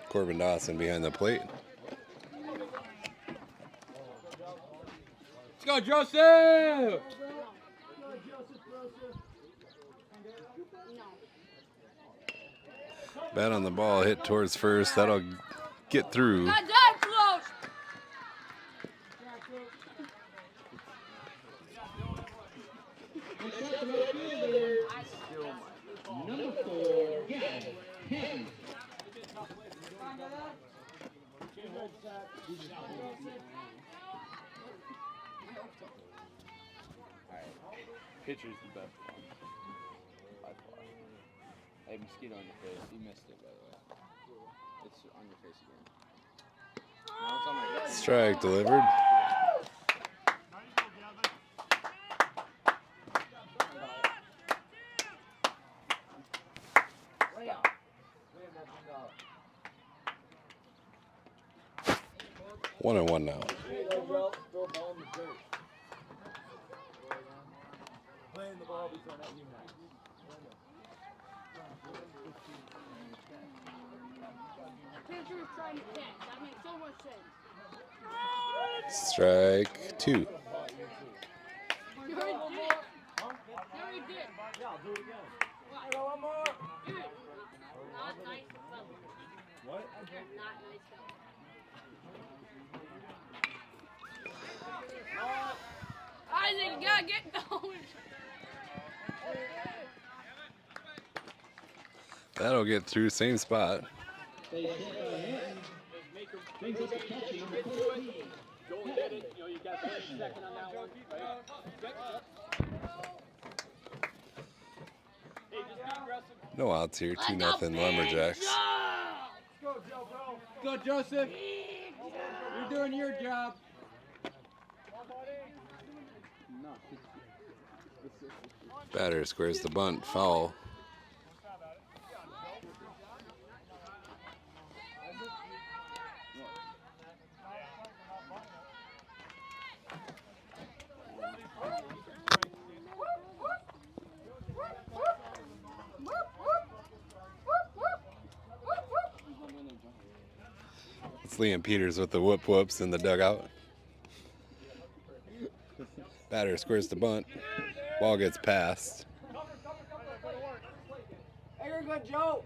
Corbin Dawson behind the plate. Let's go, Joseph! Bat on the ball, hit towards first. That'll get through. Got that close. Number 4, Gavin Henry. Pitcher's the best one. By far. Hey, mosquito on your face. You missed it, by the way. It's on your face again. Now it's on my face. Strike delivered. One and one now. Playing the ball between that unit. Pitcher is trying to catch. That makes so much sense. Strike two. You already did. You already did. Yeah, I'll do it again. What? I got one more. Dude, not nice fella. What? Not nice fella. Isaac, you gotta get going. That'll get through. Same spot. They hit Hinton. Brings up the catcher, number 14. Go and get it. You know, you got 1 second on that one. Right? Hey, just be aggressive. No outs here. 2-0 Lumberjacks. Go, Joseph. You're doing your job. Batter squares the bunt. Foul. It's Liam Peters with the whoop whoops in the dugout. Batter squares the bunt. Ball gets passed. Hey, you're good, Joe.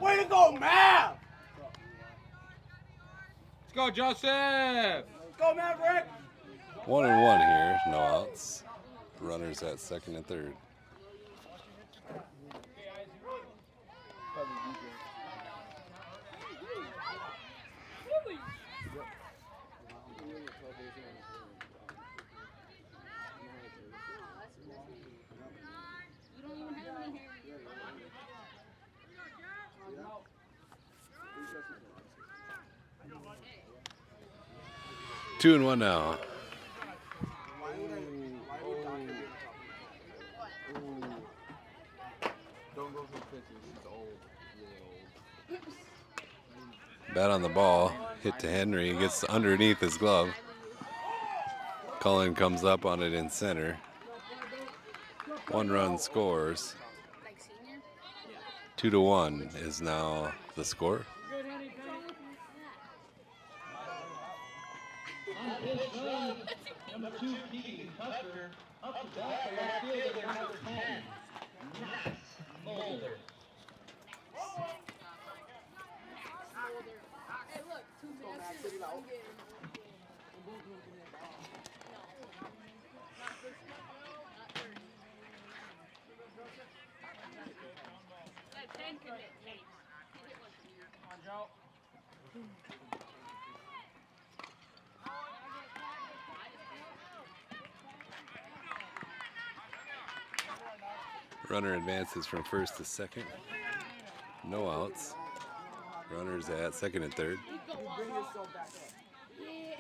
Way to go, Mav! Let's go, Joseph. Let's go, Maverick. 1 and 1 here. No outs. Runners at second and third. You don't even have any hair. 2 and 1 now. Don't go for pitches. He's old. Really old. Bat on the ball. Hit to Henry. Gets underneath his glove. Cullen comes up on it in center. 1 run scores. Like senior? 2-1 is now the score. On this run, number 2, Keegan Custer. Up to bat, the left fielder, number 10. Max Mulder. Hey, look, 2 matches, 1 game. That 10 could hit tapes. He hit one from here. Come on, Joe. Runner advances from first to second. No outs. Runners at second and third. Bring yourself back up. Yeah.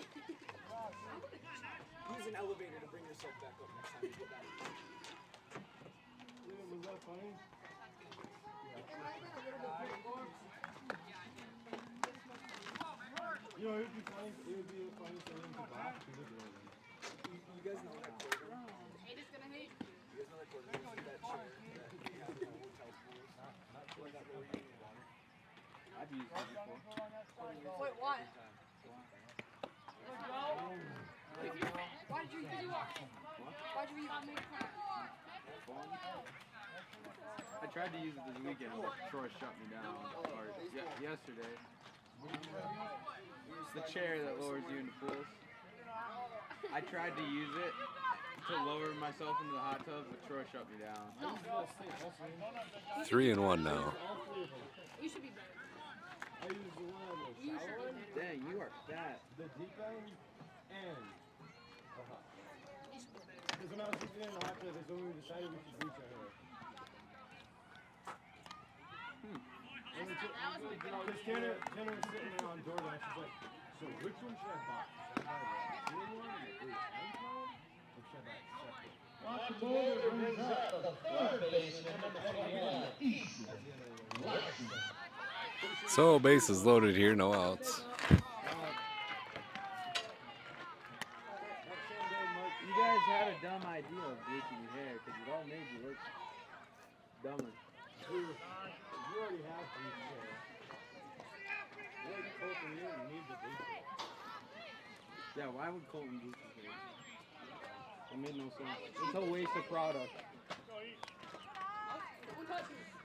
Use an elevator to bring yourself back up next time you get back. Was that funny? You know, it would be funny for him to back to look at him. You guys know that quarter? Hate is gonna hate. You guys know that quarter? That chair that we have in the hotel pools? Or that where you need water? I've used it before. Wait, why? Why did you do what? Why did you make fun? I tried to use it this weekend, but Troy shut me down. Or yesterday. It's the chair that lowers you into pools. I tried to use it to lower myself into the hot tub, but Troy shut me down. 3 and 1 now. You should be better. I used the one on the shower one, Dang, you are fat. the deep end, and the hot. You should be better. Because when I was sitting in the hot tub, that's when we decided we should bleach our hair. Because Tanner was sitting there on DoorDash. She's like, so which one should I buy? Should I buy the green one and the blue orange one? Or should I buy it separate? Watch the motor brings up the third baseman, number 21, Easton. So bases loaded here, no outs. You guys had a dumb idea of bleaching your hair because it all made you look dumber. You already have bleach hair. Like Colton, you don't need the bleach hair. Yeah, why would Colton bleach his hair? It made no sense. It's a waste of product.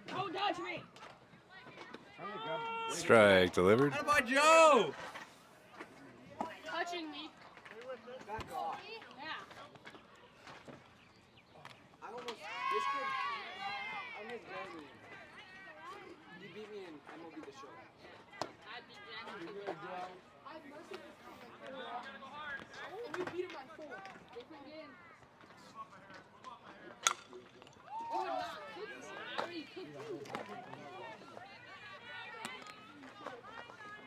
Don't touch me. Don't touch me. Strike delivered. How about Joe? Touching me. Back off. Yeah. I almost. This kid. I made Gary. He beat me in MLB The Show. I beat Jackson. I've mercy this time. And we beat him by 4. Different game. Oh, not cooking. I already cooked you.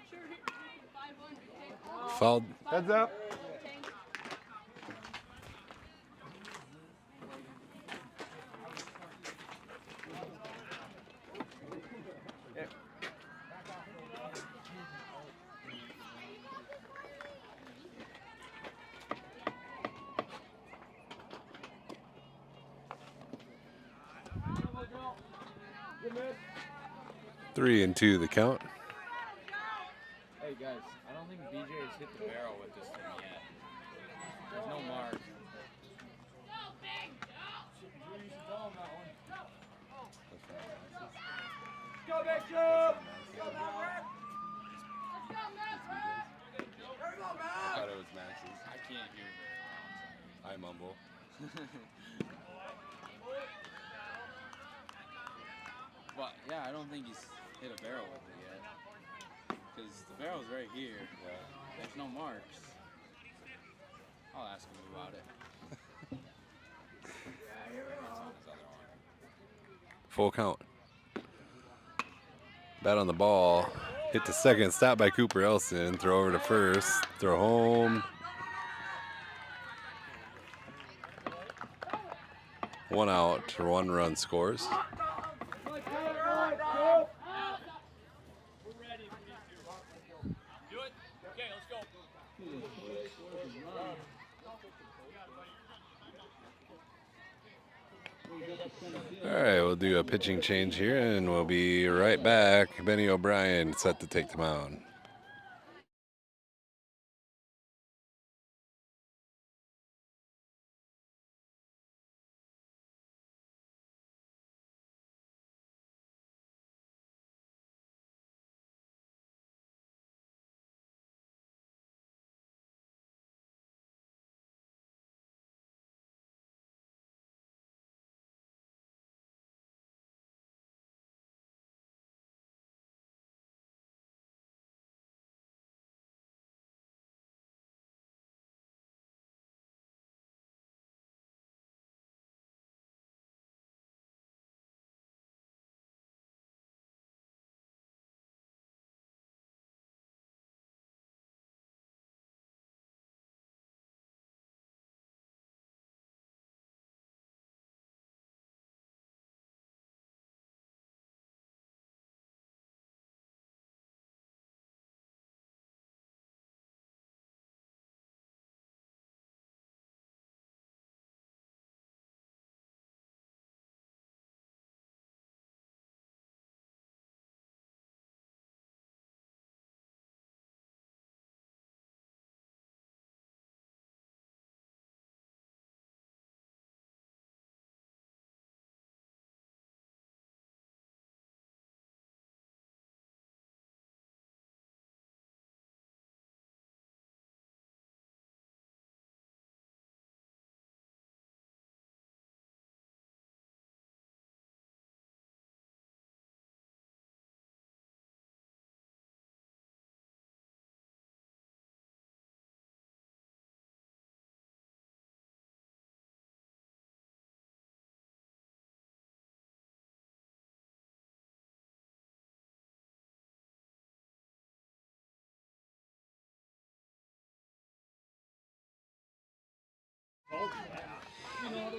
Sure, hit 500. Okay? Fouled. Heads up. Okay. Good miss. 3-2 the count. Hey guys, I don't think BJ has hit the barrel with this thing yet. There's no mark. Go back, Joe! I thought it was Max's. I can't hear very I mumble. But yeah, I don't think he's hit a barrel with it yet. Because the barrel's right here. There's no marks. I'll ask him about it. Full count. Bat on the ball. Hit to second. Stop by Cooper Elson. Throw over to first. Throw home. 1 out. 1 run scores. All right, we'll do a pitching change here, and we'll be right back. Benny O'Brien set to take the mound.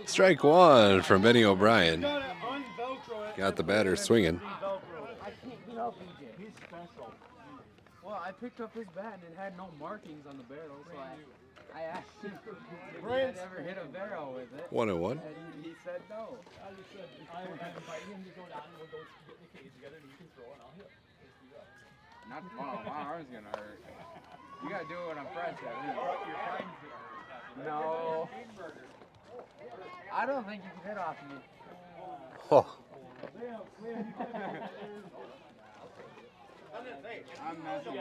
Strike one from Benny O'Brien. Gotta un-Velcro it. Got the batter swinging. I can't get up, EJ. He's special. Well, I picked up his bat and it had no markings on the barrel, so I asked him if he had ever hit a barrel with it. 1-1. And he said no. I will have invited him to go down and we'll go get in the cage together and you can throw and I'll hit. Not tomorrow. My arm's gonna hurt. You gotta do it when I'm fresh, at least. Your friend's gonna hurt. No. I don't think you can hit off me. Oh, I'm messing.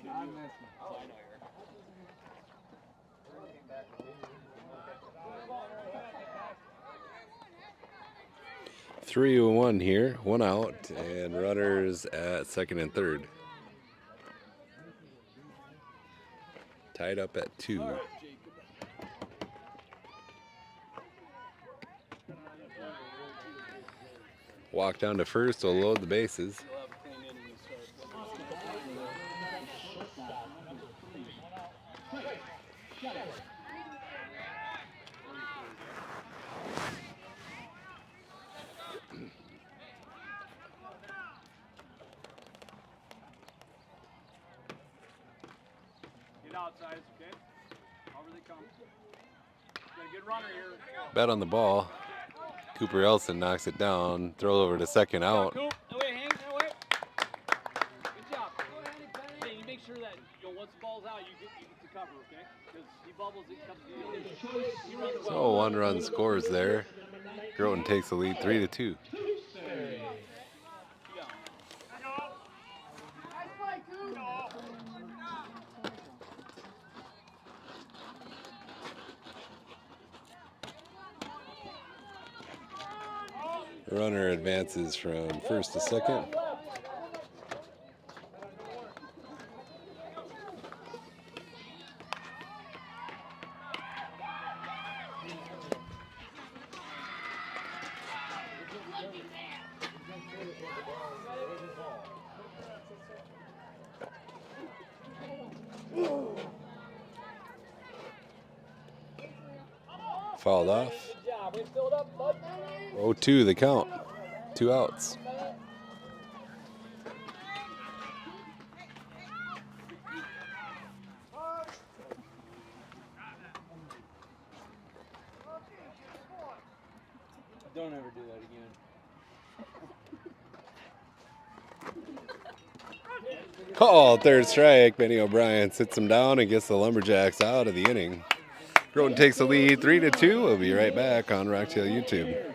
I'm messing. 3-1 here, 1 out, and runners at second and third. Tied up at 2. Walk down to first, will load the bases. Get outside, okay? Over they come. Got a good runner here. Bet on the ball. Cooper Elson knocks it down. Throw over to second out. Coop, no way, hang, no way. Good job. Hey, you make sure that once the ball's out, you get the cover, okay? Because he bubbles, it comes to you. He runs well. So 1 run scores there. Groton takes the lead 3-2. Runner advances from first to second. Fouled off. 0-2 the count. 2 outs. Don't ever do that again. Call, third strike. Benny O'Brien sits him down and gets the Lumberjacks out of the inning. Groton takes the lead 3-2. We'll be right back on Rocktail YouTube.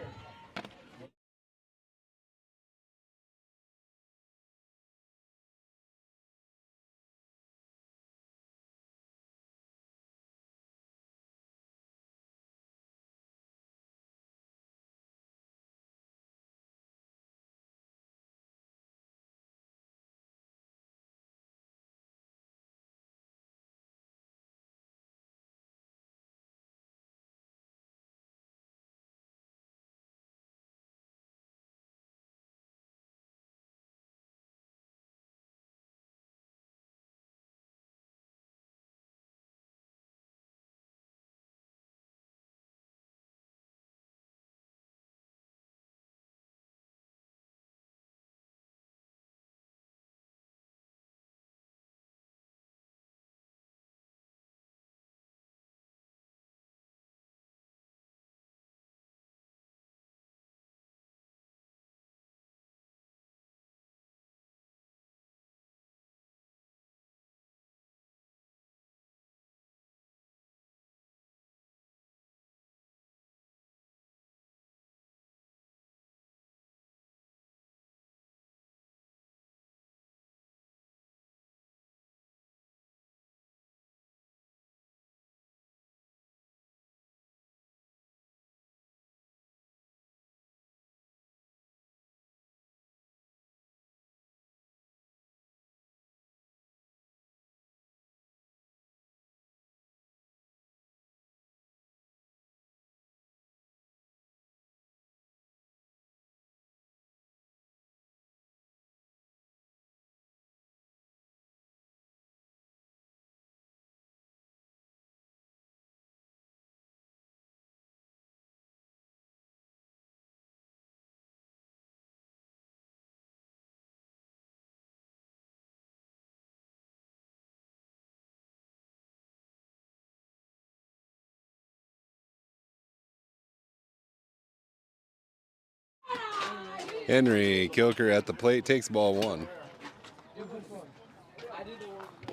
Henry Kilker at the plate takes ball 1.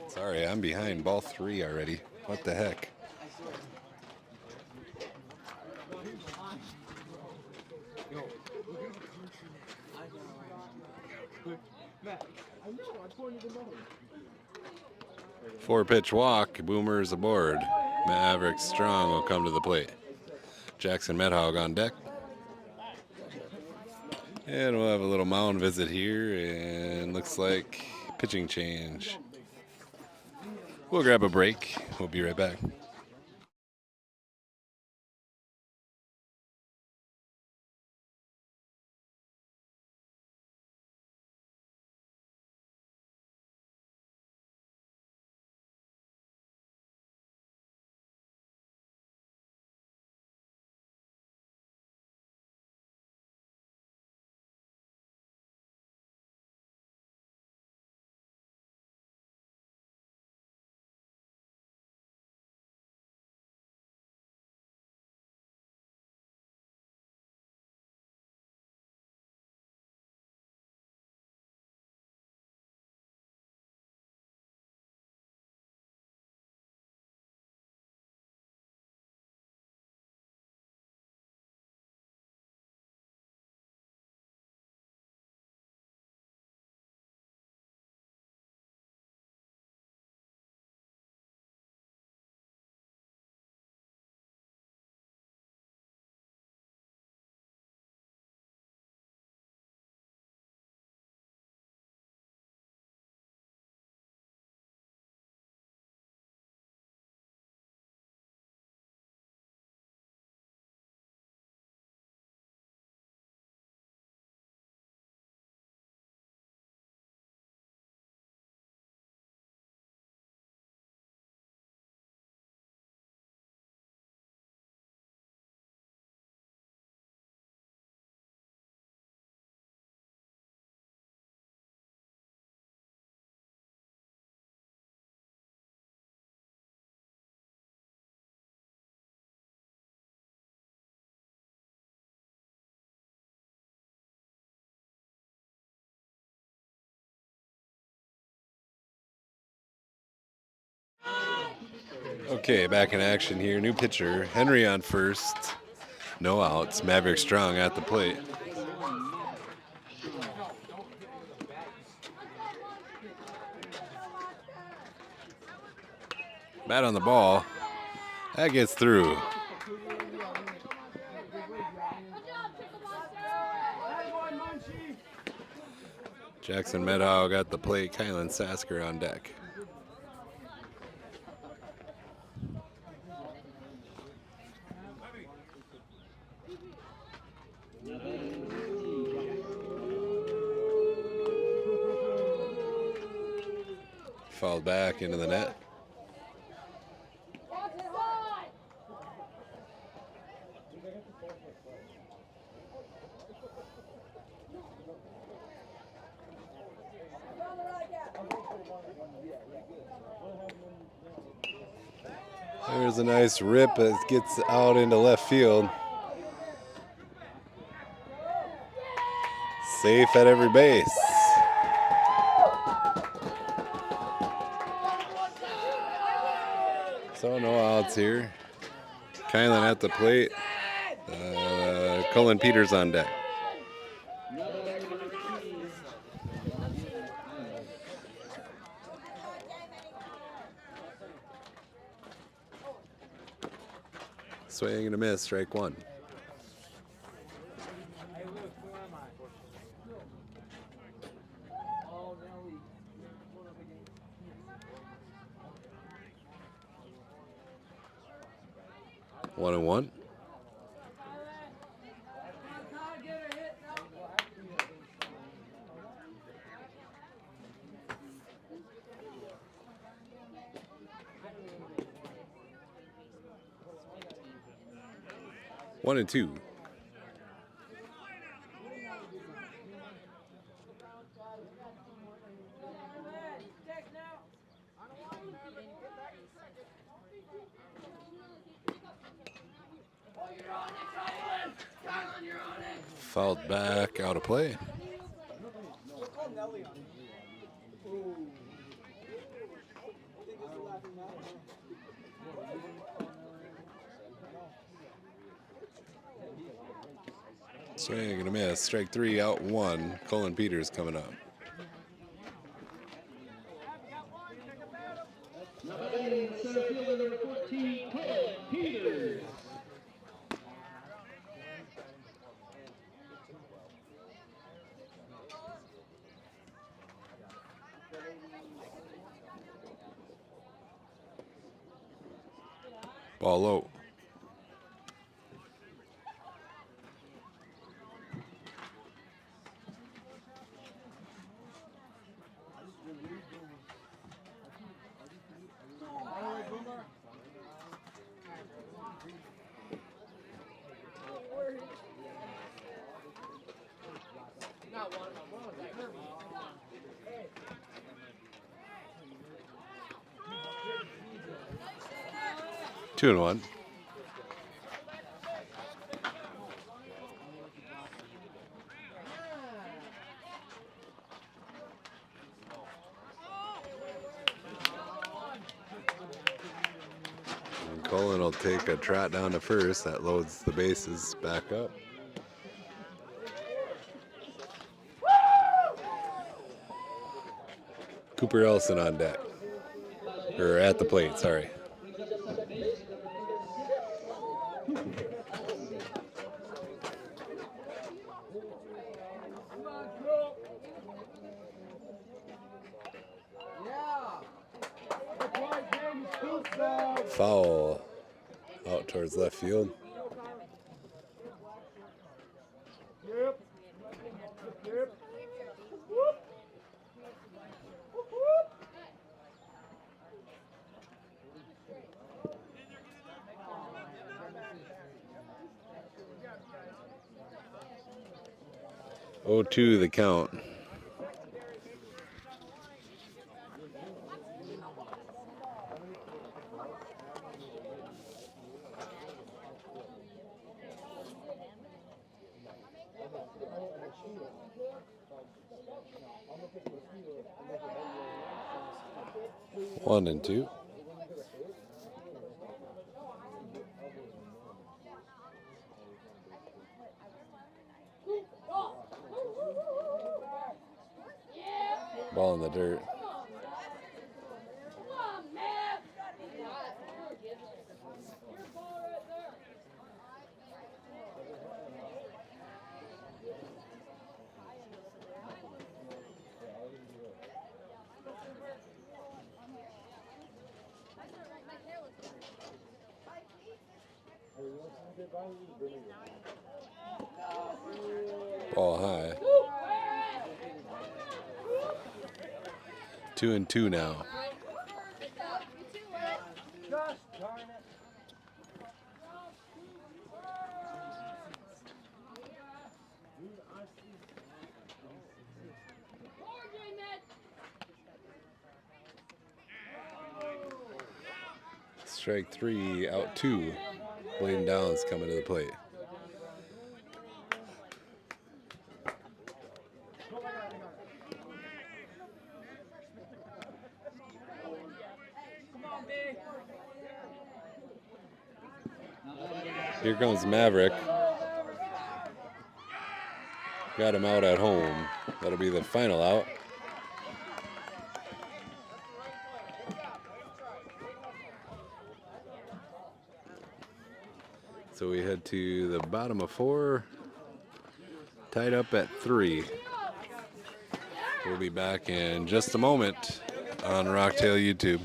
Sorry, I'm behind ball 3 already. What the heck? Four-pitch walk. Boomers aboard. Maverick Strong will come to the plate. Jackson Medhog on deck. And we'll have a little mound visit here, and looks like pitching change. We'll grab a break. We'll be right back. Okay, back in action here. New pitcher, Henry on first. No outs. Maverick Strong at the plate. Bat on the ball. That gets through. Jackson Medhog at the plate. Kylan Sasker on deck. Fouled back into the net. There's a nice rip that gets out into left field. Safe at every base. So no outs here. Kylan at the plate. Cullen Peters on deck. Swing and a miss, strike 1. One and one. One and two. Fouled back, out of play. Swing and a miss. Strike 3, out 1. Colin Peters coming up. Now batting center fielder number 14, Colin Peters. Ball low. Two and one. And Colin will take a trot down to first. That loads the bases back up. Cooper Ellison on deck. Or at the plate, sorry. 'Foul out towards left field. Yep. Yep. 0-2 the count. One and two. Ball in the dirt. Ball high. 2-2 now. Strike 3, out 2. Blaine Downs coming to the plate. Here comes Maverick. Got him out at home. That'll be the final out. So we head to the bottom of 4, tied up at 3. We'll be back in just a moment on Rocktail YouTube.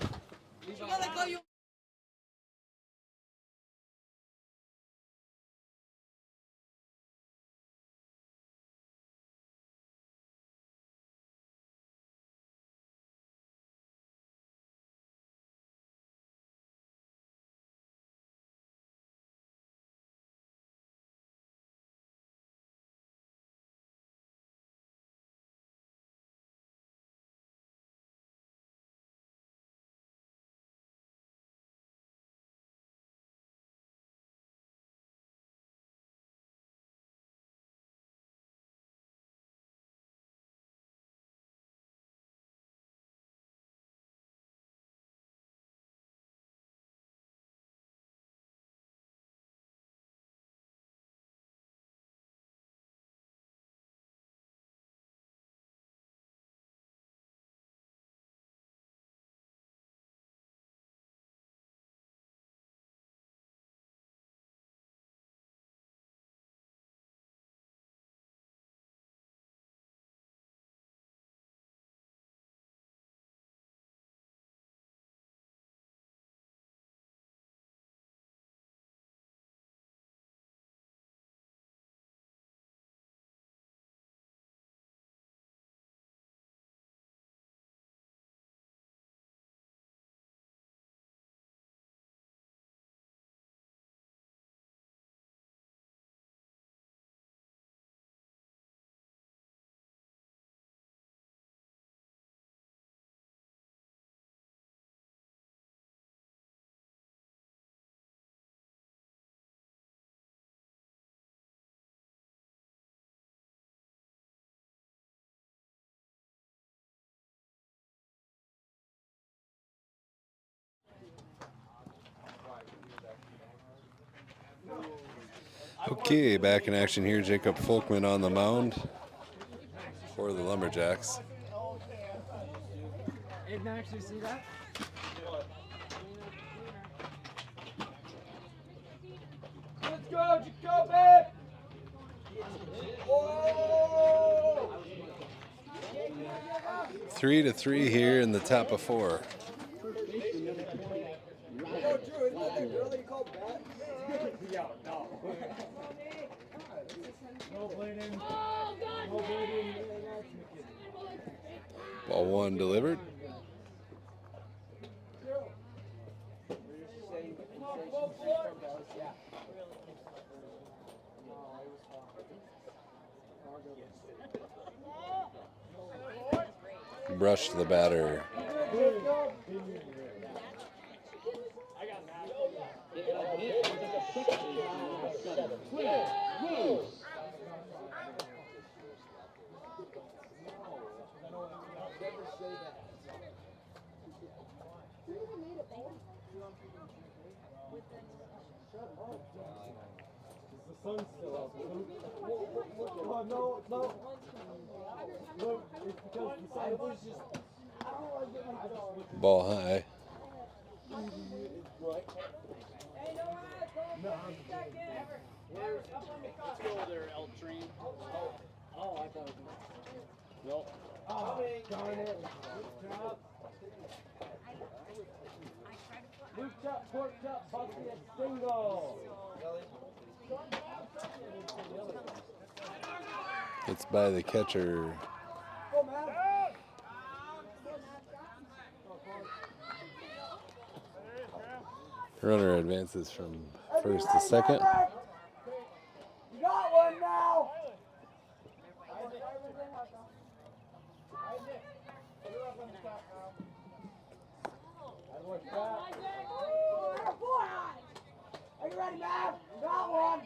Okay, back in action here. Jacob Folkman on the mound for the Lumberjacks. Didn't actually see that. Let's go, Jacoby! 3-3 here in the top of 4. Ball 1 delivered. Brush to the batter. Ball high. Let's go there, L train. Oh, I thought it was. Nope. Oh, darn it. Luke chop, pork chop, Bucky and single. It's by the catcher. Runner advances from first to second. You got one now. Are you ready, Matt? You got one.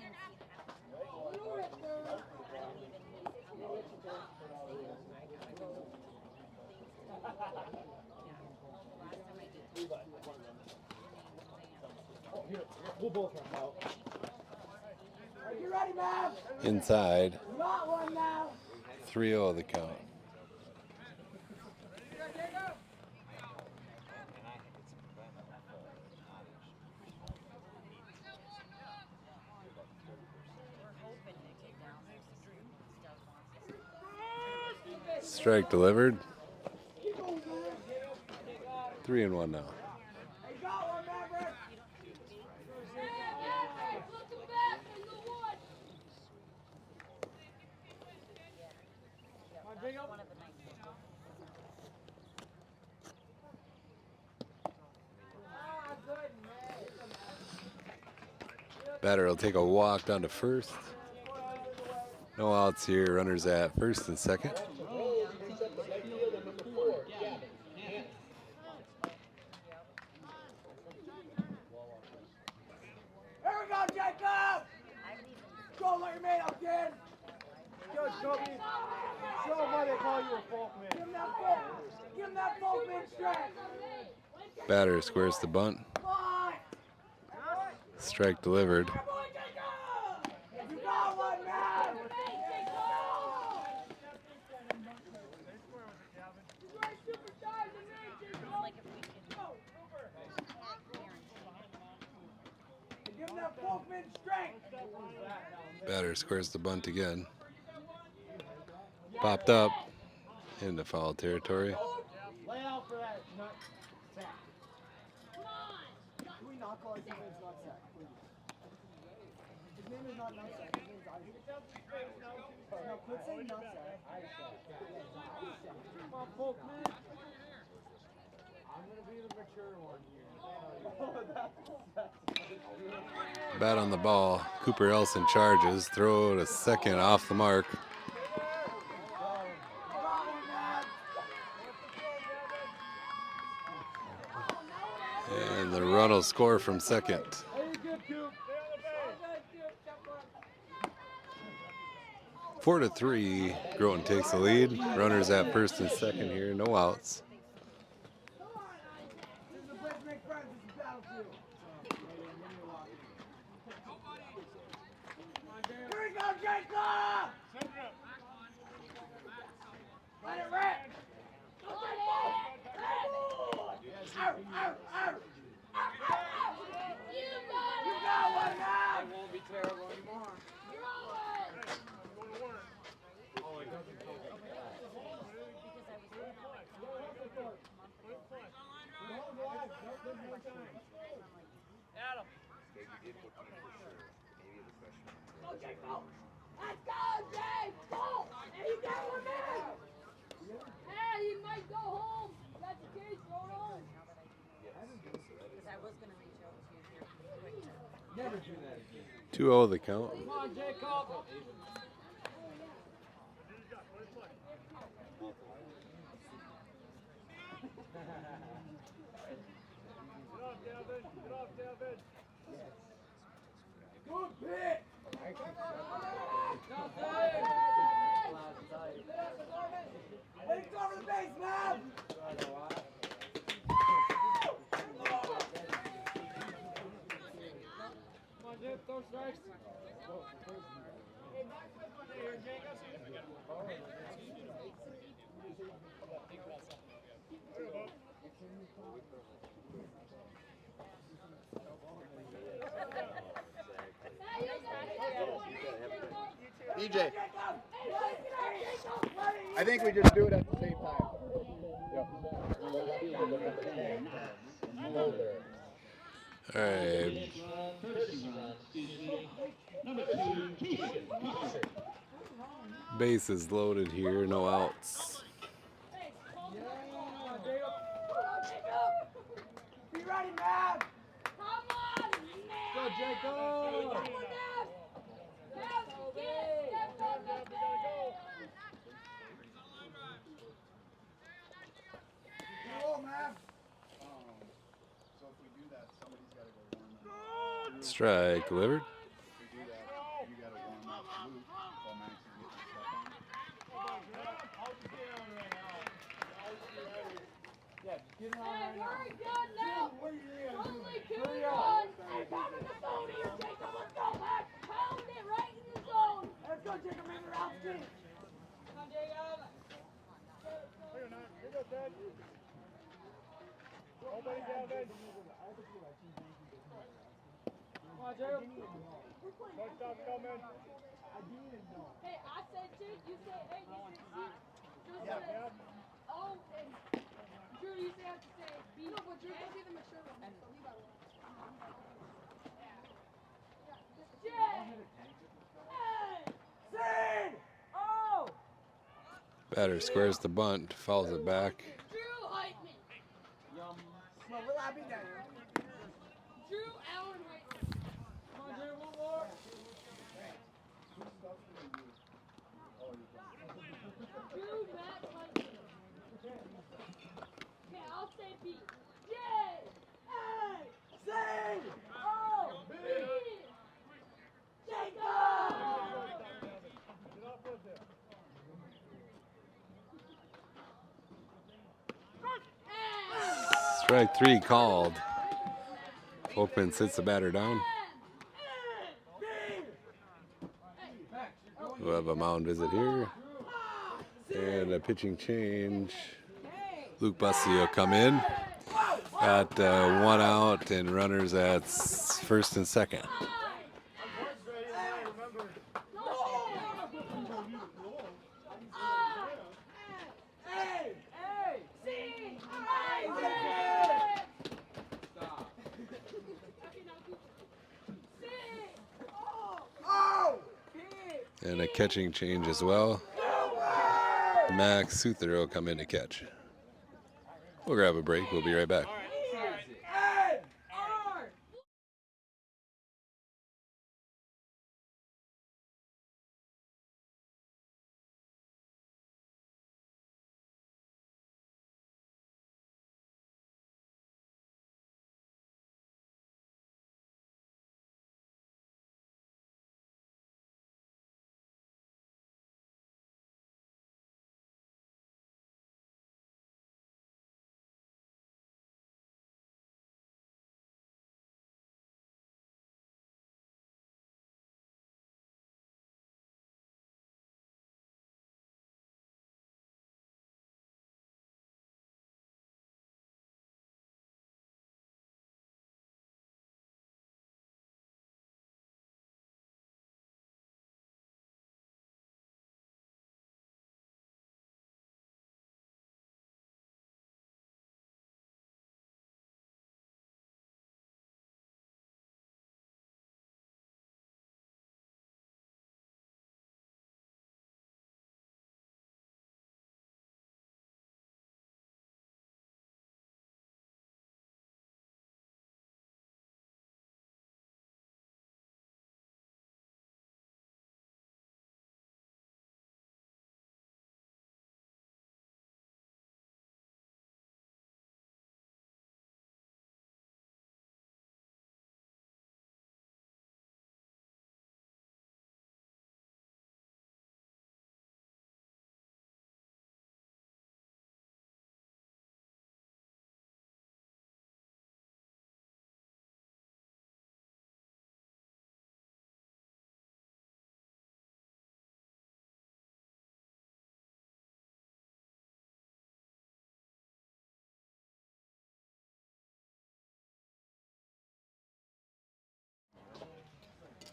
We'll both run out. Are you ready, Matt? Inside. You got one now. 3-0 the count. Strike delivered. 3-1 now. You got one, Maverick. Batter will take a walk down to first. No outs here. Runners at first and second. Here we go, Jacob. Go, let your man up, kid. Good, Kobe. Show them why they call you a Folkman. Give him that folk. Give him that Folkman strength. Batter squares the bunt. Fine. Strike delivered. Boy, Jacob. You got one, man. Give him that Folkman strength. Batter squares the bunt again. Popped up into foul territory. Lay out for that nut sack. Can we not call his name nut sack, please? His name is not nut sack. His name is Isaac. No, quit saying nut sack. Come on, Folkman. I'm going to be the mature one here. Bat on the ball. Cooper Elson charges. Throw to second off the mark. And the run will score from second. 4-3. Groton takes the lead. Runners at first and second here. No outs. It won't be terrible anymore. Adam. Let's go, Jay! Go! Hey, you got one man! Hey, you might go home. If that's the case, go home. Because I was going to reach out to you here quick to. Never do that again. 2-0 the count. Come on, Jacob. Good pick! Let's go over the base, man! Come on, Jake, throw strikes. DJ, I think we just do it at the same time. All right. Bases loaded here, no outs. Be ready, man! Come on, man! Go, Jacob! Come on, man! Now, step on the ball! Go, man! So if we do that, somebody's got to go warm them up. Strike delivered. If we do that, you got to warm up Luke while Max is getting Yeah, get it on Hey, right now. we're good now! What are you gonna do? Only two runs! Hey, pound in the zone here, Jacob! Let's go, Max! Pound it right in the zone! Let's go, Jacob, make it out, team! Come on, Jacob! Come on, Jacob. Hey, I said Jake, you say A, you say C. Just say O and Drew, you say have to say B. No, but Drew, don't be the mature one. So leave out one. Jay! Hey! Seed! Oh! Batter squares the bunt, fouls it back. Drew Heitman. Yum. Well, will I be down? Drew Allen Heitman. Come on, Jacob, one more. Drew Matt Heitman. Okay, I'll say B. J! A! Seed! Oh! B! Jacob! Strike 3 called. Folkman sits the batter down. We'll have a mound visit here. And a pitching change. Luke Bussey will come in. Got 1 out and runners at first and second. And a catching change as well. Max Suther will come in to catch. We'll grab a break. We'll be right back.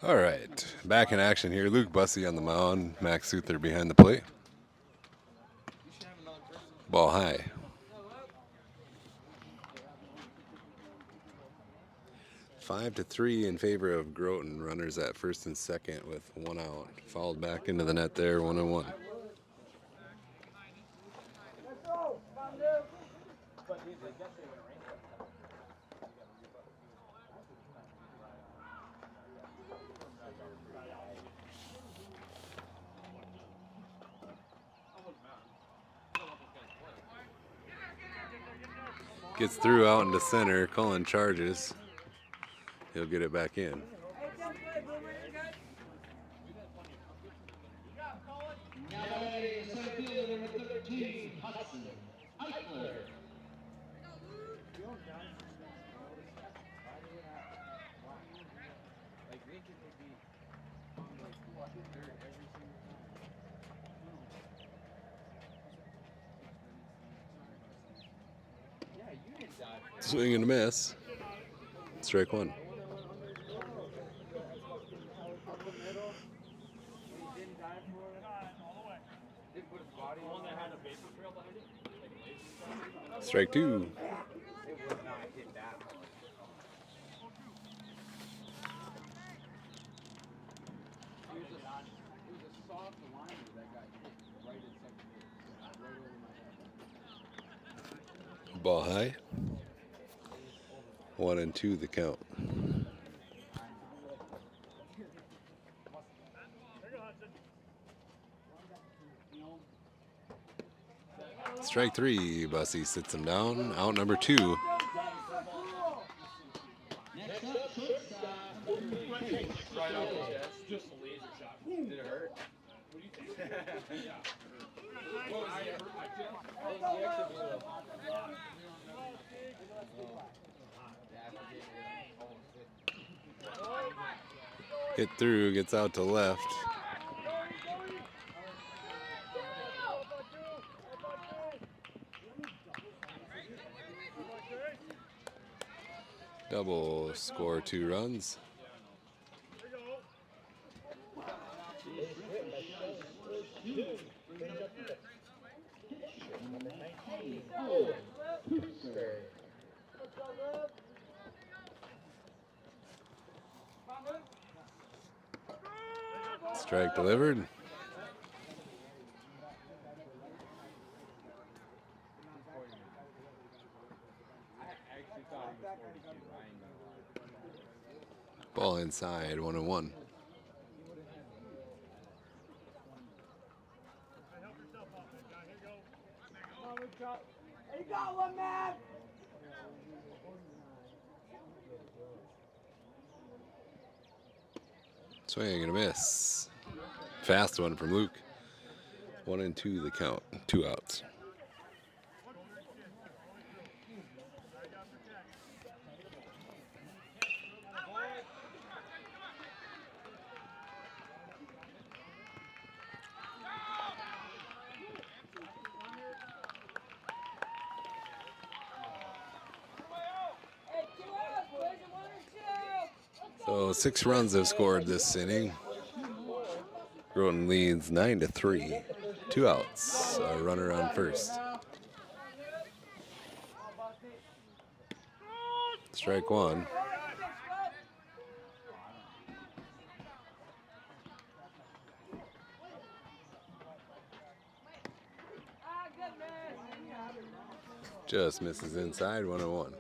All right, back in action here. Luke Bussey on the mound. Max Suther behind the plate. Ball high. 5-3 in favor of Groton. Runners at first and second with one out. Fouled back into the net there, 1-1. Gets through out into center. Cullen charges. He'll get it back in. Now batting center fielder number 13, Hudson Eichler. Swing and a miss. Strike one. Strike two. Ball high. 1-2 the count. Strike three. Bussey sits him down. Out number two. Next up, shortstop, number 3. Right off the chest. Just a laser shot. Did it hurt? What do you think? Yeah. What was the effort? What was the exit? Hit through, gets out to left. Double, score 2 runs. Strike delivered. Ball inside, 1-1. You got one, man! Swing and a miss. Fast one from Luke. 1-2 the count. 2 outs. So 6 runs have scored this inning. Groton leads 9-3. 2 outs. A runner on first. Strike one. Just misses inside, 1-1.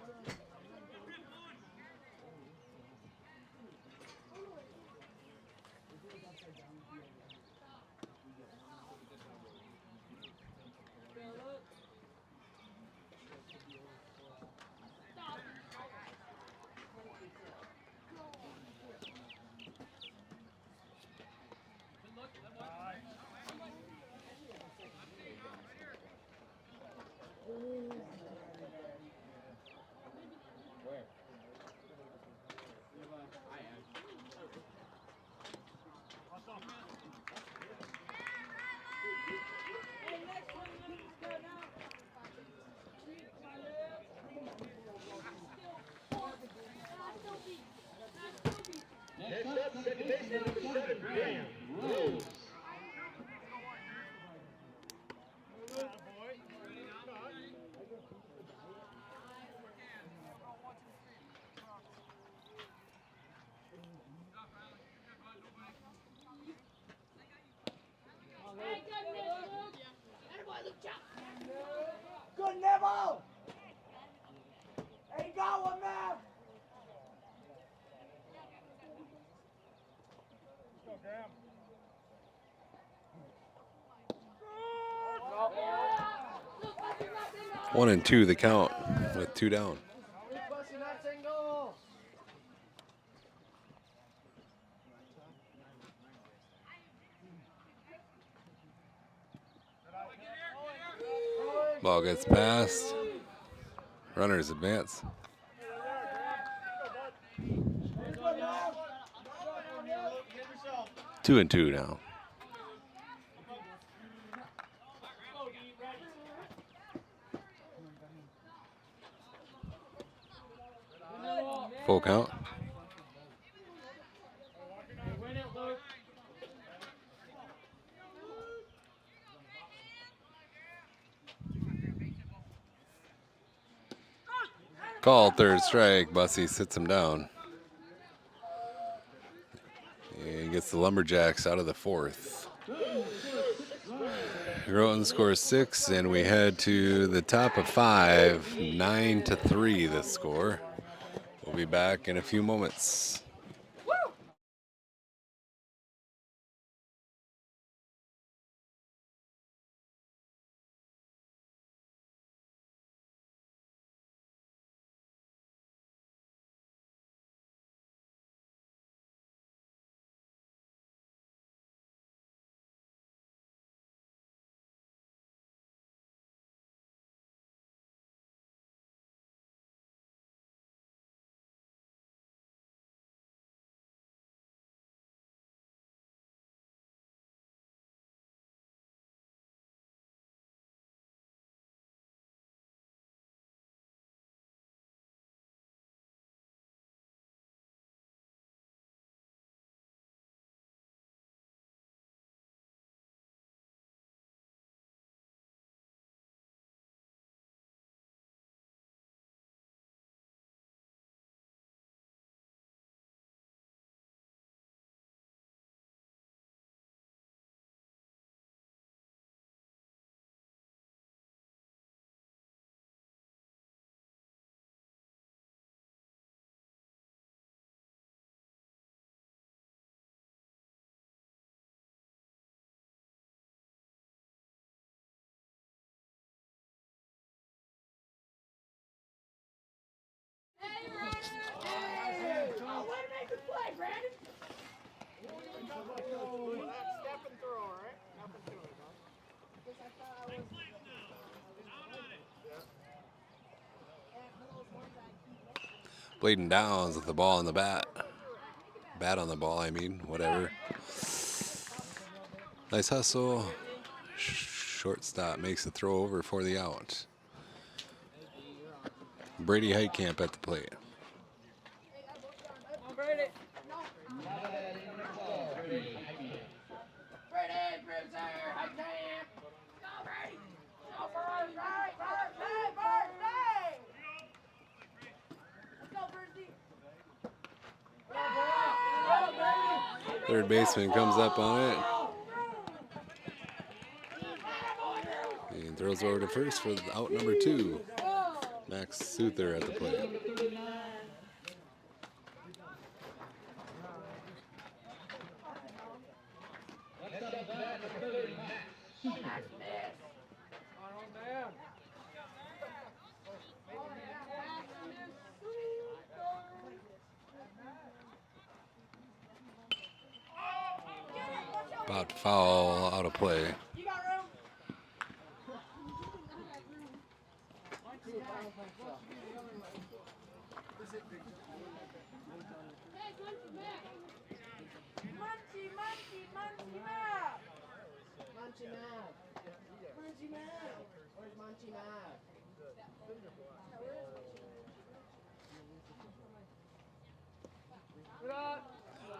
Rose. Good nibble! There you go, one man! One and two the count with 2 down. Ball gets passed. Runners advance. Two and two now. Full count. Call third strike. Bussy sits him down. And gets the Lumberjacks out of the 4th. Groton scores 6, and we head to the top of 5. 9-3 the score. We'll be back in a few moments. Bladen Downs with the ball on the bat. Bat on the ball, I mean, whatever. Nice hustle. Shortstop makes the throw over for the out. Brady Heitkamp at the plate. Third baseman comes up on it. And throws over to first for out number 2. Max Souther at the plate. About to foul, out of play.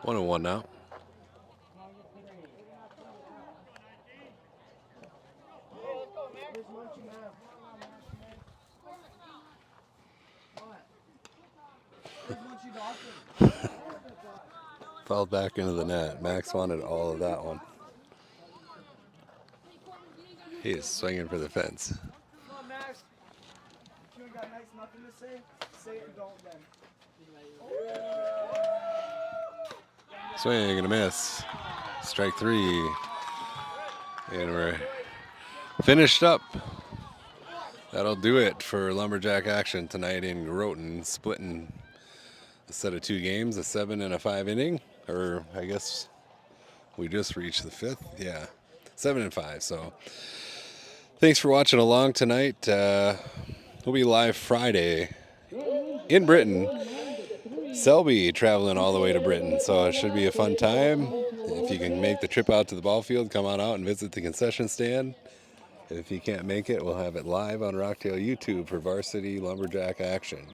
One and one now. Where's Munchie now? Where's Munchie Dawson? Fell back into the net. Max wanted all of that one. He is swinging for the fence. Come on, Max. You ain't got nice nothing to say? Say it and don't then. Swing and a miss. Strike 3. And we're finished up. That'll do it for Lumberjack action tonight in Groton, splitting a set of 2 games, a 7 and a 5 inning. Or I guess we just reached the 5th. Yeah, 7 and 5. So thanks for watching along tonight. We'll be live Friday in Britain. Selby traveling all the way to Britain, so it should be a fun time. If you can make the trip out to the ball field, come on out and visit the concession stand. If you can't make it, we'll have it live on Rockdale YouTube for varsity Lumberjack action.